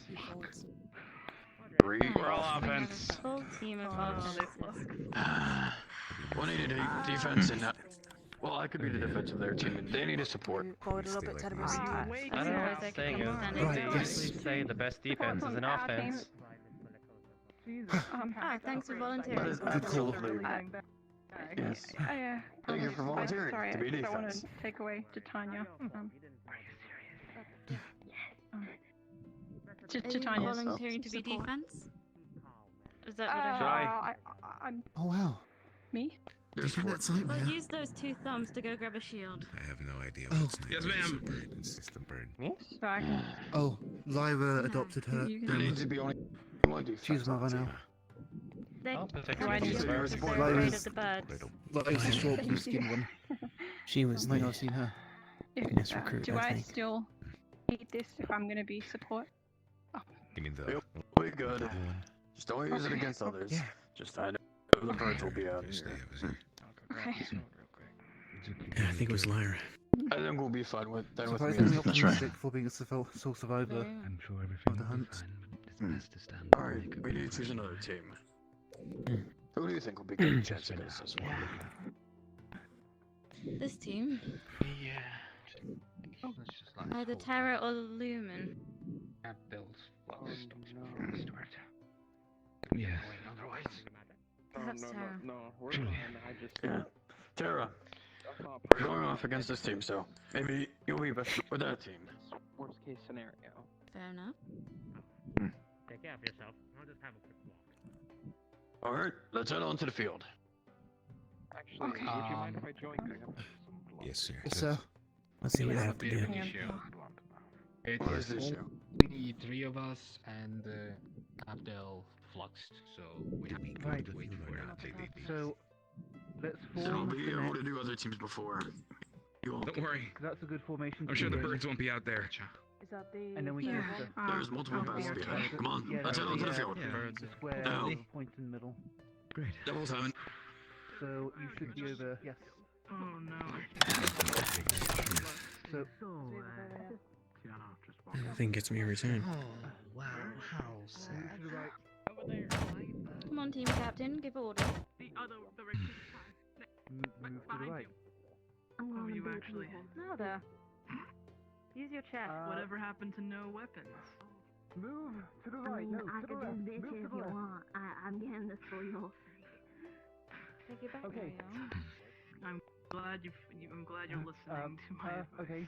3. We're all offense. Whole team of offense. One needed a defense, and well, I could be the defense of their team, and they need a support. Forward a little bit, Cerberus. I don't know what I'm saying is, they usually say the best defense is an offense. Thanks for volunteering. Good call. Yes. Thank you for volunteering Sorry, to be I don't want defense. to take away Titania. Titania. Volunteering to be defense? Is that I'm. Oh wow. Me? Do you think that's something? Well, use those 2 thumbs to go grab a shield. I have no idea Oh. what's Yes, ma'am. It's just a bird. Sorry. Oh, Lyra adopted her. You There needs to be only one defense. She's mother now. I'll protect Do I you need from to- birds. They're afraid of the birds. Lyra's the short blue skin one. She was You might the not have seen her. Ignis recruit, Do I I think. still need this if I'm going to be support? You mean the We good. Just don't use it against others. Yeah. Just I know the birds will be out here. Okay. Yeah, I think it was Lyra. I think we'll be fine with that with me. Surprisingly That's right. optimistic for being a sole survivor I'm sure of everything the will be hunt. fine, but it's best to stand Alright, we need to choose another team. Who do you think will be good chance against this one? This team? Let's just like Either Terra or Lumen. Abdel's start. Yeah. Perhaps Terra. No, we're fine. I just. Yeah. Tara, we're going off against this team, so maybe you'll be best with that team. Worst case scenario. Fair enough. Take care of yourself. I'll just have a quick walk. Alright, let's head on to the field. Actually, would you mind if I join? Yes, sir. Yes, sir. Let's see what I have to do. What is the issue? We need 3 of us, and Abdel fluxed, so we have to Right. wait for it. So, let's So form we'll be the able net. to do other teams before. You all Don't worry. That's a good formation. I'm sure the birds won't be out there. Is that the... And then we yeah. can. There's multiple paths to be had. Come on, Yeah, let's head on to the field. The square Now. with a point in the middle. Great. Double time. So you should be over. Yes. Oh no. So. Nothing gets me every time. Oh, wow, how sad. Come on, team captain, give orders. Move to the right. Oh, you actually... No, there. Use your chest. Whatever happened to no weapons? Move to the I right. mean, No, I to the could left. do this Move if to the you left. want. I'm getting this for you. Take it back, Okay. I'm glad I'm glad you're listening to my advice. Okay.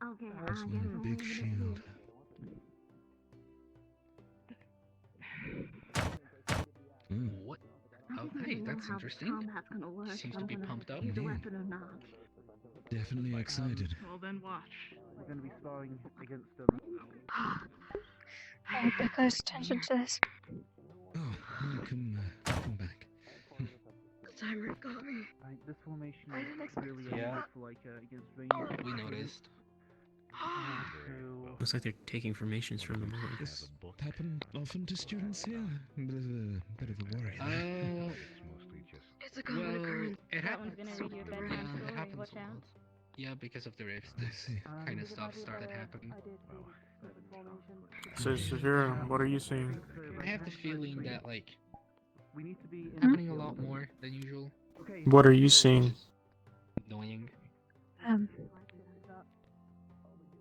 Okay, Big shield. What? Oh, hey, that's interesting. Seems to be pumped up. Definitely excited. Well then, watch. We're going to be sparring against them. Hey, pay close attention to this. Oh, no, come back. Timer got me. Right, this formation I didn't is expect really Yeah. helpful, like against range. We noticed. So, Looks like they're taking formations from the board. This happen often to students here. Bit of a worry there. It's a common Well, occurrence. it That one's happens. gonna read you a bedtime Yeah, it story. happens Watch a out. lot. Yeah, because of the rifts, I this see. kind of stuff started happening. So, Sarvyra, what are you seeing? I have the feeling that, like, we need to be in happening a lot more than usual. Okay. What are you seeing? Annoying.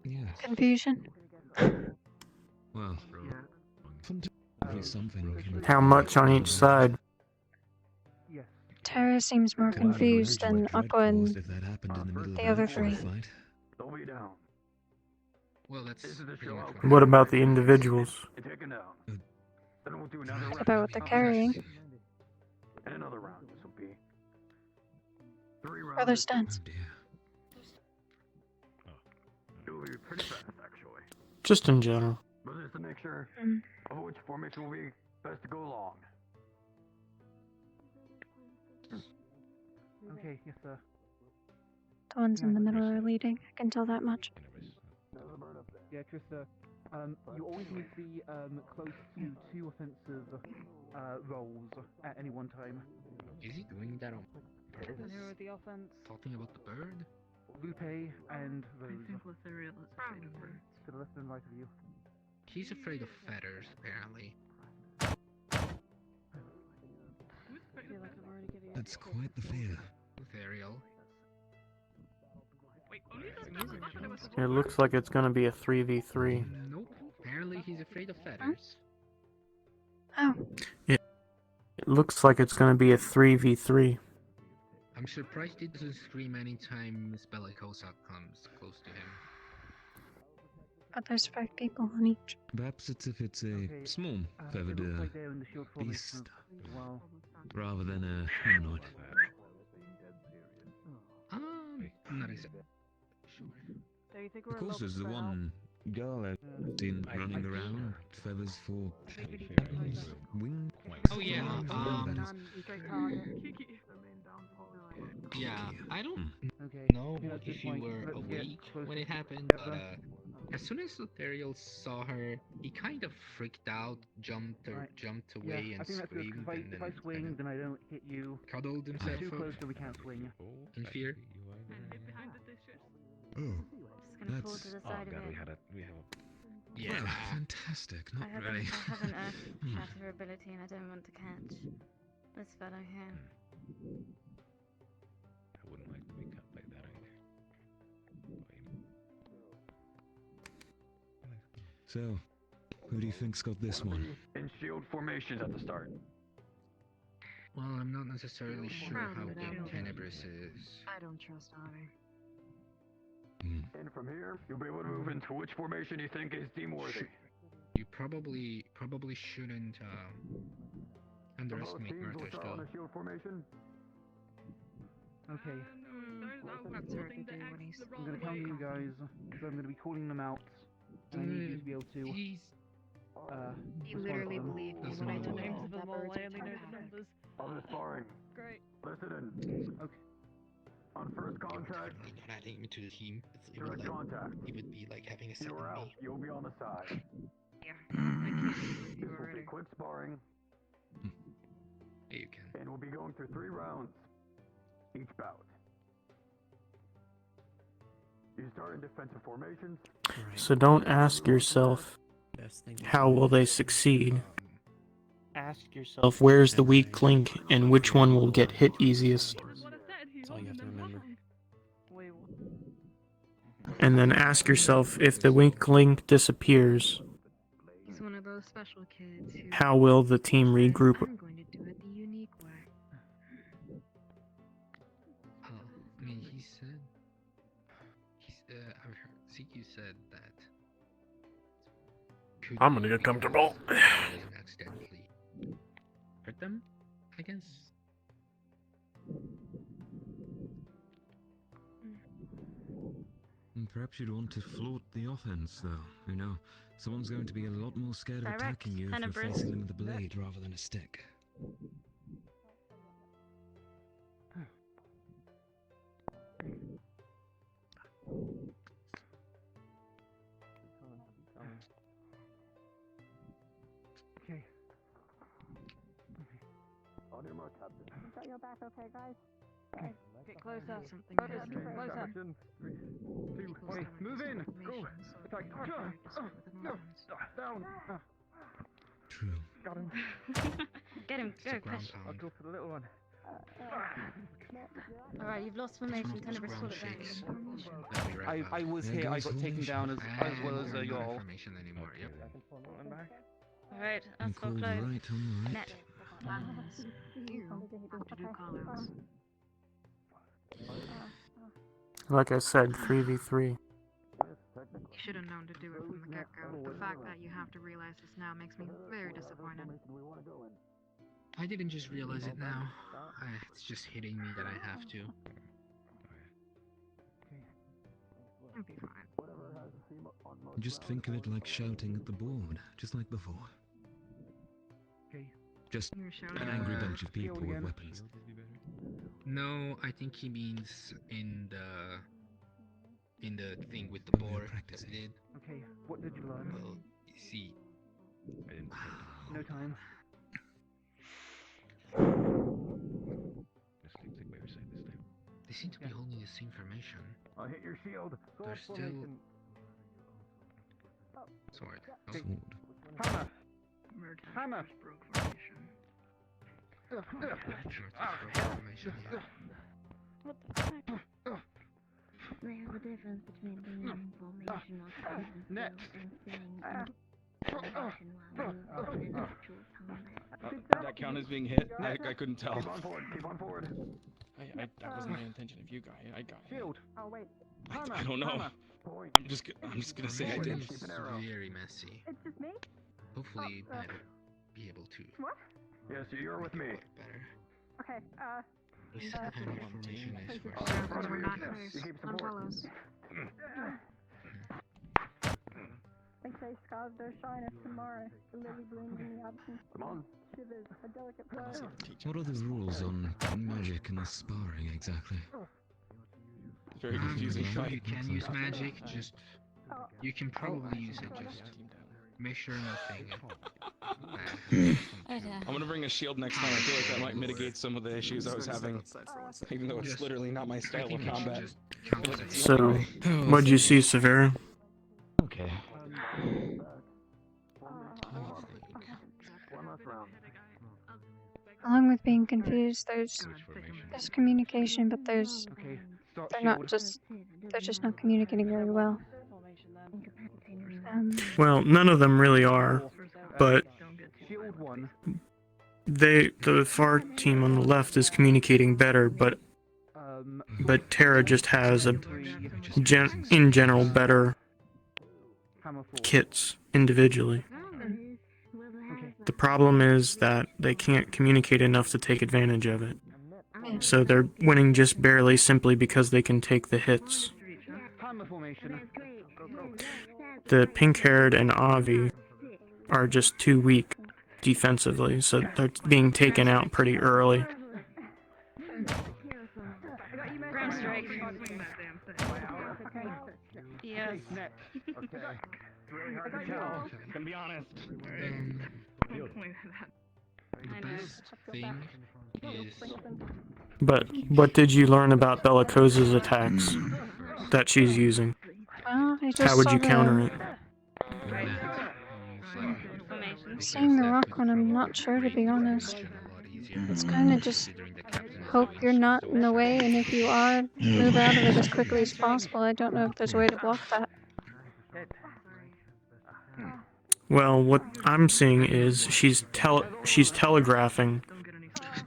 Yes. Confusion. Well, fun to be something. How much on each side? Yes. Tara seems more confused than Aqua and if that happened in the middle the of other an actual three. fight. They'll be down. Well, that's pretty much What about the individuals? You take it down. Then we'll do another round. About what they're carrying. And another round. This will be 3 rounds. Other stunts. It will be pretty fast, actually. Just in general. But just to make sure of which formation will be best to go along. Okay, yes, sir. The ones in the middle are leading. I can tell that much. Yeah, Trista, you always need to be close to 2 offensive rolls at any one time. Is he doing that on purpose? The offense. Talking about the bird? Lupe and Rose. I think Lothario is afraid of birds. To the left and right of you. He's afraid of feathers, apparently. That's quite the fear. Lothario. It looks like it's gonna be a 3v3. Nope. Apparently he's afraid of feathers. Oh. It looks like it's gonna be a 3v3. I'm surprised he doesn't scream anytime Miss Bellicosa comes close to him. But there's 5 people on each. Perhaps it's if it's a small feathered beast, rather than a humanoid. Not exactly. Of course, there's the one girl I've seen running around, feathers for wing. Oh yeah, yeah, I don't know if you were awake when it happened, but as soon as Lothario saw her, he kind of freaked out, jumped away and screamed, and if I swing, then I don't hit you. Cuddled himself Too up close, so we can't swing. in fear. Oh, Fall to the side of it. Yeah. Well, fantastic. Not I really. have an earth shatter ability and I don't want to catch this fellow here. I wouldn't like to be cut like that either. So, who do you think's got this one? In shield formations at the start. Well, I'm not necessarily sure how big Tenebris is. I don't trust Ori. And from here, you'll be able to move into which formation you think is team-worthy. You probably shouldn't underestimate murders, though. Shield formation. Okay. That's hard to do when he's... I'm gonna count you guys, so I'm gonna be calling them out. And I need you to be able to... You literally believe me when I told him that birds are numbers. On the sparring. Great. Listen in. Okay. On first contact, Not adding him to the team. It direct contact. It would be like having a second You're out. me. You'll be on the side. Yeah. I can't This will be quick sparring. Yeah, you can. And we'll be going through 3 rounds. Each bout. You start in defensive formations. So don't ask yourself, how will they succeed? Ask yourself, where's the weak link and which one will get hit easiest? That's all you have to remember. And then ask yourself, if the weak link disappears, He's one of those special kids who... how will the team regroup? I'm going to do it the unique way. I mean, he said... I've heard CQ said that... I'm gonna get comfortable. Accidentally hurt them, I guess. And perhaps you'd want to flaunt the offense, though. You know, someone's going to be a lot more scared of Direct, attacking you if you're Tenebris. facing them with a blade rather than a stick. Okay. On your mark, Captain. Got your back, okay, guys? Get closer. Something Closer. closer. Action. 3, 2, 1. Move in. Go. Attack. No. Down. True. Got him. Get him. Go, push. I'll go for the little one. Alright, you've lost formation. Tenebris, pull it down. I was here. I got taken down as well as y'all. Information anymore. Yep. Alright, And let's go called close. right on the right. Net. Buttons. You have to do callouts. Like I said, 3v3. You should have known to do it from the get-go. The fact that you have to realize this now makes me very disappointed. I didn't just realize it now. It's just hitting me that I have to. It'll be fine. Just think of it like shouting at the board, just like before. Just an angry bunch of people with weapons. No, I think he means in the thing with the board. Did. Okay, what did you learn? Well, you see. No time. They seem to be holding this information. I'll hit your shield. They're still. Sword. No. Sword. Hammer. Hammer. Broke formation. What the heck? There's a difference between being in formation or Net. and staying in formation while moving in actual combat. Did that count as being hit? I couldn't tell. Keep on forward. Keep on forward. That wasn't my intention. If you got it, I got it. Shield. Oh wait. I don't know. I'm just gonna say I did. It's very messy. It's just me? Hopefully, I'll be able to. What? Yes, you're with me. Better. Okay, This kind of information is for Because we're not You close. keep On support. follows. Think they scarred their shyness tomorrow. The lily blooms in the absence. Come on. Shivers, a delicate flower. What are the rules on magic and sparring exactly? Very confusing Sure, you fight. can use magic. Just you can probably use it. Just make sure nothing. I'm gonna bring a shield next time. I feel like that might mitigate some of the issues I was having, even though it's literally not my style of combat. So, what'd you see, Sarvyra? Okay. Along with being confused, there's communication, but they're just not communicating very well. Well, none of them really are, but the far team on the left is communicating better, but Terra just has in general better kits individually. The problem is that they can't communicate enough to take advantage of it. So they're winning just barely simply because they can take the hits. The pink-haired and Avi are just too weak defensively, so they're being taken out pretty early. Ground strike. Yes. Okay. Really hard to tell. Gonna be honest. The best thing is. But what did you learn about Bellicose's attacks that she's using? Well, I just How would saw you counter it? Seeing the rock one, I'm not sure, to be honest. It's kind of just hope you're not in the way, and if you are, move out of it as quickly as possible. I don't know if there's a way to block that. Well, what I'm seeing is she's telegraphing.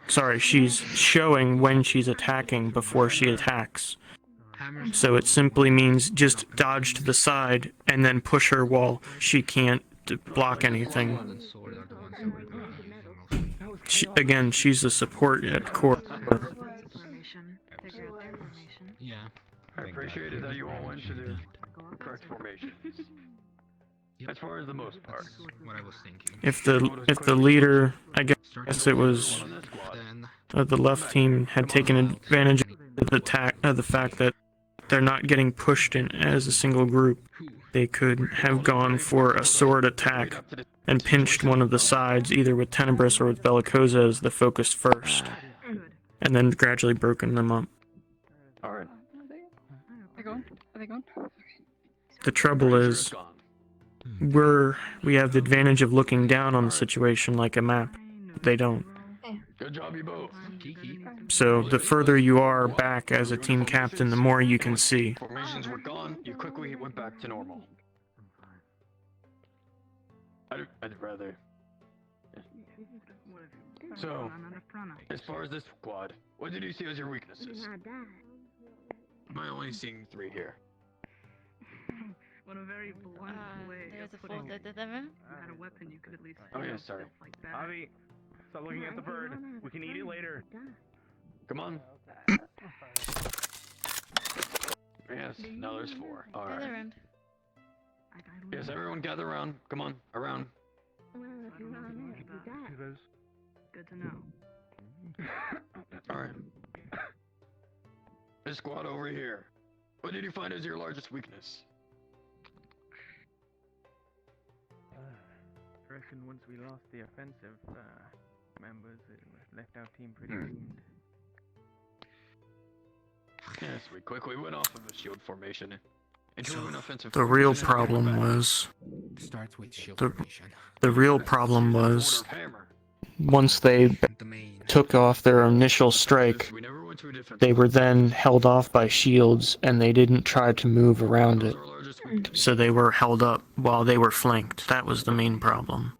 Sorry, she's showing when she's attacking before she attacks. So it simply means just dodge to the side and then push her while she can't block anything. Again, she's a support at core. Yeah. I appreciated that you all went to the correct formations. As far as the most part. What I was thinking. If the leader, I guess it was the left team, had taken advantage of the fact that they're not getting pushed in as a single group, they could have gone for a sword attack and pinched one of the sides, either with Tenebris or with Bellicosa as the focus first, and then gradually broken them up. Alright. Are they gone? The trouble is, we have the advantage of looking down on the situation like a map. They don't. Good job, you both. So the further you are back as a team captain, the more you can see. Formations were gone. You quickly went back to normal. I'd rather. So, as far as this squad, what did you see as your weaknesses? I'm only seeing 3 here. What a very blunt way there's of a putting fold it. at the river. You had a weapon, you could at least Oh yeah, feel sorry. stuff like that. Avi, stop looking at the bird. We can eat it later. Come on. Yes, now there's 4. Alright. Gather around. Yes, everyone gather around. Come on, around. Good to know. Alright. This squad over here. What did you find as your largest weakness? I reckon once we lost the offensive members, it left our team pretty doomed. Yes, we quickly went off of the shield formation into an offensive The real formation. problem was Starts with shield the formation. the real problem was once they took off their initial strike, they were then held off by shields and they didn't try to move around it. So they were held up while they were flanked. That was the main problem.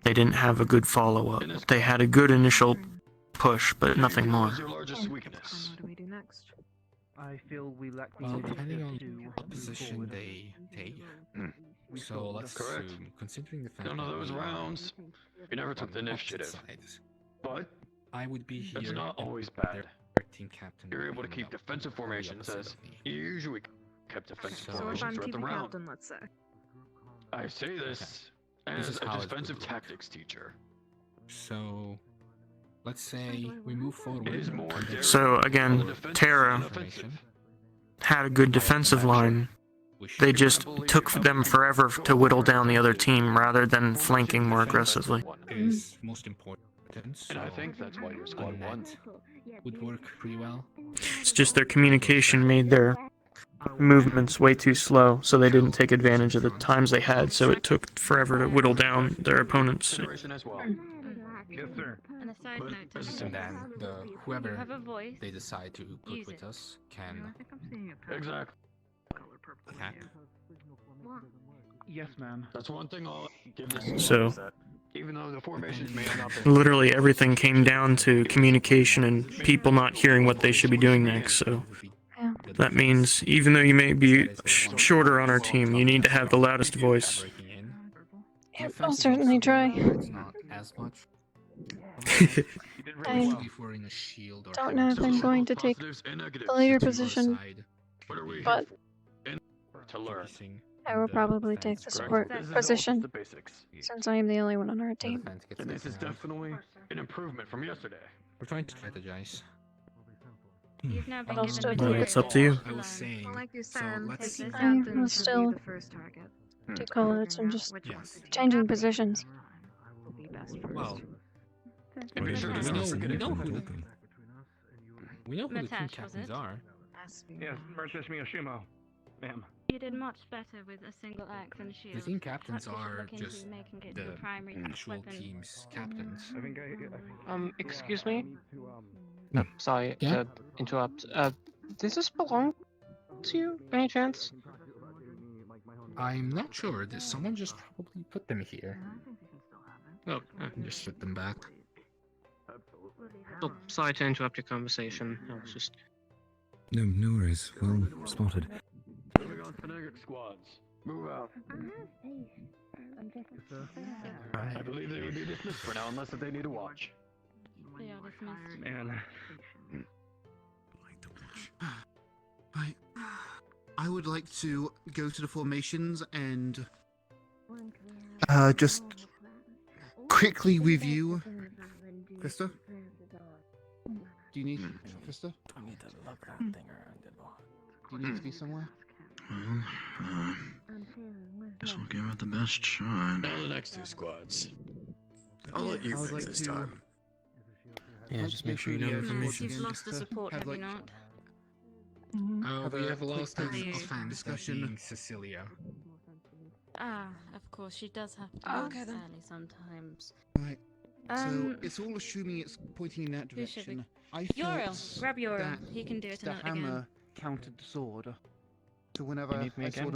They didn't have a good follow-up. They had a good initial push, but nothing more. What was your largest weakness? What do we do next? I feel we lack the Well, depending on initiative what to move position forward. they take. We So thought let's correct. assume, considering the fact None of that those we are rounds. You never took the on opposite initiative. sides, But I would be here. that's not and always bad. their team captain You're would able to be keep on defensive the formations opposite as of me. you usually kept defensive So So if formations I'm throughout the TV round. captain, let's say. I say this This as is a how it defensive would work. tactics teacher. So let's say we move forward. It is more and then So again, Terra had a good defensive line. They just took them forever to whittle down the other team rather than flanking more aggressively. is most important. And I think that's why your squad won. Would work pretty well. It's just their communication made their movements way too slow, so they didn't take advantage of the times they had, so it took forever to whittle down their opponents. Generation as well. Yes, sir. And a side note to And then you whoever have a voice. they decide to put Use with it. us can Exactly. attack. Yes, ma'am. That's one thing I'll give this. So, Even though the formations may have not been literally everything came down to communication and people not hearing what they should be doing next, so that means even though you may be shorter on our team, you need to have the loudest voice. Yep, I'll certainly try. It's not as much. I If we're in a shield or don't know if I'm going to take the leader position, What are we but to learn? I will probably take the support position The basics. since I am the only one on our team. And this is definitely an improvement from yesterday. We're trying to strategize. You've now been Understood. given Well, it's up to you. I was saying. Well, like you So said, let's. the I captain will should be still the first target. do call-outs and just Yes. changing positions. Will be best first. Well, And be sure to we not know forget we it. know who the team Matash, was captains it? are. Yes, Murtish Miyashimo, ma'am. You did much better with a single axe and shield. The team captains Perhaps you should are look into just making it the your primary actual weapon. team's captains. I think Excuse me? No. Sorry Yeah? to interrupt. Does this belong to you, by any chance? I'm not sure. Did someone just probably put them here? Oh, And just put them back. oh, sorry to interrupt your conversation. I was just... No, no worries. Well spotted. Moving on to negative squads. Move out. I believe they would be dismissed for now unless if they need to watch. They are dismissed. Man. I would like to go to the formations and just quickly review. Krista? Do you need Krista? I need to look that thing around it. Do you need to be somewhere? Guess we'll give it the best shot. Now the next 2 squads. I'll let you I would pick like this to- time. Yeah, just make sure you know Yeah, information. You've lost the support, have you not? Oh, we have lost quick an discussion. offense Discussion. being Cecilia. Ah, of course, she does have to Oh, be okay, then. early sometimes. Right. So it's all assuming it's pointing in that who should we- direction. I Uriel, thought grab Uriel. that He can do it the again. hammer countered the sword. So whenever You need me I saw again?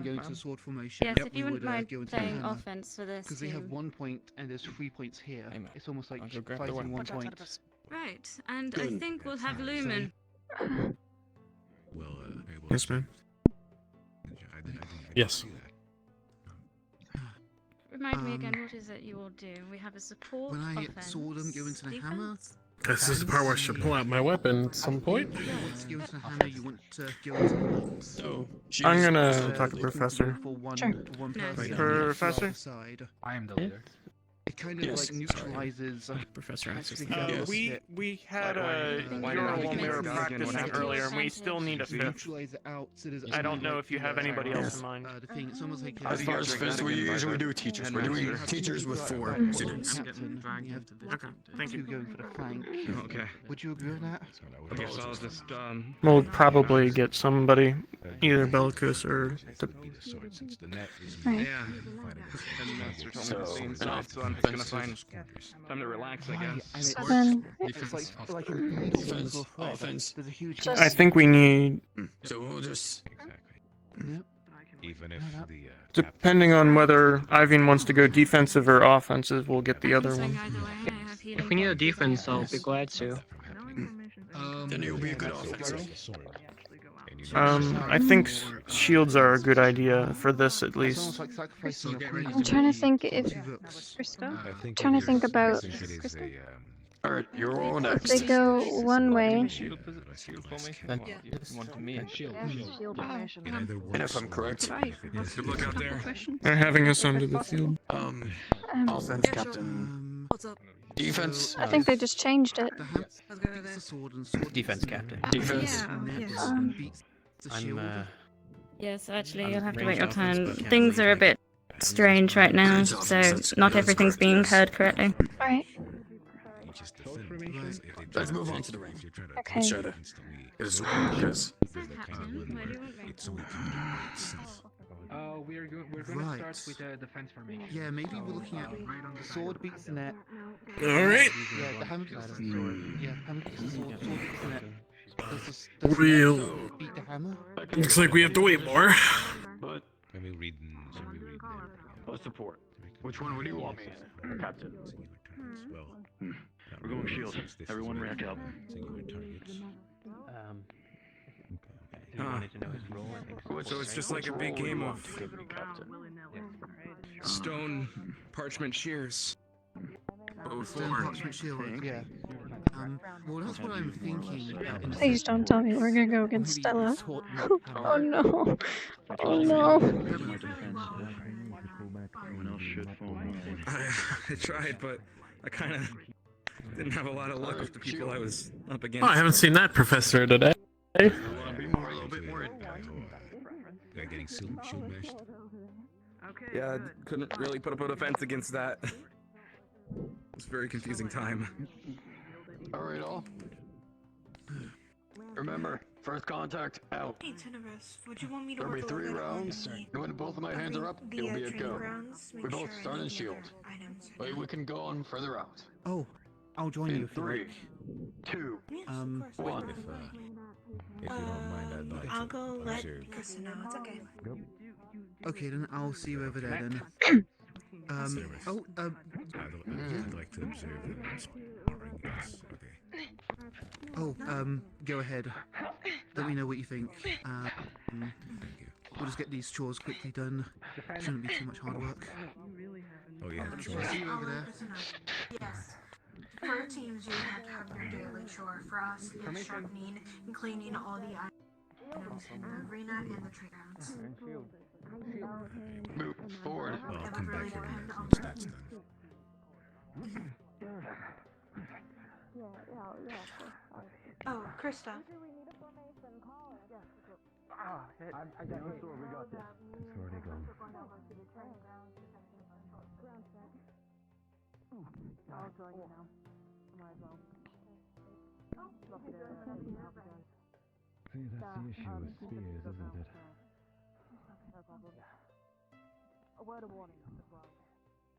go into the sword formation, Yes, if you we wouldn't would mind go into the playing hammer. offense for this. Because they have 1 point and there's 3 points here. It's almost like I'll go grab the fighting weapon. 1 point. Right, and I Good. think we'll have Lumen. Well, Yes, ma'am. Yes. Remind me again, what is it you all do? We have a support When I offense. sword them, go into the hammer. defense? This is the part where I should pull out my weapon at some point. You want to go into the hammer, you want to go into the knights. So, I'm gonna talk to they can Professor. go for one, Sure. one No, person Professor? on the side. I am the leader. It kind of Yes. like neutralizes. Professor Access. We had a why mural did when we you were make a gun again? practicing What earlier, and we happened? still need a fifth. Neutralize it out, so there's I don't know if you have anybody else in mind. The thing, it's almost like As far as fifths, we usually do teachers. We're doing teachers with 4 students. Captain, you have Okay, thank two you. going for the flank. Okay. Would you agree with that? I guess I'll just We'll probably get somebody, either Bellicus or the Right. Yeah. And Master told me So, to stay and soft, so I'm just gonna find time to relax, I guess. So then, It's like a Defense, thread. offense. There's a huge. Just- I think we need, So we'll just. Yep. Even if the depending on whether Ivan wants to go defensive or offensive, we'll get the other Swing one. either way. I have healing If we need a potions defense, I'll available. be glad to. Then you'll be a good offensive. I think shields are a good idea for this at It's least. almost like sacrificing your queen. I'm trying to think if Two books. trying to think about Alright, you're all if next. they go one way. Shield formation? Then- One to me. And if I'm correct, good luck out there. They're having us onto the field. offense captain. What's up? Defense. I think they just changed it. The hammer beats the sword and sword Defense captain. Defense. beats the I'm shield. Yes, actually, I'm you'll have to wait range your offense, turn. but can't Things are a range bit strange right now, Range so offense, not that's everything's correct, being yes. heard correctly. Alright. Let's move on to the ring. Okay. Let's try to get as because We're gonna Right. start with the defense formation. Yeah, maybe we're looking at the sword beats the net. Alright. Yeah, the hammer beats the sword. Yeah, hammer beats the sword. Sword beats the net. Does the We'll- sword beat the hammer? Looks like we have to wait more. but Let me read let's support. Which one would you want me in? Captain. well. We're going shield. Everyone rack up. He wanted to know his role. I think. So it's just like a big game of Stone parchment shears. Stone parchment shield. Yeah. Well, that's what I'm thinking. Please don't tell me we're gonna go against Stella. Oh no. Oh no. Everyone else should fall. I tried, but I kind of didn't have a lot of luck with the people I was up Oh, against. I haven't seen that professor today. Be more, a little bit more. They're getting shield bashed. Yeah, I couldn't really put up a defense against that. It was a very confusing time. Alright, all. Remember, first contact out. Hey, Tenebris, would you want me to There'll be work a 3 little bit on rounds, the- and when both of my hands are up, the, it'll be a training go. grounds? We Make both sure start any in of the shield. items are But we can go on further out. Oh, I'll join you In if you 3, like. 2, Yes, of course. 1. If you don't mind, I'd like I'll to go let observe. Kristen know. It's okay. Okay, then I'll see you over there then. Oh, I'd like to observe them sparring. Yes, okay. Oh, go ahead. Let me know what you think. We'll just get these chores quickly done. Shouldn't be too much hard work. Oh yeah, I'll sure. see you over there. Yes. For teams, you have to have your daily chore. For us, it's sharpening and cleaning all the items in the arena and the trade grounds. Move forward. Well, I'll come back here Depend on once that's done. Oh, Krista. It's already gone. See, that's the issue with spears, isn't it? A word of warning as well.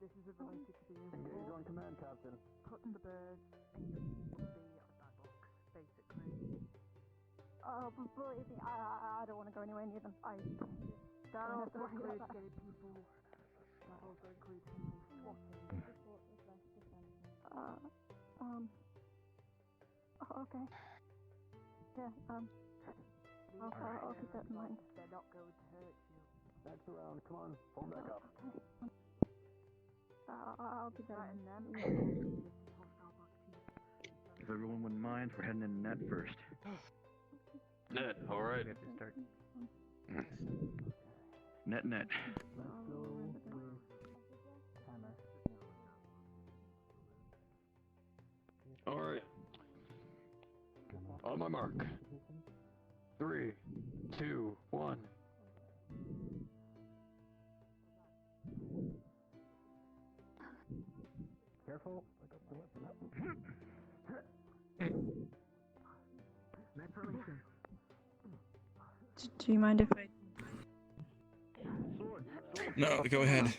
This isn't related to the Engage on command, Captain. cutting the birds and you will be on that box, basically. Believe me, I don't want to go anywhere near them. That also includes gay people. That also includes people swatting. Okay. Yeah, I'll keep that in mind. They're not going to hurt you. That's around. Come on, form back up. Okay. I'll keep that in mind. If everyone wouldn't mind, we're heading in net first. Net, alright. Net. Alright. On my mark. 3, 2, 1. Careful. Do you mind if I... No, go ahead.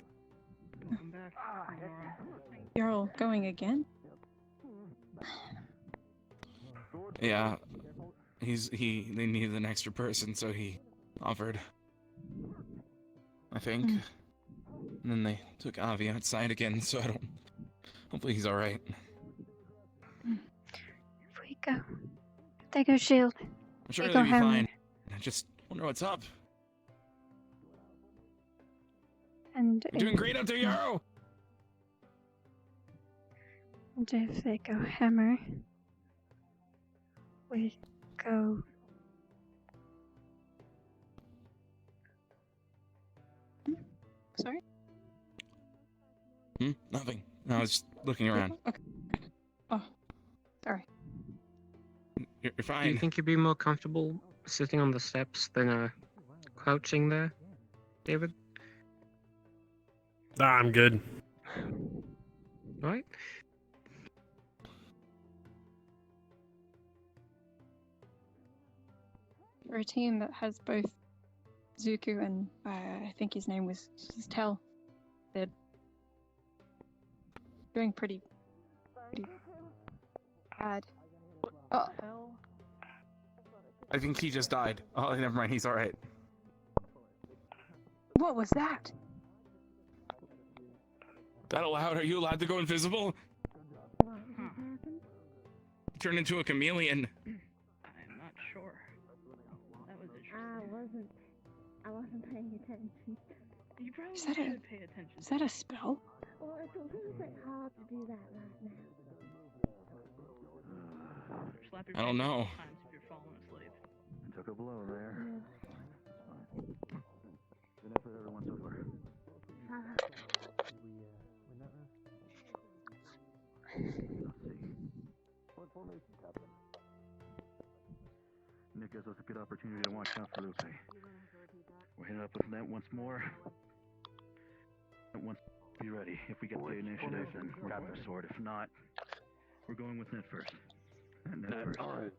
You're all going again? Yeah, they needed an extra person, so he offered. I think. And then they took Avi outside again, so I don't... Hopefully he's alright. If we go... If they go shield. I'm sure they he'll go be Harry. fine. I just wonder what's up. And You're doing great out there, Yarrow! And if they go hammer, we go. Sorry? Nothing. No, I was just looking around. Okay. Oh, sorry. You're Do fine. you think you'd be more comfortable sitting on the steps than crouching there, David? I'm good. Right? For a team that has both Zuko and I think his name was Tell, they're doing pretty bad. Oh. I think he just died. Oh, never mind. He's alright. What was that? That allowed? Are you allowed to go invisible? Turn into a chameleon. I'm not sure. That was interesting. I wasn't paying attention. You probably Is that should pay attention. Is that a spell? Well, it's a little bit hard to do that right now. Slap your I don't face know. times if you're falling asleep. I took a blow there. That's fine. Good effort, everyone, so far. What formation, Captain? Nick gives us a good opportunity to watch out for Lupe. We're heading up with net once more. Once be ready. If we get the initiative, then grab the sword. If not, we're going with net first. Net first. Alright.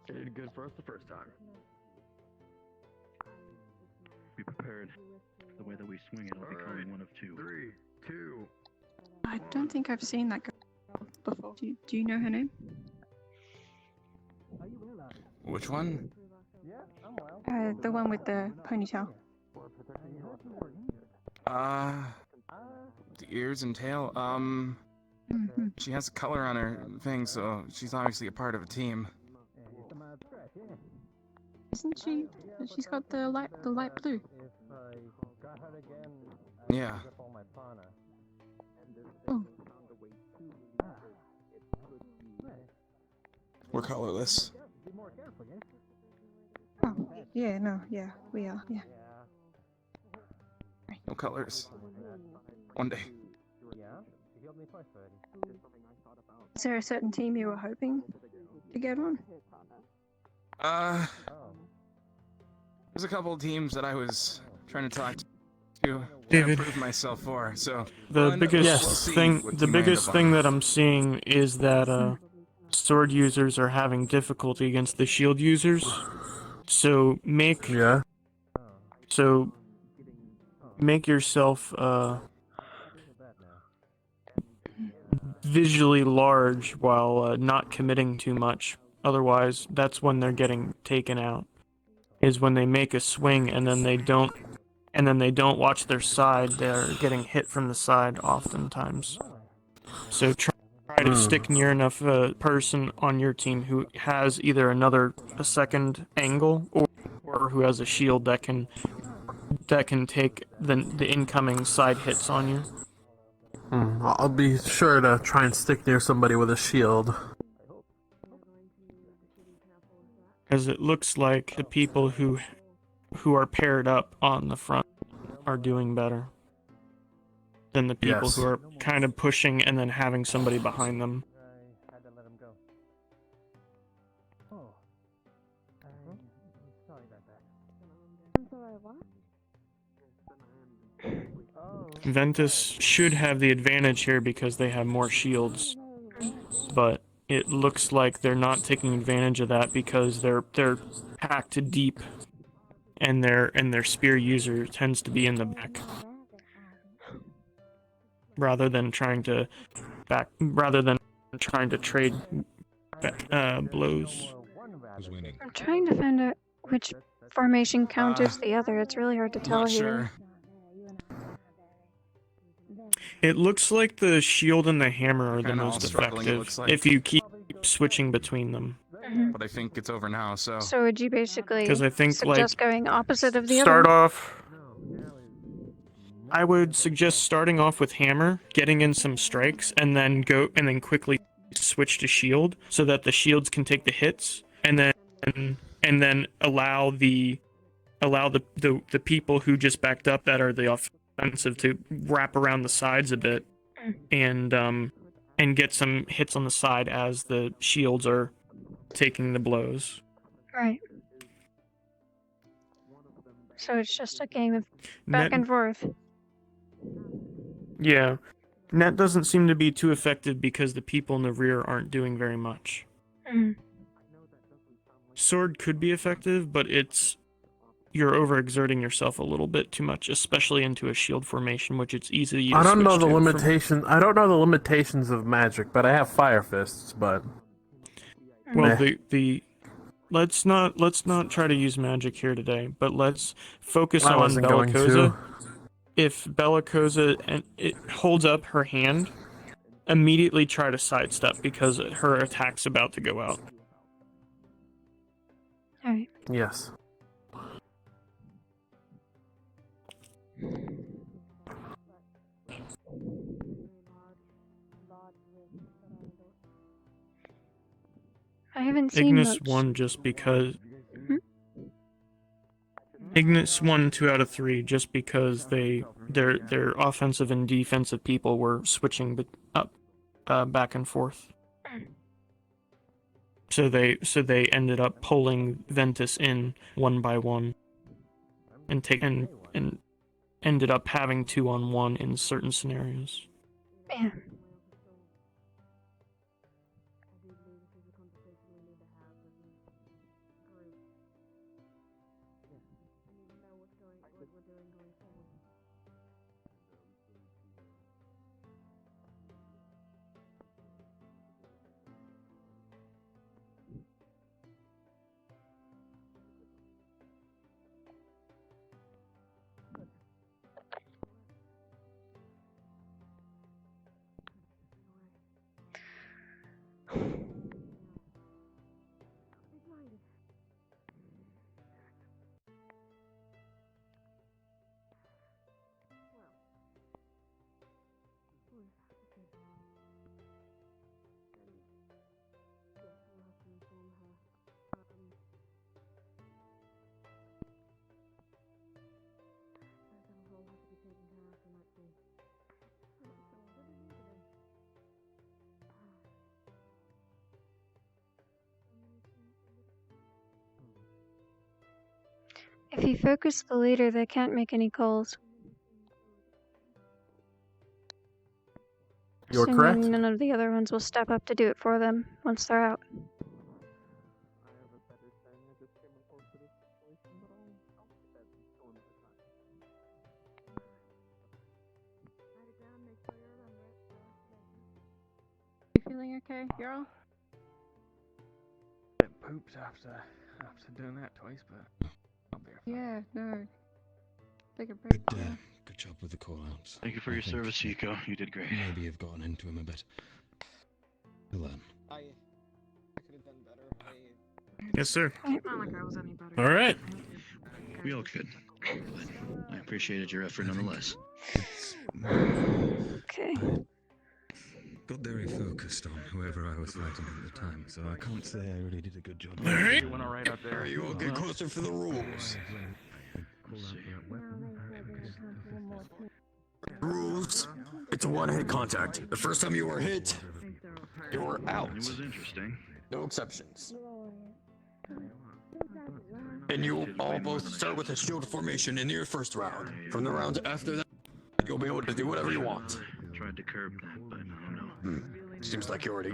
You did good for us the first time. Be prepared. The way that we swing it, I'll be calling one of two. 3, 2. I don't think I've seen that girl before. Do you know her name? Which one? The one with the ponytail. The ears and tail. She has a color on her thing, so she's obviously a part of a team. Isn't she? She's got the light blue. Yeah. Oh. We're colorless. Oh, yeah, no, yeah, we are, yeah. No colors. One day. Is there a certain team you were hoping to get on? There's a couple of teams that I was trying to talk to David. prove myself for. So The we'll biggest see thing, what the team I end biggest up thing on. that I'm seeing is that sword users are having difficulty against the shield users. So make yourself visually large while not committing too much. Otherwise, that's when they're getting taken out. is when they make a swing and then they don't watch their side. They're getting hit from the side oftentimes. So try to stick near enough a person on your team who has either a second angle or who has a shield that can take the incoming side hits on you. I'll be sure to try and stick near somebody with a shield. Because it looks like the people who are paired up on the front are doing better than the people who are kind of pushing and then having somebody behind them. I had to let him go. Oh. I'm sorry about that. I'm sorry, what? Ventus should have the advantage here because they have more shields, but it looks like they're not taking advantage of that because they're packed deep, and their spear user tends to be in the back, rather than trying to trade blows. Who's winning? I'm trying to find out which formation counters the other. It's really hard to tell Not here. sure. It looks like the shield and the hammer are the Kinda all most struggling, it effective looks like. if you keep switching between them. But I think it's over now, so. So would you basically 'Cause I think, suggest going opposite of the Start other? off. I would suggest starting off with hammer, getting in some strikes, and then quickly switch to shield so that the shields can take the hits, and then allow the people who just backed up that are the offensive to wrap around the sides a bit and get some hits on the side as the shields are taking the blows. Right. So it's just a game of back and forth. Yeah. Net doesn't seem to be too effective because the people in the rear aren't doing very much. Mm. Sword could be effective, but you're overexerting yourself a little bit too much, especially into a shield formation, which it's easy to I don't know switch the to limitation. I don't know the limitations of magic, but I have fire fists. But well, let's not try to use magic here today, but let's focus I on wasn't going Bellicosa. to. If Bellicosa and it holds up her hand, immediately try to sidestep because her attack's about to go out. Alright. Yes. I haven't seen Ignis much. won just because. Ignis won 2 out of 3 just because their offensive and defensive people were switching back and forth. So they ended up pulling Ventus in one by one, and ended up having 2-on-1 in certain scenarios. Yeah. If you focus the leader, they can't make any calls. You're Assuming correct. none of the other ones will step up to do it for them once they're out. You feeling okay, Yarl? It poops after doing that twice, but Yeah, no. Take a break. Good job with the call-outs. Thank you for your service, Chico. You did great. Maybe you've gotten into him a bit. You'll learn. I could have done better. Yes, sir. It's not like I was any better. All right. We all could. But I appreciated your effort nonetheless. Okay. Got very focused on whoever I was fighting at the time, so I can't say I really did a good job. Alright. You wanna ride up there? You all get closer for the rules. Rules. It's a one-hit contact. The first time you were hit, you were out. It was interesting. No exceptions. And you all both start with a shield formation in your first round. From the round after that, you'll be able to do whatever you want. Tried to curb that, but I don't know. Seems like you already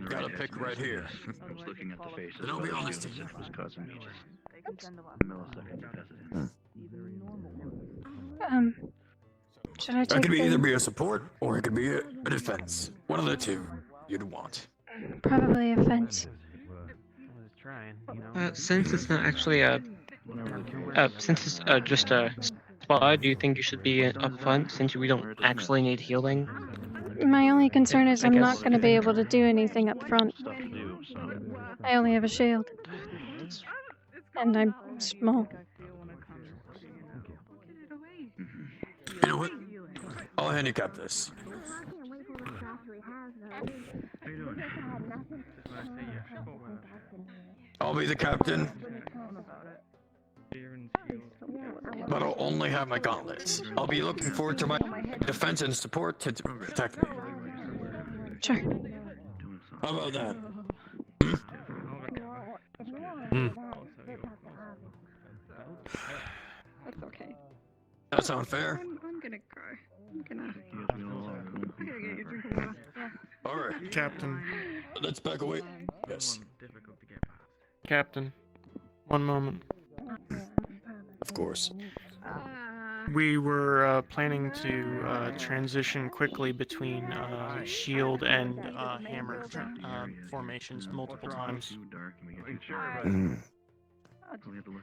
got a pick right here. I was looking at the faces. Then I'll be honest. It was causing me just a millisecond to pass it in. Should I That take could be the... either be a support or it could be a defense. One of the two you'd want. Probably a fence. Since it's not actually since it's just a spot, do you think you should be up front since we don't actually need healing? My only concern is I'm not going to be able to do anything up front. I only have a shield. And I'm small. You know what? I'll handicap this. I'll be the captain, but I'll only have my gauntlets. I'll be looking forward to my defense and support to protect me. Sure. How about that? That's okay. That sound fair? I'm gonna go. I'm gonna get you a drink of water. Yeah. All right, Captain. Let's back away. Yes. Captain, one moment. Of course. We were planning to transition quickly between shield and hammer formations multiple times.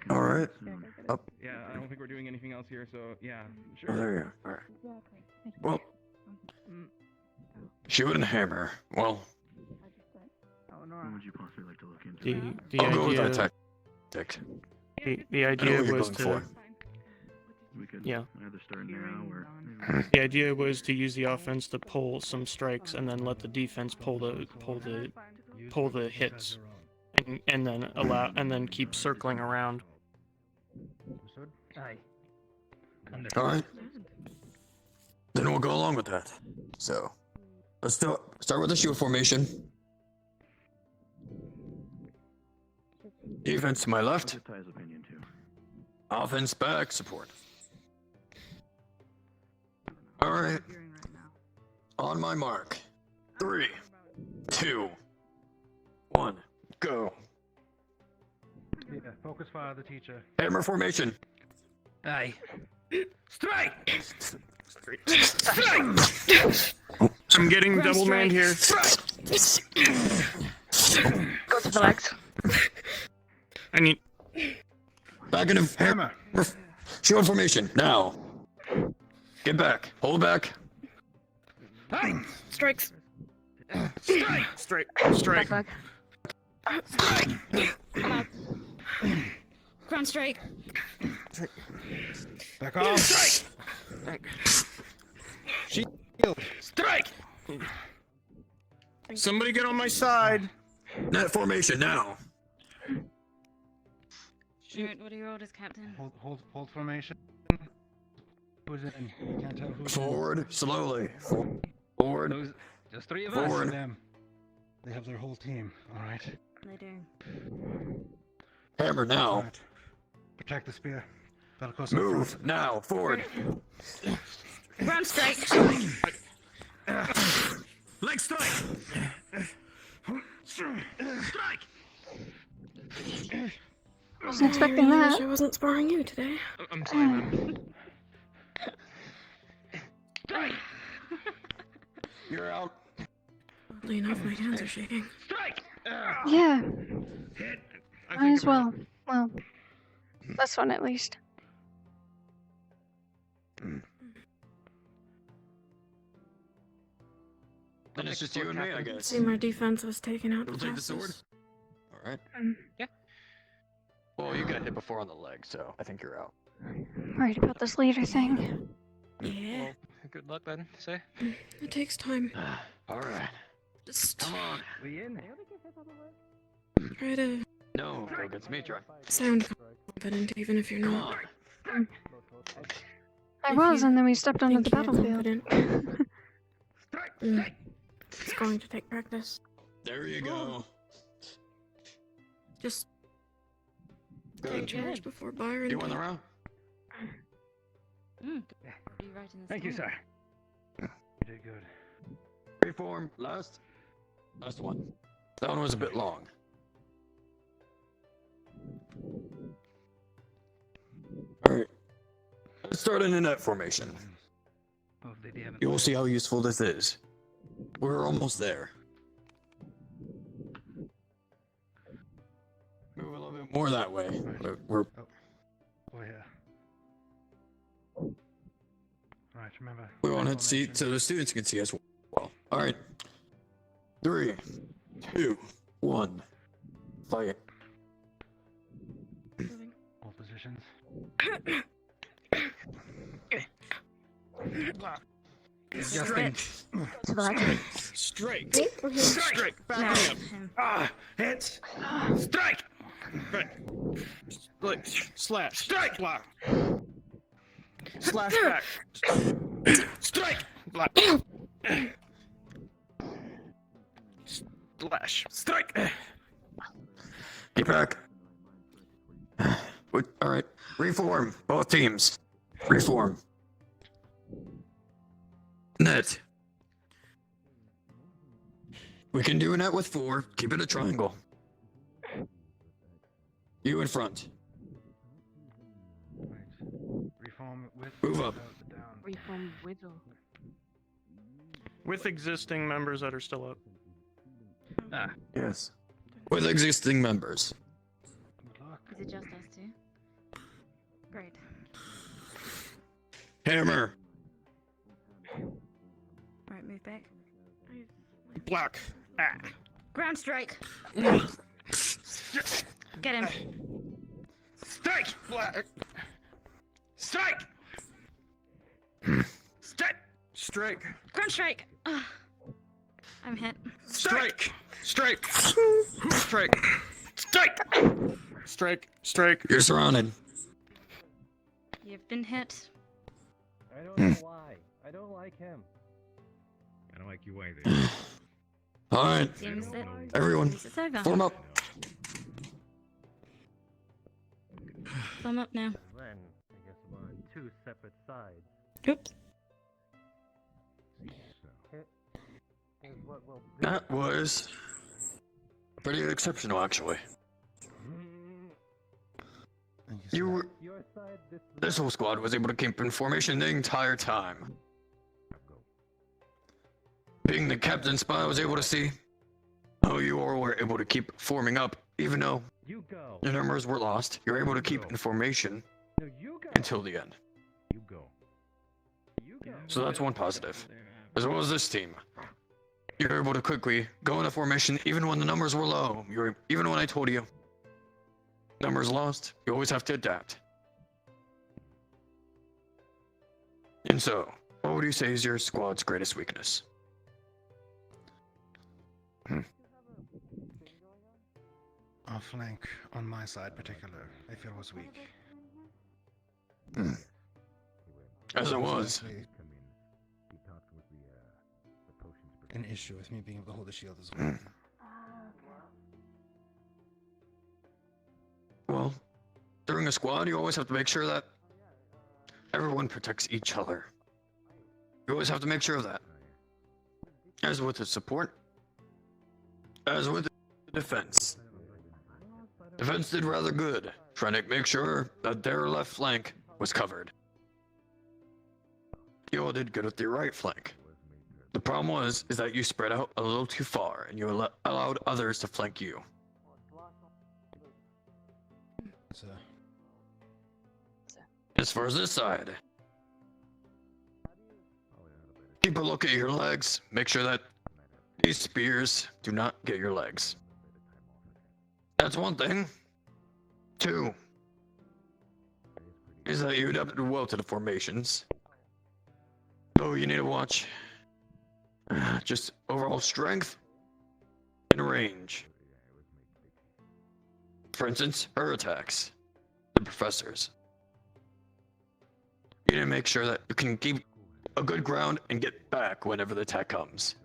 All right. Up. Yeah, I don't think we're doing anything else here, so yeah, Oh, sure. there you are. All right. Well, shield and hammer. Well, What would you possibly like to look into? The I'll go with idea. that tactic. The I know idea what you're was going to. for. We could Yeah. either start now or The idea was to use the offense to pull some strikes and then let the defense pull the hits, and then keep circling around. All right. Then we'll go along with that. So, let's start with the shield formation. Defense to my left. Ty's opinion too. Offense back, support. All right. On my mark. 3, 2, 1, go. Yeah, focus fire, the teacher. Hammer formation. Aye. Strike! I'm getting double manned here. Go to the legs. I need. Back into hammer. Shield formation now. Get back. Hold back. Strikes. Strike! Strike! Back. Ground strike. Back off. Strike! Shield. Strike! Somebody get on my side. Net formation now. What are your orders, Captain? Hold formation. Who's in? Can't tell who's Forward, slowly. Forward. Those, just three of Forward. us. Them. They have their whole team. All right. They do. Hammer now. Right. Protect the spear. Bellicose up Move front. now. Forward. Ground strike. Leg strike! Strike! Wasn't expecting that. I wasn't sparring you today. I'm sorry, man. Strike! You're out. Oddly enough, my hands are shaking. Strike! Yeah. Hit. Might as well. Well, That's one at least. Then it's just you and me, I guess. See, my defense was taken out. We'll take the sword. All right. Yeah. Well, you got hit before on the leg, so I think you're out. Right about this leader thing. Yeah. Well, good luck then, say. It takes time. All right. Just Come on. We in? try to No, go against me, try. sound confident, even if you're Come not. on. I was, and then we stepped onto the Think you're battlefield. confident. It's going to take practice. There you go. Just Good. take charge before Byron. You won the round. Thank you, sir. You did good. Reform. Last one. That one was a bit long. All right. Let's start in a net formation. You will see how useful this is. We're almost there. Move a little bit more that way. We're Oh yeah. Right, remember. we want to see so the students can see us well. All right. 3, 2, 1. Fight. All positions. Justin. To the left. Strike. Strike. Back up. Hit. Strike. Like, slash. Strike. Block. Slash back. Strike. Block. Slash. Strike. Get back. All right. Reform. Both teams. Reform. Net. We can do a net with 4. Keep it a triangle. You in front. Reform with. Move up. Reform with or With existing members that are still up. Ah. Yes. With existing members. Is it just us two? Great. Hammer. Alright, move back. Block. Ah. Ground strike. Get him. Strike. Block. Strike. Strike. Strike. Ground strike. I'm hit. Strike. Strike. Strike. Strike. Strike. Strike. You're surrounded. You've been hit. I don't know why. I don't like him. I don't like you either. All right. Seems that Everyone, it's over. form up. Form up now. Then I guess we're on 2 separate sides. Oops. Hit is what will do. That was pretty exceptional, actually. You were, Your side, this whole squad was able to keep in formation the entire time. Being the captain spy, I was able to see how you all were able to keep forming up, even though You go. your numbers were lost. You're able to keep in formation No, you go. until the end. You go. You go. So that's one positive. As well as this team. You're able to quickly go into formation even when the numbers were low. Even when I told you numbers lost, you always have to adapt. And so, what would you say is your squad's greatest weakness? Our flank, on my side particular, I feel was weak. As it was. An issue with me being able to hold the shield as well. Well, during a squad, you always have to make sure that everyone protects each other. You always have to make sure of that. As with the support, as with the defense. Defense did rather good, trying to make sure that their left flank was covered. You all did good with your right flank. The problem is that you spread out a little too far, and you allowed others to flank you. As far as this side, keep a look at your legs. Make sure that these spears do not get your legs. That's one thing. 2 is that you adapted well to the formations. So you need to watch just overall strength and range. For instance, her attacks, the professor's. You need to make sure that you can keep a good ground and get back whenever the attack comes.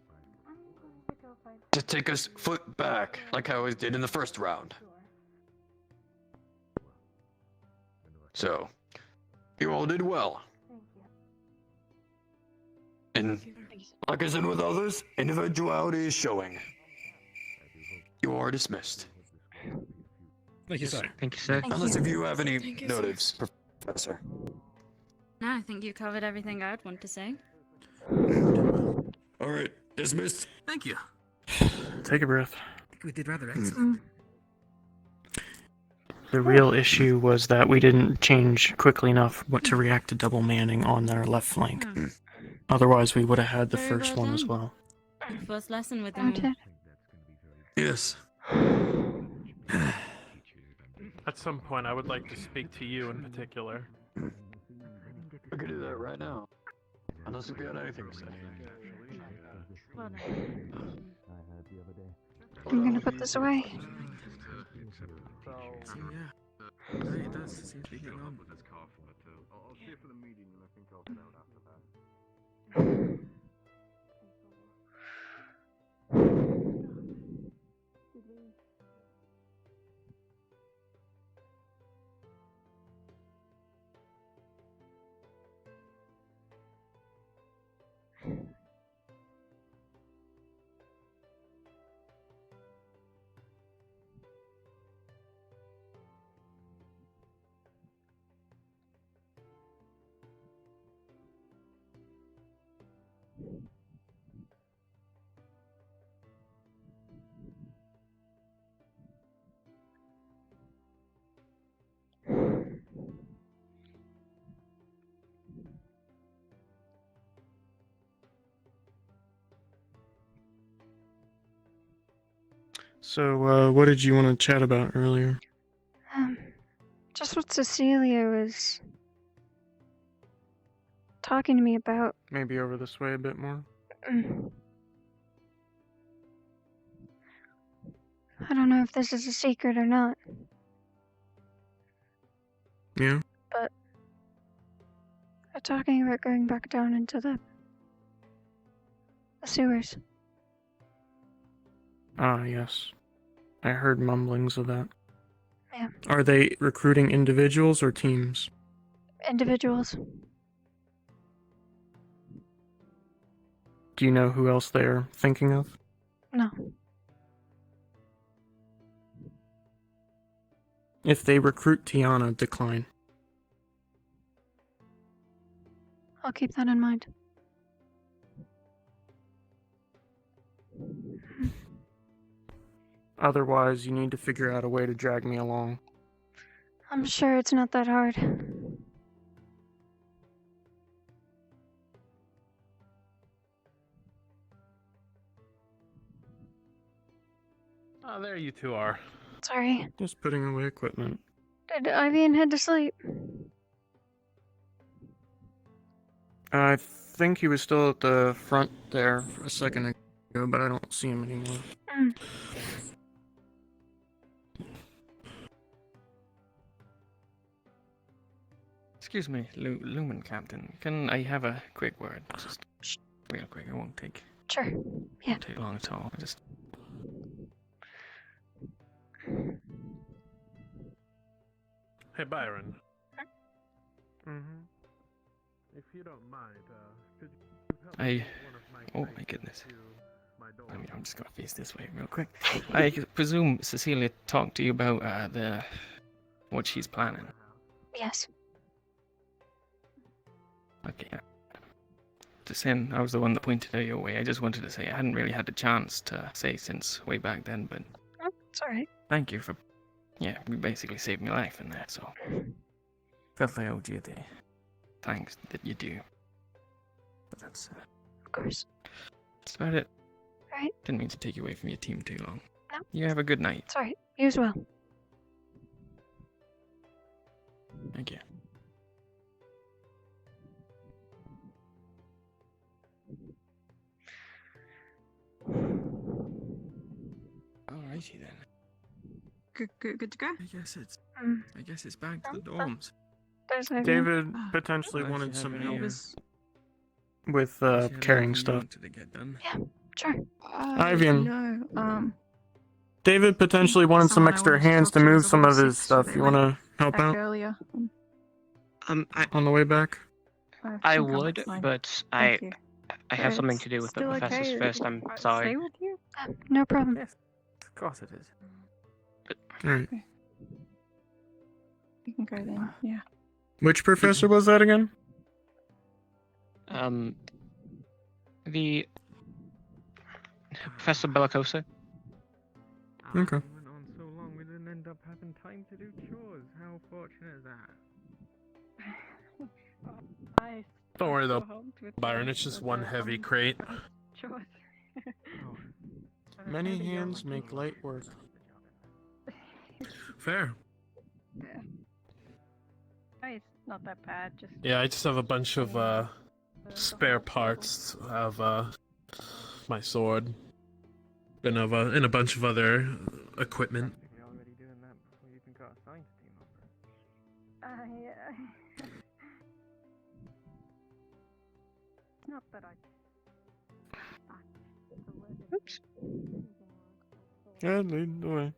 To take a foot back, like I always did in the first round. So, you all did well. And like I said with others, individuality is showing. You are dismissed. Thank you, sir. Thank you, sir. Unless if you have any notives, Professor. No, I think you covered everything I'd want to say. All right, dismissed. Thank you. Take a breath. We did rather excellent. The real issue was that we didn't change quickly enough what to react to double manning on their left flank. Otherwise, we would have had the Very first well one as done. well. First lesson with them. all. Yes. At some point, I would like to speak to you in particular. I could do that right now. Unless if you had anything to say. Well done. I'm gonna put this away. It does seem to be getting on. I'll see you for the meeting, and I think I'll get out after that. So, what did you want to chat about earlier? Just what Cecilia was talking to me about. Maybe over this way a bit more? I don't know if this is a secret or not, Yeah? but they're talking about going back down into the sewers. Ah, yes. I heard mumblings of that. Yeah. Are they recruiting individuals or teams? Individuals. Do you know who else they're thinking of? No. If they recruit Tiana, decline. I'll keep that in mind. Otherwise, you need to figure out a way to drag me along. I'm sure it's not that hard. Ah, there you two are. Sorry. Just putting away equipment. Did Ivy head to sleep? I think he was still at the front there for a second ago, but I don't see him anymore. Excuse me, Lumen Captain. Can I have a quick word? Just real quick. It won't take. Sure. Yeah. Won't take long at all. I just. Hey, Byron. If you don't mind, could you help me with one of my Oh my goodness. I mean, I'm just gonna face this way real quick. I presume Cecilia talked to you about what she's planning. Yes. Okay. Just saying, I was the one that pointed out your way. I just wanted to say I hadn't really had the chance to say since way back then, but Oh, it's alright. thank you for, yeah, you basically saved my life in there. So Fairly old you there. Thanks that you do. But that's Of course. That's about it. Alright. Didn't mean to take you away from your team too long. No. You have a good night. It's alright. You as well. Thank you. Alrighty then. Good to go. I guess it's back to the dorms. There's no David potentially Unless wanted you some have help any, with carrying stuff. To get done. Yeah, sure. Ivan. No, David potentially wanted some Someone I extra wanted to hands talk to to move was a some of level his 6, stuff. so You they want might to help back out earlier. on the way back? I think would, that's fine. but Thank you. I have something It's to do with the still professors okay first. I'm if I sorry. Stay with you? No problem. Yes, of course it is. But, Alright. You can go then. Yeah. Which professor was that again? The Professor Bellicosa. Okay. We went on so long we didn't end up having time to do chores. How fortunate is that? I Don't worry though, helped with Byron. It's just one heavy crate. chores. Many hands make light work. Fair. Yeah. Oh, it's not that bad. Just Yeah, I just have a bunch of spare parts of my sword and a bunch of other equipment. You're already doing that before you even got a science team over. yeah. Not that I. Oops. Yeah, lead the way.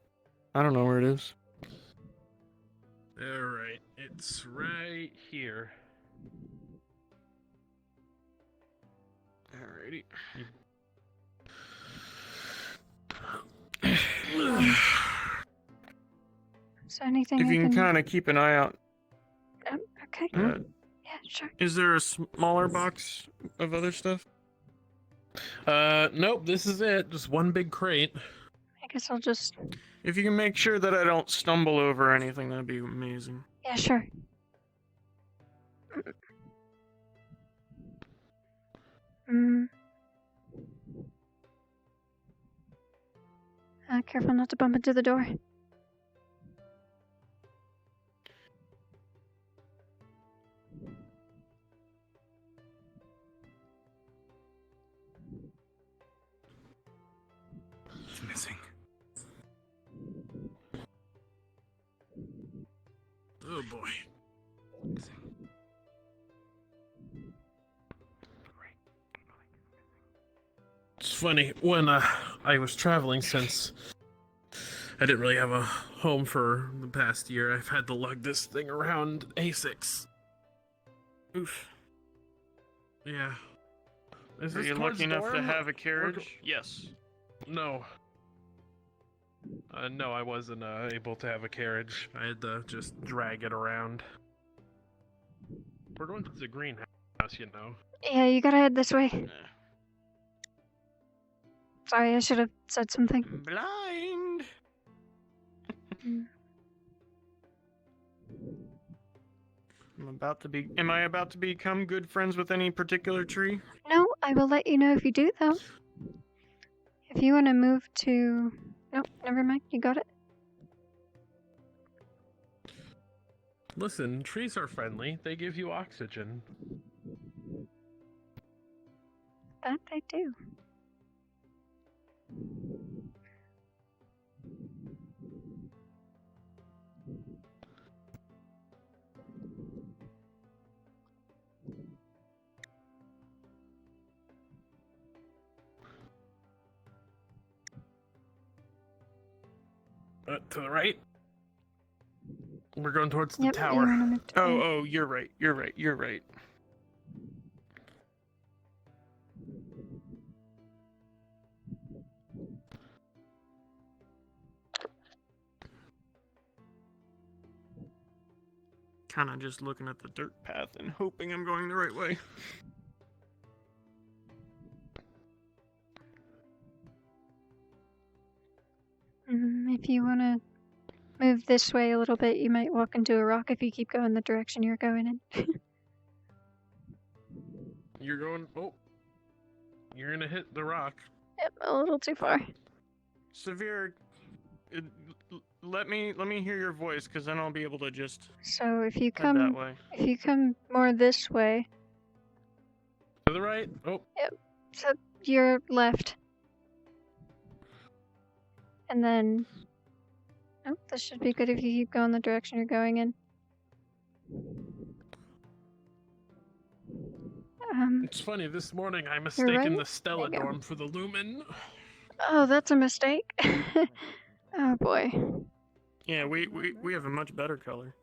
I don't know where it is. Alright, it's right here. Alrighty. Is there anything If I you can can... kind of keep an eye out. Okay. Uh, Yeah, sure. Is there a smaller box of other stuff? Nope, this is it. Just one big crate. I guess I'll just... If you can make sure that I don't stumble over anything, that'd be amazing. Yeah, sure. Careful not to bump into the door. It's missing. Oh boy. It's funny, when I was traveling, since I didn't really have a home for the past year, I've had to lug this thing around A6. Oof. Yeah. Is Are this you towards lucky enough to dorm? have a carriage? Yes. No. No, I wasn't able to have a carriage. I had to just drag it around. We're going to the greenhouse, you know. Yeah, you gotta head this way. Sorry, I should have said something. Blind. Am I about to become good friends with any particular tree? No, I will let you know if you do, though. If you want to move to... Nope, never mind. You got it. Listen, trees are friendly. They give you oxygen. That they do. To the right. We're going towards the Yep, you tower. wanna move to Oh, you're right. You're right. You're right. Kind of just looking at the dirt path and hoping I'm going the right way. If you wanna move this way a little bit, you might walk into a rock if you keep going the direction you're going in. You're going. Oh, you're gonna hit the rock. Yep, a little too far. Severe, let me hear your voice, because then I'll be able to just So if you head that come, way. if you come more this way, To the right. Oh. yep, so you're left. And then, oh, this should be good if you keep going the direction you're going in. It's funny. This morning I You're mistaken right. the Stella There you go. dorm for the Lumen. Oh, that's a mistake. Oh boy. Yeah, we have a much better color.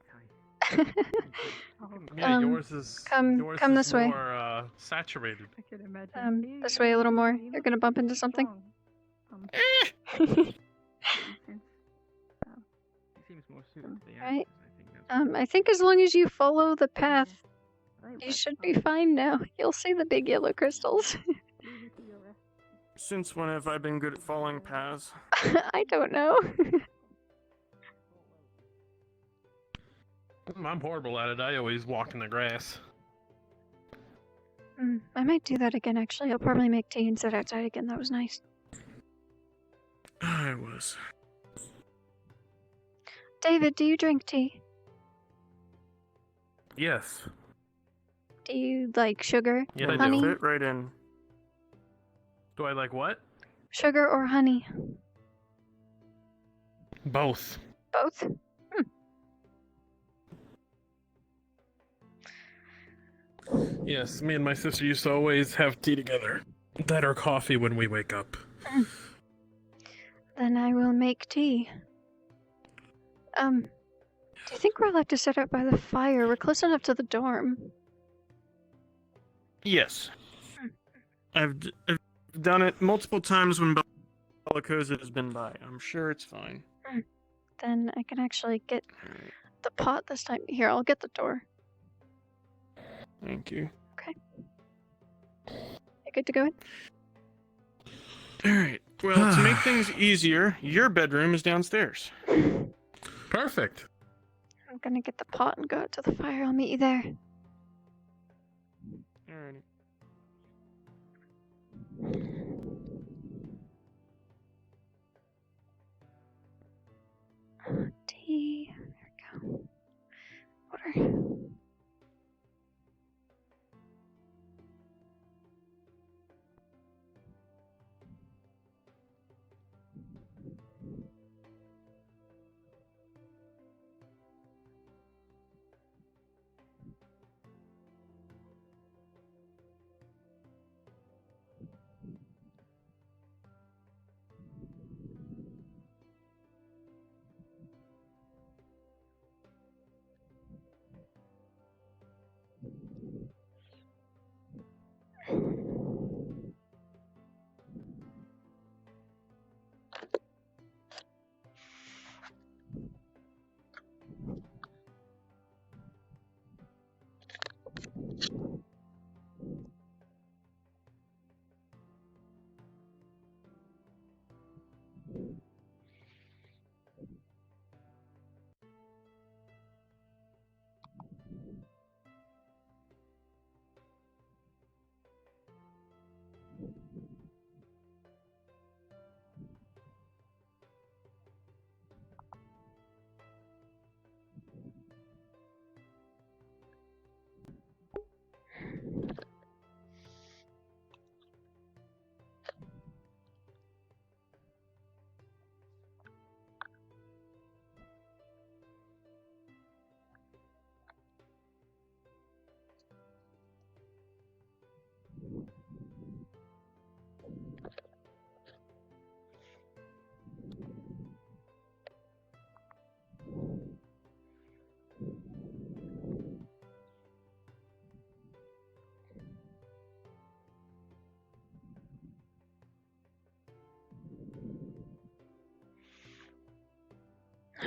Yeah, yours is. come is this way. more saturated. I can imagine. This way a little more. You're gonna bump into something. Seems more suited to the Right. actors, I think as long as you follow the path, you should be fine now. You'll see the big yellow crystals. Since when have I been good at following paths? I don't know. I'm horrible at it. I always walk in the grass. I might do that again, actually. I'll probably make tea and sit outside again. That was nice. I was. David, do you drink tea? Yes. Do you like sugar? Yeah, I honey? do. Fit right in. Do I like what? Sugar or honey? Both. Both? Yes, me and my sister used to always have tea together. That or coffee when we wake up. Then I will make tea. Do you think we're allowed to sit out by the fire? We're close enough to the dorm. Yes. I've done it multiple times when Belicosa has been by. I'm sure it's fine. Then I can actually get the pot this time. Here, I'll get the door. Thank you. Okay. You good to go in? Alright. Well, to make things easier, your bedroom is downstairs. Perfect. I'm gonna get the pot and go out to the fire. I'll meet you there. Alrighty. Tea. There we go. Water.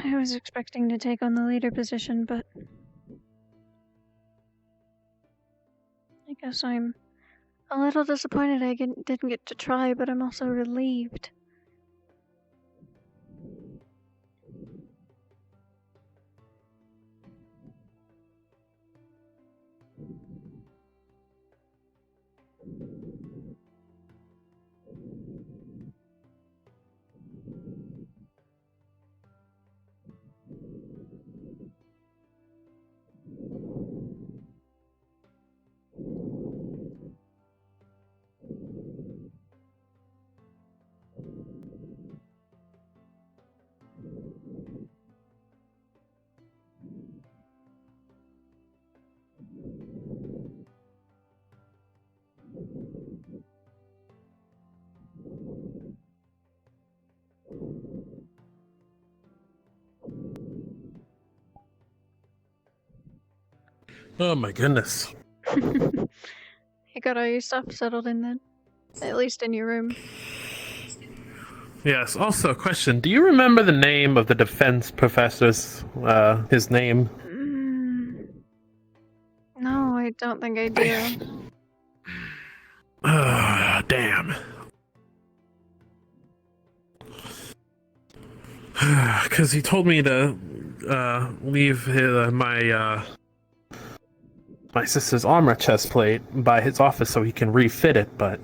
I was expecting to take on the leader position, but I guess I'm a little disappointed I didn't get to try, but I'm also relieved. Oh my goodness. You got all your stuff settled in then? At least in your room. Yes, also a question. Do you remember the name of the defense professor's, his name? No, I don't think I do. Damn. Because he told me to leave my sister's armor chest plate by his office so he can refit it, but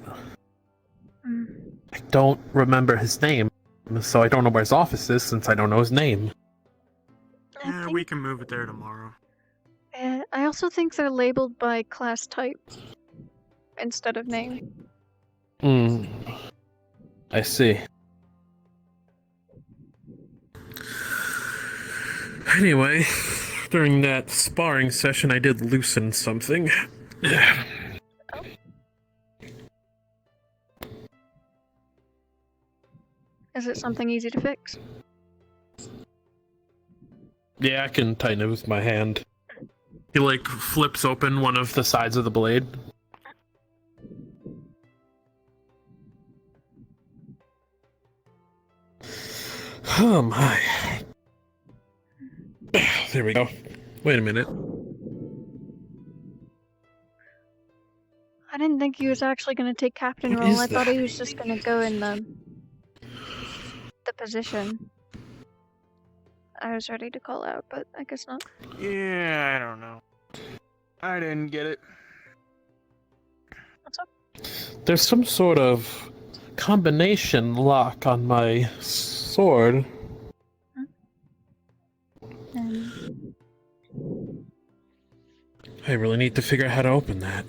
I don't remember his name, so I don't know where his office is since I don't know his name. Yeah, we can move it there tomorrow. I also think they're labeled by class type instead of name. I see. Anyway, during that sparring session, I did loosen something. Is it something easy to fix? Yeah, I can tighten it with my hand. He, like, flips open one of the sides of the blade. Oh my. There we go. Wait a minute. I didn't think he was actually going to take captain What role. is I thought that? he was just going to go in the position. I was ready to call out, but I guess not. Yeah, I don't know. I didn't get it. What's up? There's some sort of combination lock on my sword. I really need to figure out how to open that.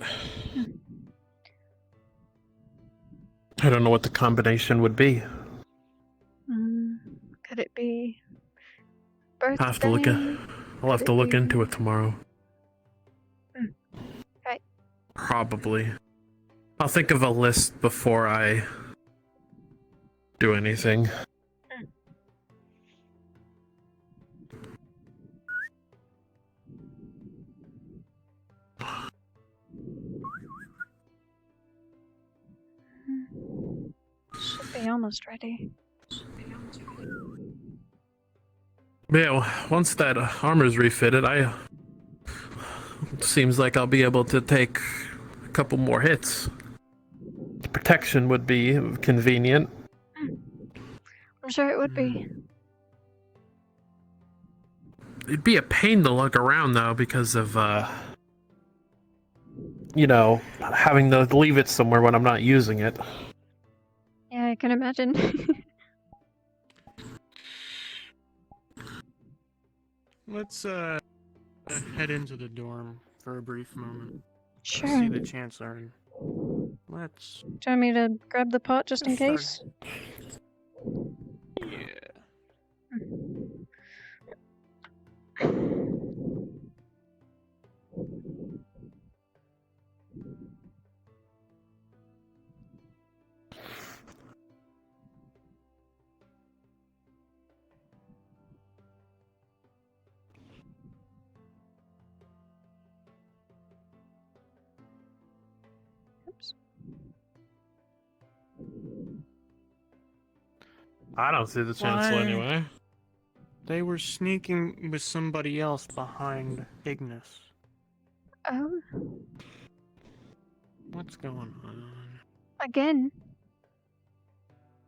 I don't know what the combination would be. Could it be birthday? I'll have to look into it tomorrow. Right. Probably. I'll think of a list before I do anything. Should be almost ready. Yeah, once that armor's refitted, seems like I'll be able to take a couple more hits. The protection would be convenient. I'm sure it would be. It'd be a pain to lug around though because of having to leave it somewhere when I'm not using it. Yeah, I can imagine. Let's head into the dorm for a brief moment. Sure. See the Chancellor. And let's. Do you want me to grab the pot just in case? Yeah. I don't see the Chancellor anyway. They were sneaking with somebody else behind Ignis. Oh. What's going on? Again.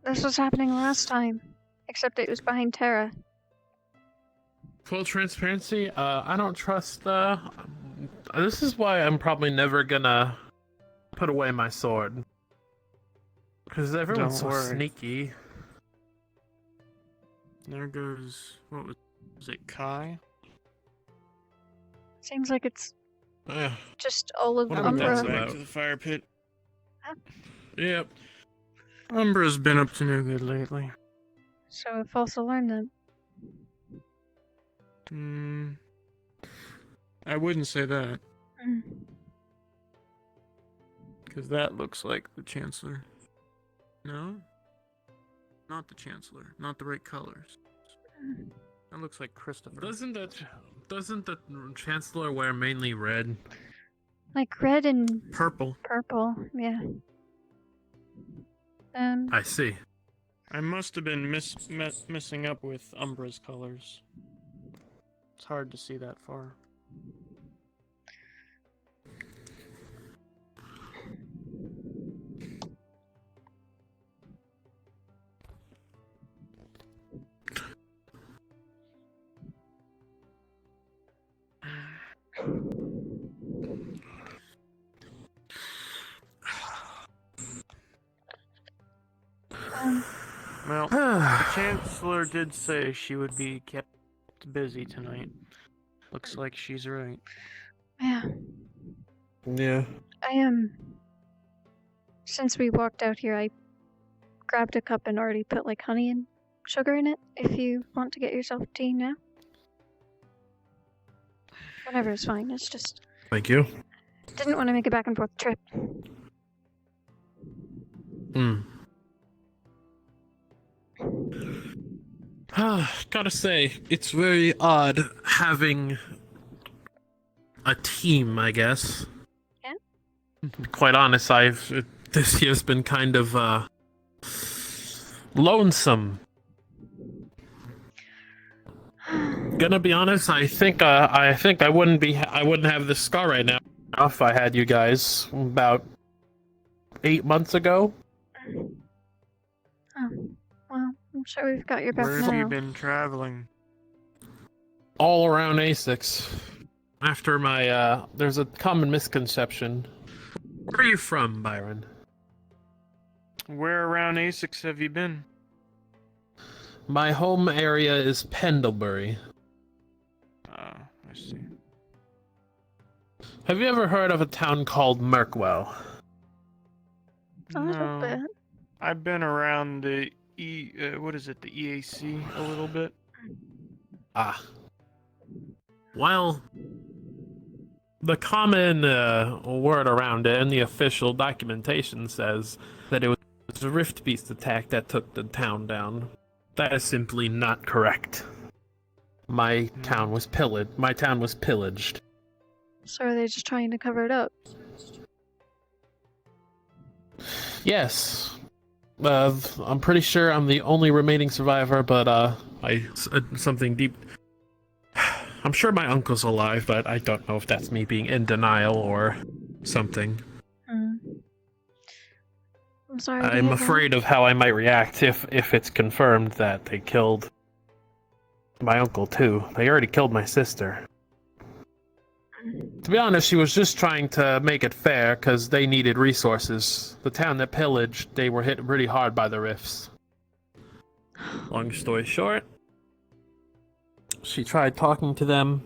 This was happening last time. Except it was behind Terra. Full transparency, I don't trust, this is why I'm probably never gonna put away my sword. Because everyone's Don't so worry. sneaky. There goes, what was it, Kai? Seems like it's Yeah. just all of What the are we Umbra. talking Back about? to the fire pit. Yep. Umbra's been up to no good lately. So a false alarm then. I wouldn't say that, Mm. because that looks like the Chancellor. No? Not the Chancellor. Not the right colors. That looks like Christopher. Doesn't that doesn't the Chancellor wear mainly red? Like red and Purple. purple, yeah. I see. I must have been messing up with Umbra's colors. It's hard to see that far. Well, the Chancellor did say she would be kept busy tonight. Looks like she's right. Yeah. Yeah. Since we walked out here, I grabbed a cup and already put like honey and sugar in it. If you want to get yourself tea now. Whatever is fine, it's just... Thank you. Didn't want to make a back and forth trip. Gotta say, it's very odd having a team, I guess. Yeah? Quite honest, this year's been kind of, lonesome. Gonna be honest, I think I wouldn't have this scar right now if I had you guys about 8 months ago. Oh, well, I'm sure we've got your back Where now. have you been traveling? All around A6. After my, there's a common misconception. Where are you from, Byron? Where around A6 have you been? My home area is Pendlebury. I see. Have you ever heard of a town called Merkwell? A little bit. I've been around the what is it, the EAC a little bit. Ah. Well, the common word around it and the official documentation says that it was a Rift Beast attack that took the town down. That is simply not correct. My town was pillaged. So are they just trying to cover it up? Yes. I'm pretty sure I'm the only remaining survivor, but something deep. I'm sure my uncle's alive, but I don't know if that's me being in denial or something. I'm sorry. I'm afraid of how I might react if it's confirmed that they killed my uncle too. They already killed my sister. To be honest, she was just trying to make it fair because they needed resources. The town that pillaged, they were hit pretty hard by the rifts. Long story short, she tried talking to them,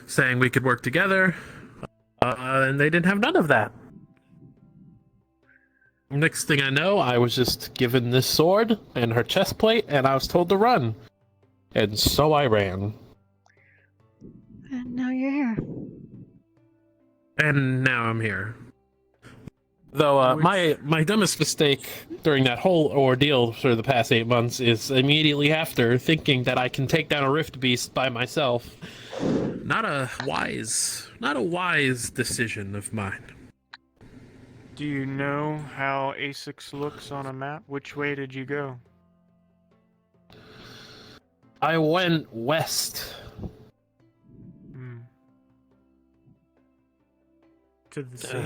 saying we could work together, and they didn't have none of that. Next thing I know, I was just given this sword and her chest plate, and I was told to run. And so I ran. And now you're here. And now I'm here. Though my dumbest mistake during that whole ordeal for the past 8 months is immediately after thinking that I can take down a Rift Beast by myself. Not a wise decision of mine. Do you know how A6 looks on a map? Which way did you go? I went west. To the sea.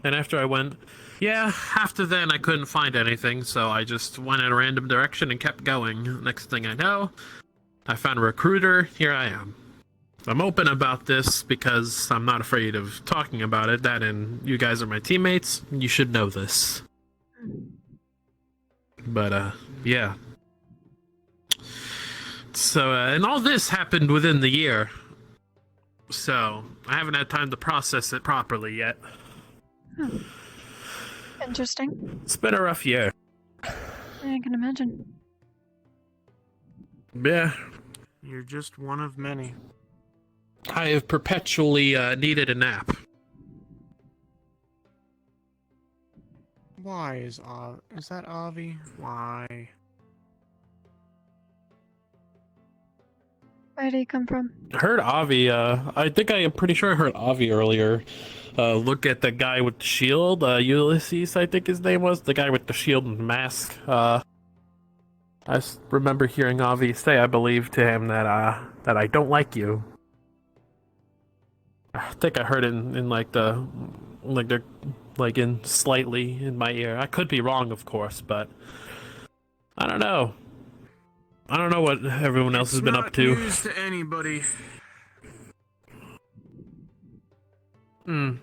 And after I went, after then I couldn't find anything, so I just went in a random direction and kept going. Next thing I know, I found a recruiter. Here I am. I'm open about this because I'm not afraid of talking about it. That and you guys are my teammates. You should know this. But, yeah. So, and all this happened within the year. So, I haven't had time to process it properly yet. Interesting. It's been a rough year. Yeah, I can imagine. Yeah. You're just one of many. I have perpetually needed a nap. Why is that Avi? Why? Where did he come from? I heard Avi, I'm pretty sure I heard Avi earlier. Look at the guy with the shield, Ulysses, I think his name was, the guy with the shield and mask. Remember hearing Avi say, I believe, to him that I don't like you. I think I heard it in slightly in my ear. I could be wrong, of course, but I don't know. I don't know what everyone else has been up to. It's not news to anybody. Hmm.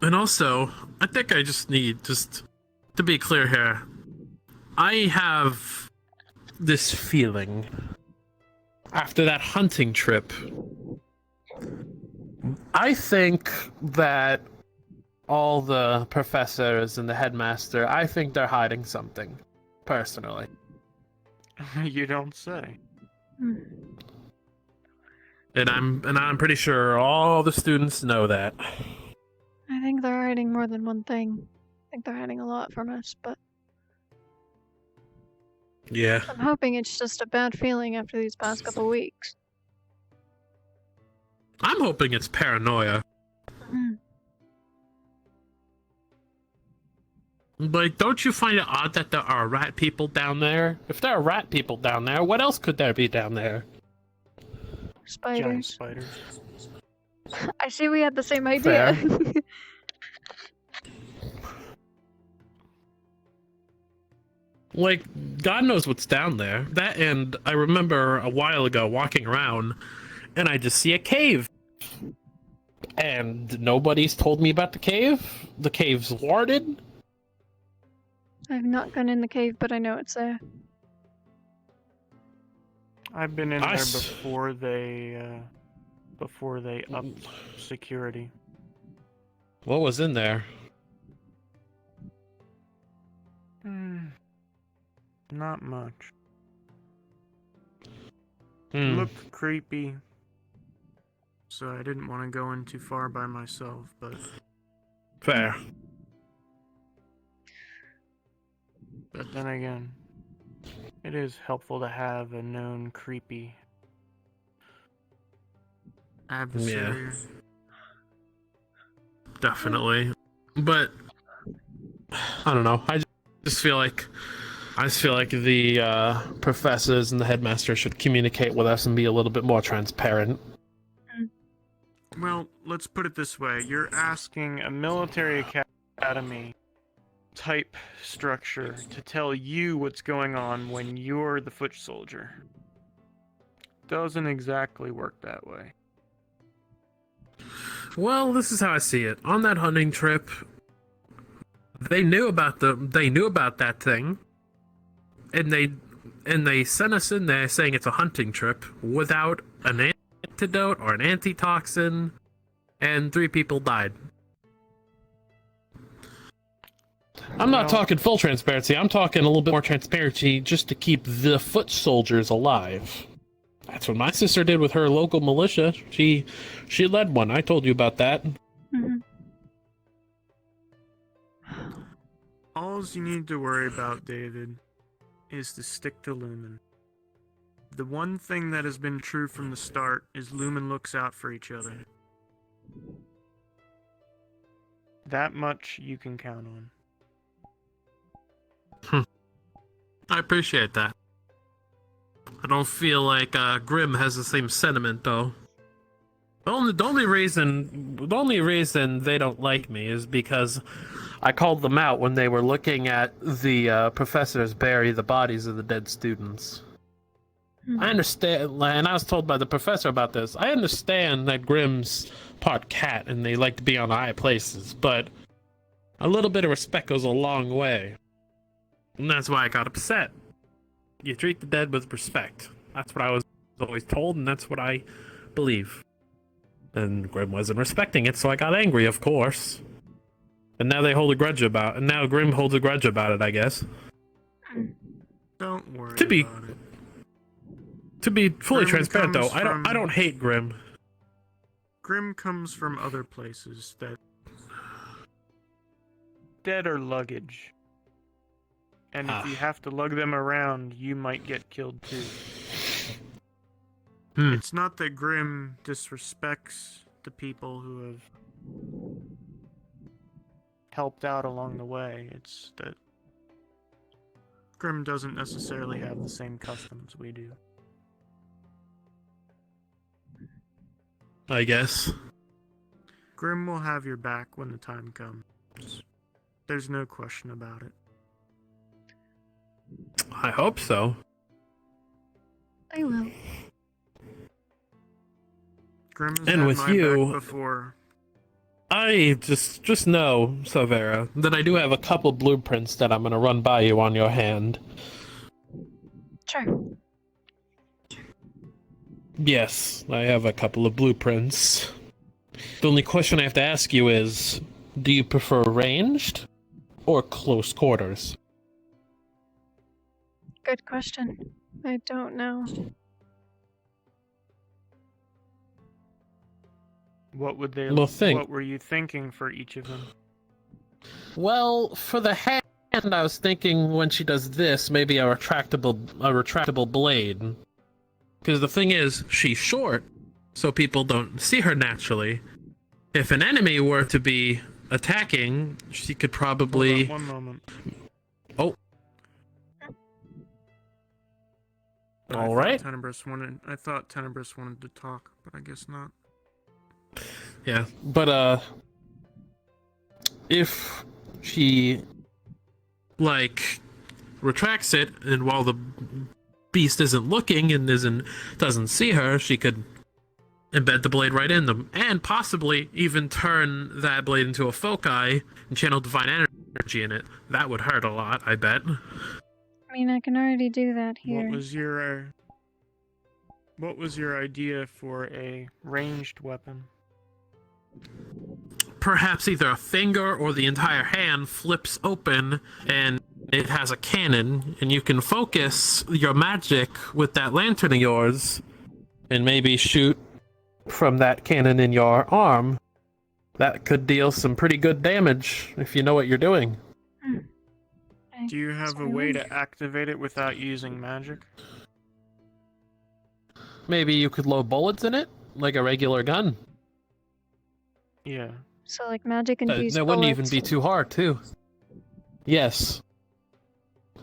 And also, I think I just need, to be clear here, I have this feeling after that hunting trip. I think that all the professors and the headmaster, I think they're hiding something, personally. You don't say. And I'm pretty sure all the students know that. I think they're hiding more than one thing. I think they're hiding a lot from us, but Yeah. I'm hoping it's just a bad feeling after these past couple weeks. I'm hoping it's paranoia. Like, don't you find it odd that there are rat people down there? If there are rat people down there, what else could there be down there? Spiders. Giant spiders. I see we had the same idea. Like, God knows what's down there. That, and I remember a while ago walking around, and I just see a cave. And nobody's told me about the cave. The cave's warded. I've not gone in the cave, but I know it's there. I've been in there before they upped security. What was in there? Not much. Hmm. Looked creepy, so I didn't want to go in too far by myself, but... Fair. But then again, it is helpful to have a known creepy adversary. Yeah. Definitely. But I don't know. I just feel like the professors and the headmaster should communicate with us and be a little bit more transparent. Well, let's put it this way. You're asking a military academy type structure to tell you what's going on when you're the foot soldier. Doesn't exactly work that way. Well, this is how I see it. On that hunting trip, they knew about that thing, and they sent us in there saying it's a hunting trip without an antidote or an antitoxin, and 3 people died. I'm not talking full transparency. I'm talking a little bit more transparency just to keep the foot soldiers alive. That's what my sister did with her local militia. She led one. I told you about that. All you need to worry about, David, is to stick to Lumen. The one thing that has been true from the start is Lumen looks out for each other. That much you can count on. I appreciate that. I don't feel like Grimm has the same sentiment, though. The only reason they don't like me is because I called them out when they were looking at the professors bury the bodies of the dead students. I understand, and I was told by the professor about this. I understand that Grimm's part cat and they like to be on high places, but a little bit of respect goes a long way. And that's why I got upset. You treat the dead with respect. That's what I was always told, and that's what I believe. And Grimm wasn't respecting it, so I got angry, of course. And now they hold a grudge about it. And now Grimm holds a grudge about it, I guess. Don't worry about it. To be fully Grimm transparent, though, comes I don't hate Grimm. Grimm comes from other places that... dead or luggage. And if you have to lug them around, you might get killed too. It's not that Grim disrespects the people who have helped out along the way. It's that Grim doesn't necessarily have the same customs we do. I guess. Grim will have your back when the time comes. There's no question about it. I hope so. I will. Grim has And had with my you, back before. I just know, Sarvyra, that I do have a couple blueprints that I'm gonna run by you on your hand. Sure. Yes, I have a couple of blueprints. The only question I have to ask you is, do you prefer ranged or close quarters? Good question. I don't know. What would they? Well, think. What were you thinking for each of them? Well, for the hand, I was thinking when she does this, maybe a retractable blade. Because the thing is, she's short, so people don't see her naturally. If an enemy were to be attacking, she could probably... Hold on, one moment. Oh. Alright. I thought Tenebris wanted to talk, but I guess not. Yeah, but, if she, like, retracts it, and while the beast isn't looking and doesn't see her, she could embed the blade right in them, and possibly even turn that blade into a foci and channel divine energy in it. That would hurt a lot, I bet. I mean, I can already do that here. What was your idea for a ranged weapon? Perhaps either a finger or the entire hand flips open and it has a cannon, and you can focus your magic with that lantern of yours and maybe shoot from that cannon in your arm. That could deal some pretty good damage if you know what you're doing. Do you have a way to activate it without using magic? Maybe you could load bullets in it, like a regular gun. Yeah. So like magic infused That wouldn't even be too hard, too. Yes.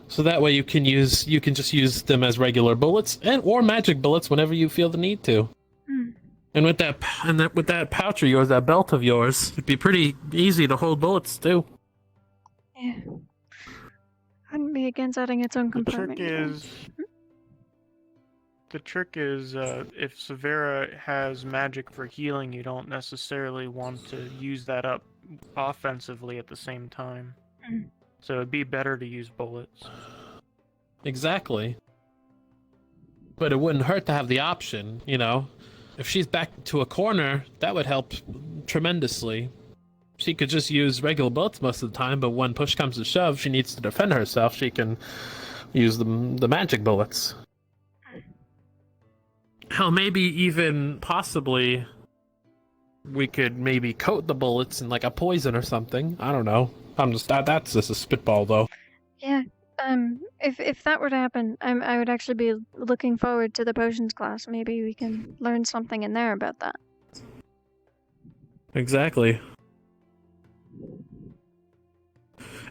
So that way you can just use them as regular bullets or magic bullets whenever you feel the need to. And with that pouch of yours, that belt of yours, it'd be pretty easy to hold bullets too. Yeah. Wouldn't be against adding its own compartment. The trick is, if Sarvyra has magic for healing, you don't necessarily want to use that up offensively at the same time. So it'd be better to use bullets. Exactly. But it wouldn't hurt to have the option, you know? If she's back to a corner, that would help tremendously. She could just use regular bullets most of the time, but when push comes to shove, she needs to defend herself, she can use the magic bullets. Hell, maybe even possibly we could maybe coat the bullets in like a poison or something. I don't know. That's just a spitball though. Yeah. If that were to happen, I would actually be looking forward to the potions class. Maybe we can learn something in there about that. Exactly.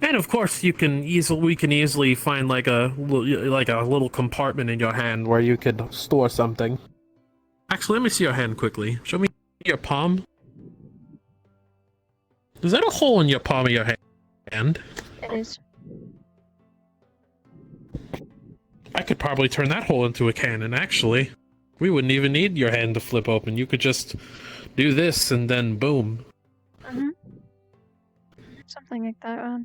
And of course, we can easily find like a little compartment in your hand where you could store something. Actually, let me see your hand quickly. Show me your palm. Is that a hole in your palm of your hand? It is. I could probably turn that hole into a cannon, actually. We wouldn't even need your hand to flip open. You could just do this and then boom. Something like that.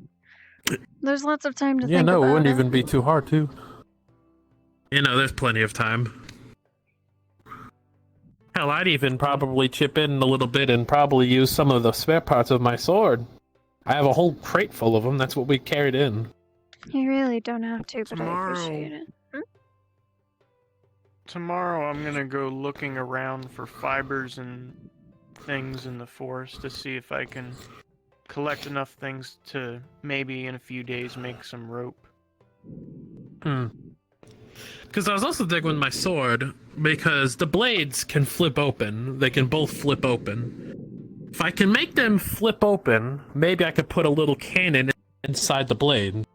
There's lots of time to think Yeah, no, about it wouldn't it. even be too hard, too. You know, there's plenty of time. Hell, I'd even probably chip in a little bit and probably use some of the spare parts of my sword. I have a whole crate full of them. That's what we carried in. You really don't have to, but I appreciate it. Tomorrow I'm gonna go looking around for fibers and things in the forest to see if I can collect enough things to maybe in a few days make some rope. Because I was also thinking with my sword, because the blades can flip open. They can both flip open. If I can make them flip open, maybe I could put a little cannon inside the blade.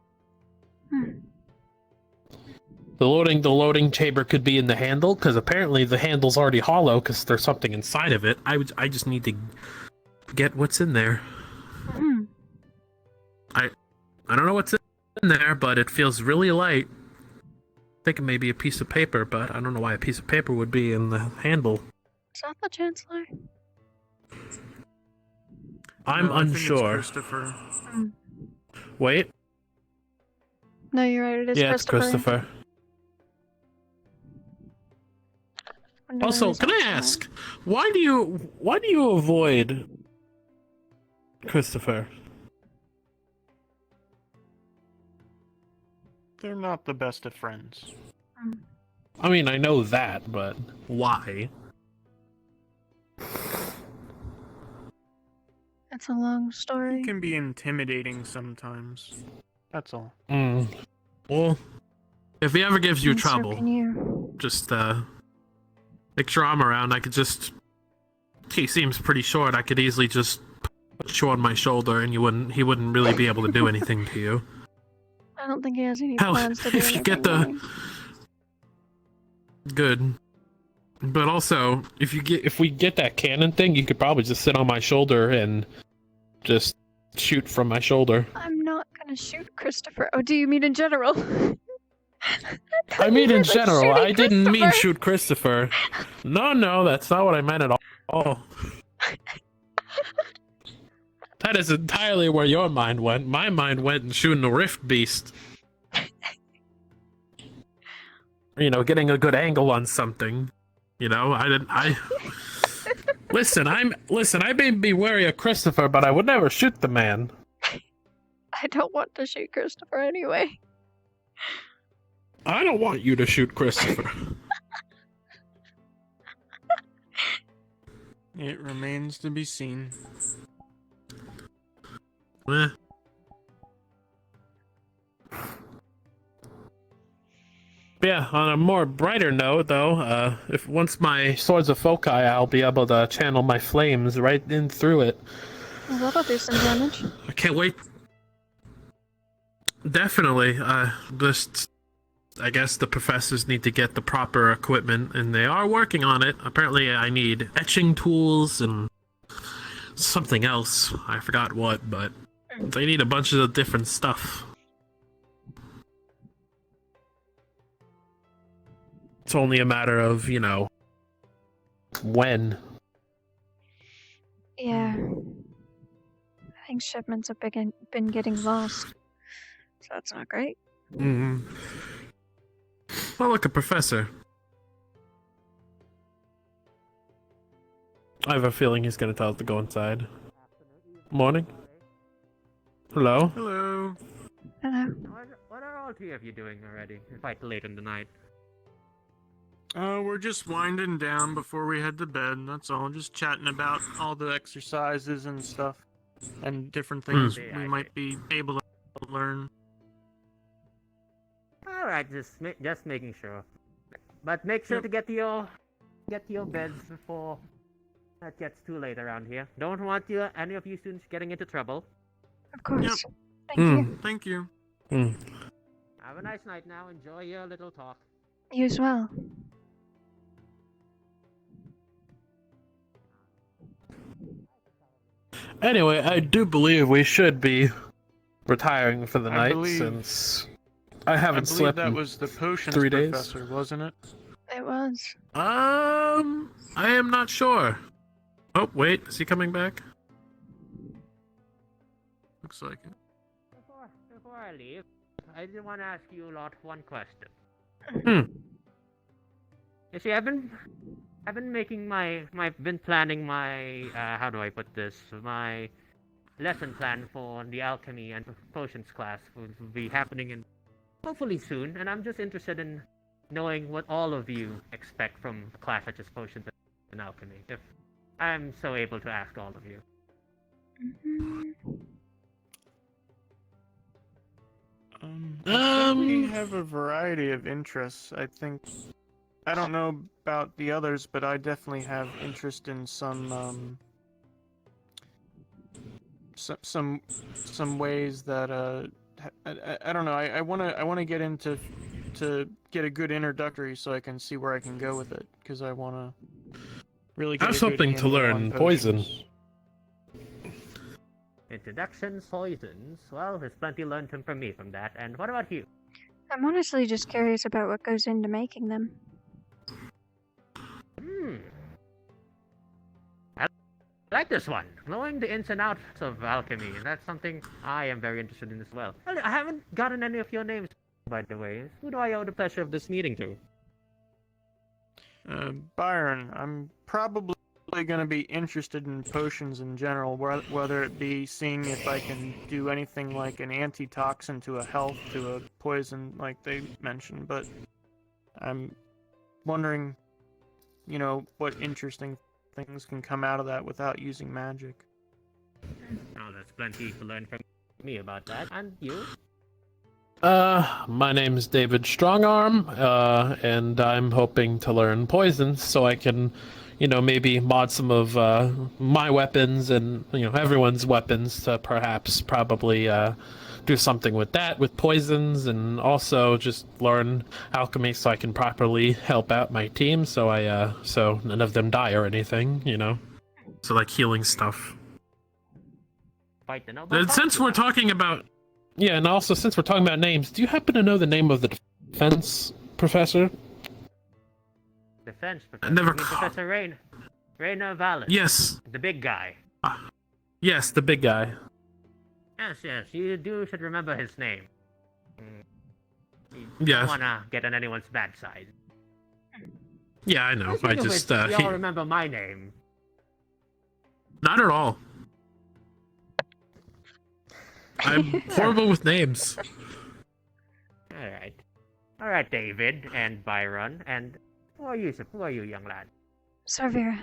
The loading chamber could be in the handle, because apparently the handle's already hollow, because there's something inside of it. I just need to get what's in there. I don't know what's in there, but it feels really light. Thinking maybe a piece of paper, but I don't know why a piece of paper would be in the handle. Is that the Chancellor? I'm No, I think it's unsure. Christopher. Wait. No, you're right. It is Yeah, it's Christopher. Also, can I ask, why do you avoid Christopher? They're not the best of friends. I mean, I know that, but why? It's a long story. He can be intimidating sometimes. That's all. Well, if he ever gives you And so trouble, can you. just make sure I'm around. I could just. He seems pretty short. I could easily just put you on my shoulder, and he wouldn't really be able to do anything to you. I don't think he has any Hell, plans to do if you anything. get the good, but also if we get that cannon thing, you could probably just sit on my shoulder and just shoot from my shoulder. I'm not gonna shoot Christopher. Oh, do you mean in general? I mean, in meant, like, general, I shooting didn't mean Christopher. shoot Christopher. No, that's not what I meant at all. That is entirely where your mind went. My mind went in shooting the Rift Beast. You know, getting a good angle on something. You know, Listen, I may be wary of Christopher, but I would never shoot the man. I don't want to shoot Christopher anyway. I don't want you to shoot Christopher. It remains to be seen. Yeah, on a more brighter note, though, if once my Swords of Foci, I'll be able to channel my flames right in through it. Well, that'll do some damage. I can't wait. Definitely. Just, I guess the professors need to get the proper equipment, and they are working on it. Apparently, I need etching tools and something else. I forgot what, but they need a bunch of different stuff. It's only a matter of, you know, when. Yeah. I think shipments have been getting lost. So that's not great. Well, look, a professor. I have a feeling he's gonna tell us to go inside. Morning. Hello. Hello. Hello. What are all three of you doing already? It's quite late in the night. We're just winding down before we head to bed, that's all. Just chatting about all the exercises and stuff. And different things we might be able to learn. Alright, just making sure. But make sure to get to your beds before it gets too late around here. Don't want any of you students getting into trouble. Of course. Thank you. Thank you. Have a nice night now. Enjoy your little talk. You as well. Anyway, I do believe we should be retiring for the I night believe- since I haven't slept that in was the potions 3 days. professor, wasn't it? It was. I am not sure. Oh, wait, is he coming back? Looks like it. Before I leave, I did want to ask you lot one question. You see, I've been planning my how do I put this? My lesson plan for the alchemy and potions class will be happening in hopefully soon, and I'm just interested in knowing what all of you expect from a class such as potions and alchemy, if I'm so able to ask all of you. I think we have a variety of interests. I think I don't know about the others, but I definitely have interest in some ways that I don't know. I wanna get into to get a good introductory so I can see where I can go with it, because I wanna really get I have a good something to handle learn on poison. potions. Introductions, poisons. Well, there's plenty learned from me from that. And what about you? I'm honestly just curious about what goes into making them. I like this one. Knowing the ins and outs of alchemy. That's something I am very interested in as well. I haven't gotten any of your names, by the way. Who do I owe the pleasure of this meeting to? Byron, I'm probably going to be interested in potions in general, whether it be seeing if I can do anything like an antitoxin to a health, to a poison, like they mentioned, but I'm wondering, you know, what interesting things can come out of that without using magic. Oh, there's plenty to learn from me about that. And you? My name's David Strongarm, and I'm hoping to learn poisons so I can, you know, maybe mod some of my weapons and, you know, everyone's weapons to probably do something with that, with poisons, and also just learn alchemy so I can properly help out my team so so none of them die or anything, you know. So like healing stuff. And since we're talking about... Yeah, and also, since we're talking about names, do you happen to know the name of the defense professor? Defense professor? Never You mean Professor Rainer Vallis? Yes. The big guy. Yes, the big guy. Yes, you should remember his name. You Yes. don't wanna get on anyone's bad side. Yeah, I know. I just... y'all remember my name. Not at all. I'm horrible with names. Alright, David and Byron, and who are you, young lad? Sarvyra.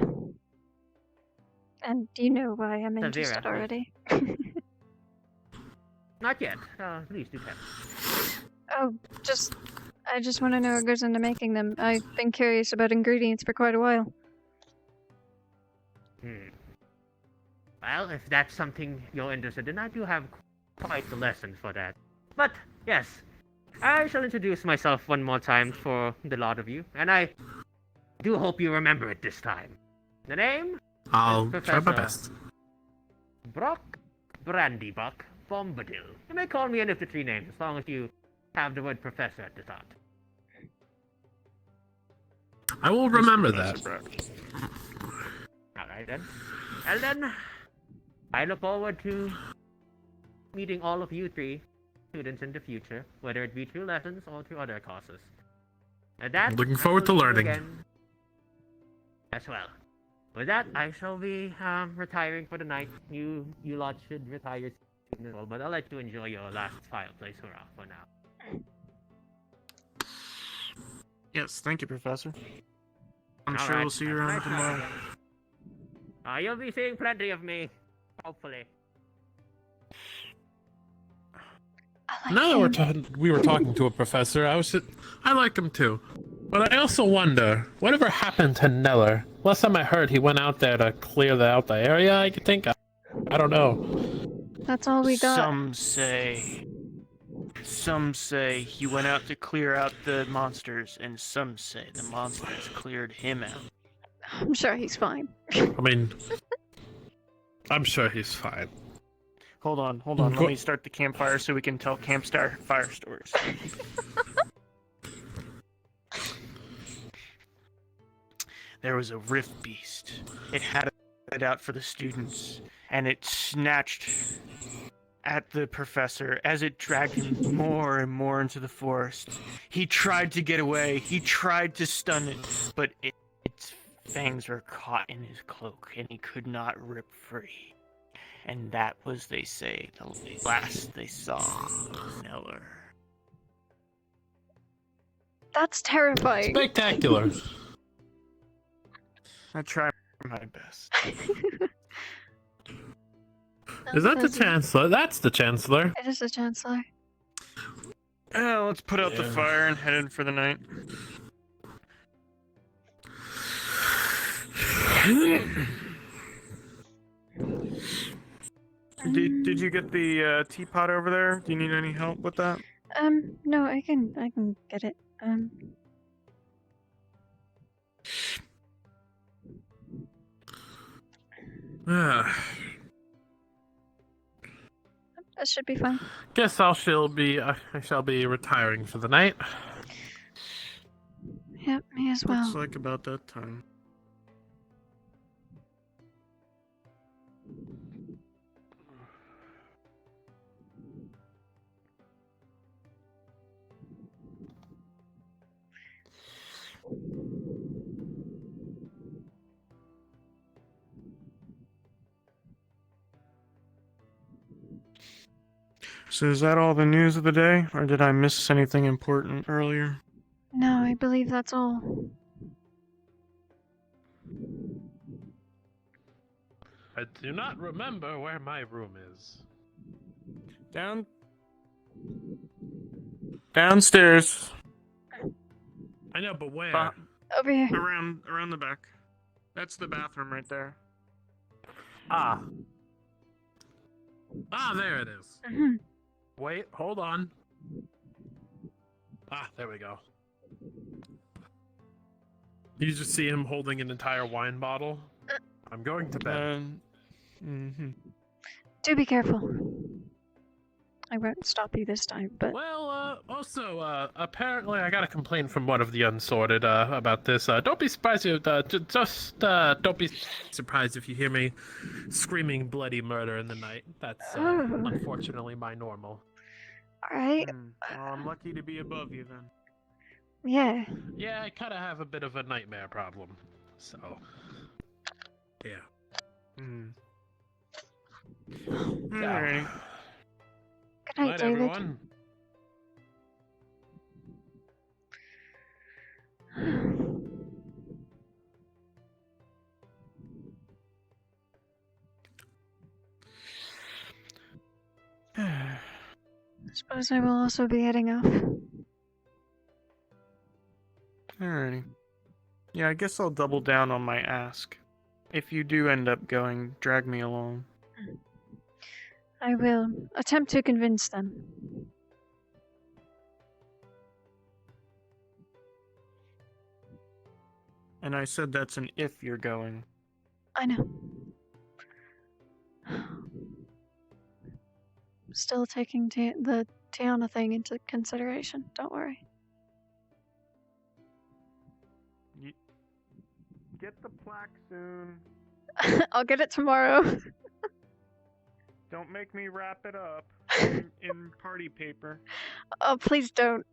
And do you know why I'm interested Sarvyra. already? Not yet. Please do tell. Oh, I just want to know what goes into making them. I've been curious about ingredients for quite a while. Well, if that's something you're interested in, I do have quite the lesson for that. But, yes, I shall introduce myself one more time for the lot of you, and I do hope you remember it this time. The name? I'll is try my Professor best. Brock Brandybuck Bombadil. You may call me any of the three names, as long as you have the word professor at the top. I will remember that. Alright then. And then, I look forward to meeting all of you three students in the future, whether it be through lessons or through other causes. And that, Looking forward to learning. again as well. With that, I shall be retiring for the night. You lot should retire soon as well, but I'll let you enjoy your last fireplace hurrah for now. Yes, thank you, Professor. I'm All sure right, we'll see you that's around nice tomorrow. You'll be seeing plenty of me, hopefully. Now that we were talking to a professor, I like him too. But I also wonder, whatever happened to Neller? Last time I heard, he went out there to clear out the area, I think. I don't know. That's all we got. Some say he went out to clear out the monsters, and some say the monsters cleared him out. I'm sure he's fine. I mean, I'm sure he's fine. Hold on. Let me start the campfire so we can tell campfire stories. There was a rift beast. It had it out for the students, and it snatched at the professor as it dragged him more and more into the forest. He tried to get away. He tried to stun it, but its fangs were caught in his cloak, and he could not rip free. And that was, they say, the last they saw of Neller. That's terrifying. Spectacular. I tried my best. Is that the Chancellor? That's the Chancellor. It is the Chancellor. Let's put out the Yeah. fire and head in for the night. Did you get the teapot over there? Do you need any help with that? No, I can get it. Ah, That should be fine. guess I shall be retiring for the night. Yep, me as well. Looks like about that time. So is that all the news of the day, or did I miss anything important earlier? No, I believe that's all. I do not remember where my room is. Downstairs. I know, but where? Over here. Around the back. That's the bathroom right there. Ah, there it is. Mhm. Wait, hold on. There we go. You just see him holding an entire wine bottle. I'm going to bed. Do be careful. I won't stop you this time, but... Well, also, apparently I got a complaint from one of the Unsorted, about this. Don't be surprised if, don't be surprised if you hear me screaming bloody murder in the night. That's, unfortunately my normal. Alright. Well, I'm lucky to be above you then. Yeah. Yeah, I kind of have a bit of a nightmare problem, so... Yeah. Alright. Good night, David. Everyone. I suppose I will also be heading off. Alrighty. Yeah, I guess I'll double down on my ask. If you do end up going, drag me along. I will attempt to convince them. And I said that's an if you're going. I know. Still taking the Tiana thing into consideration. Don't worry. Get the plaque soon. I'll get it tomorrow. Don't make me wrap it up in party paper. Oh, please don't.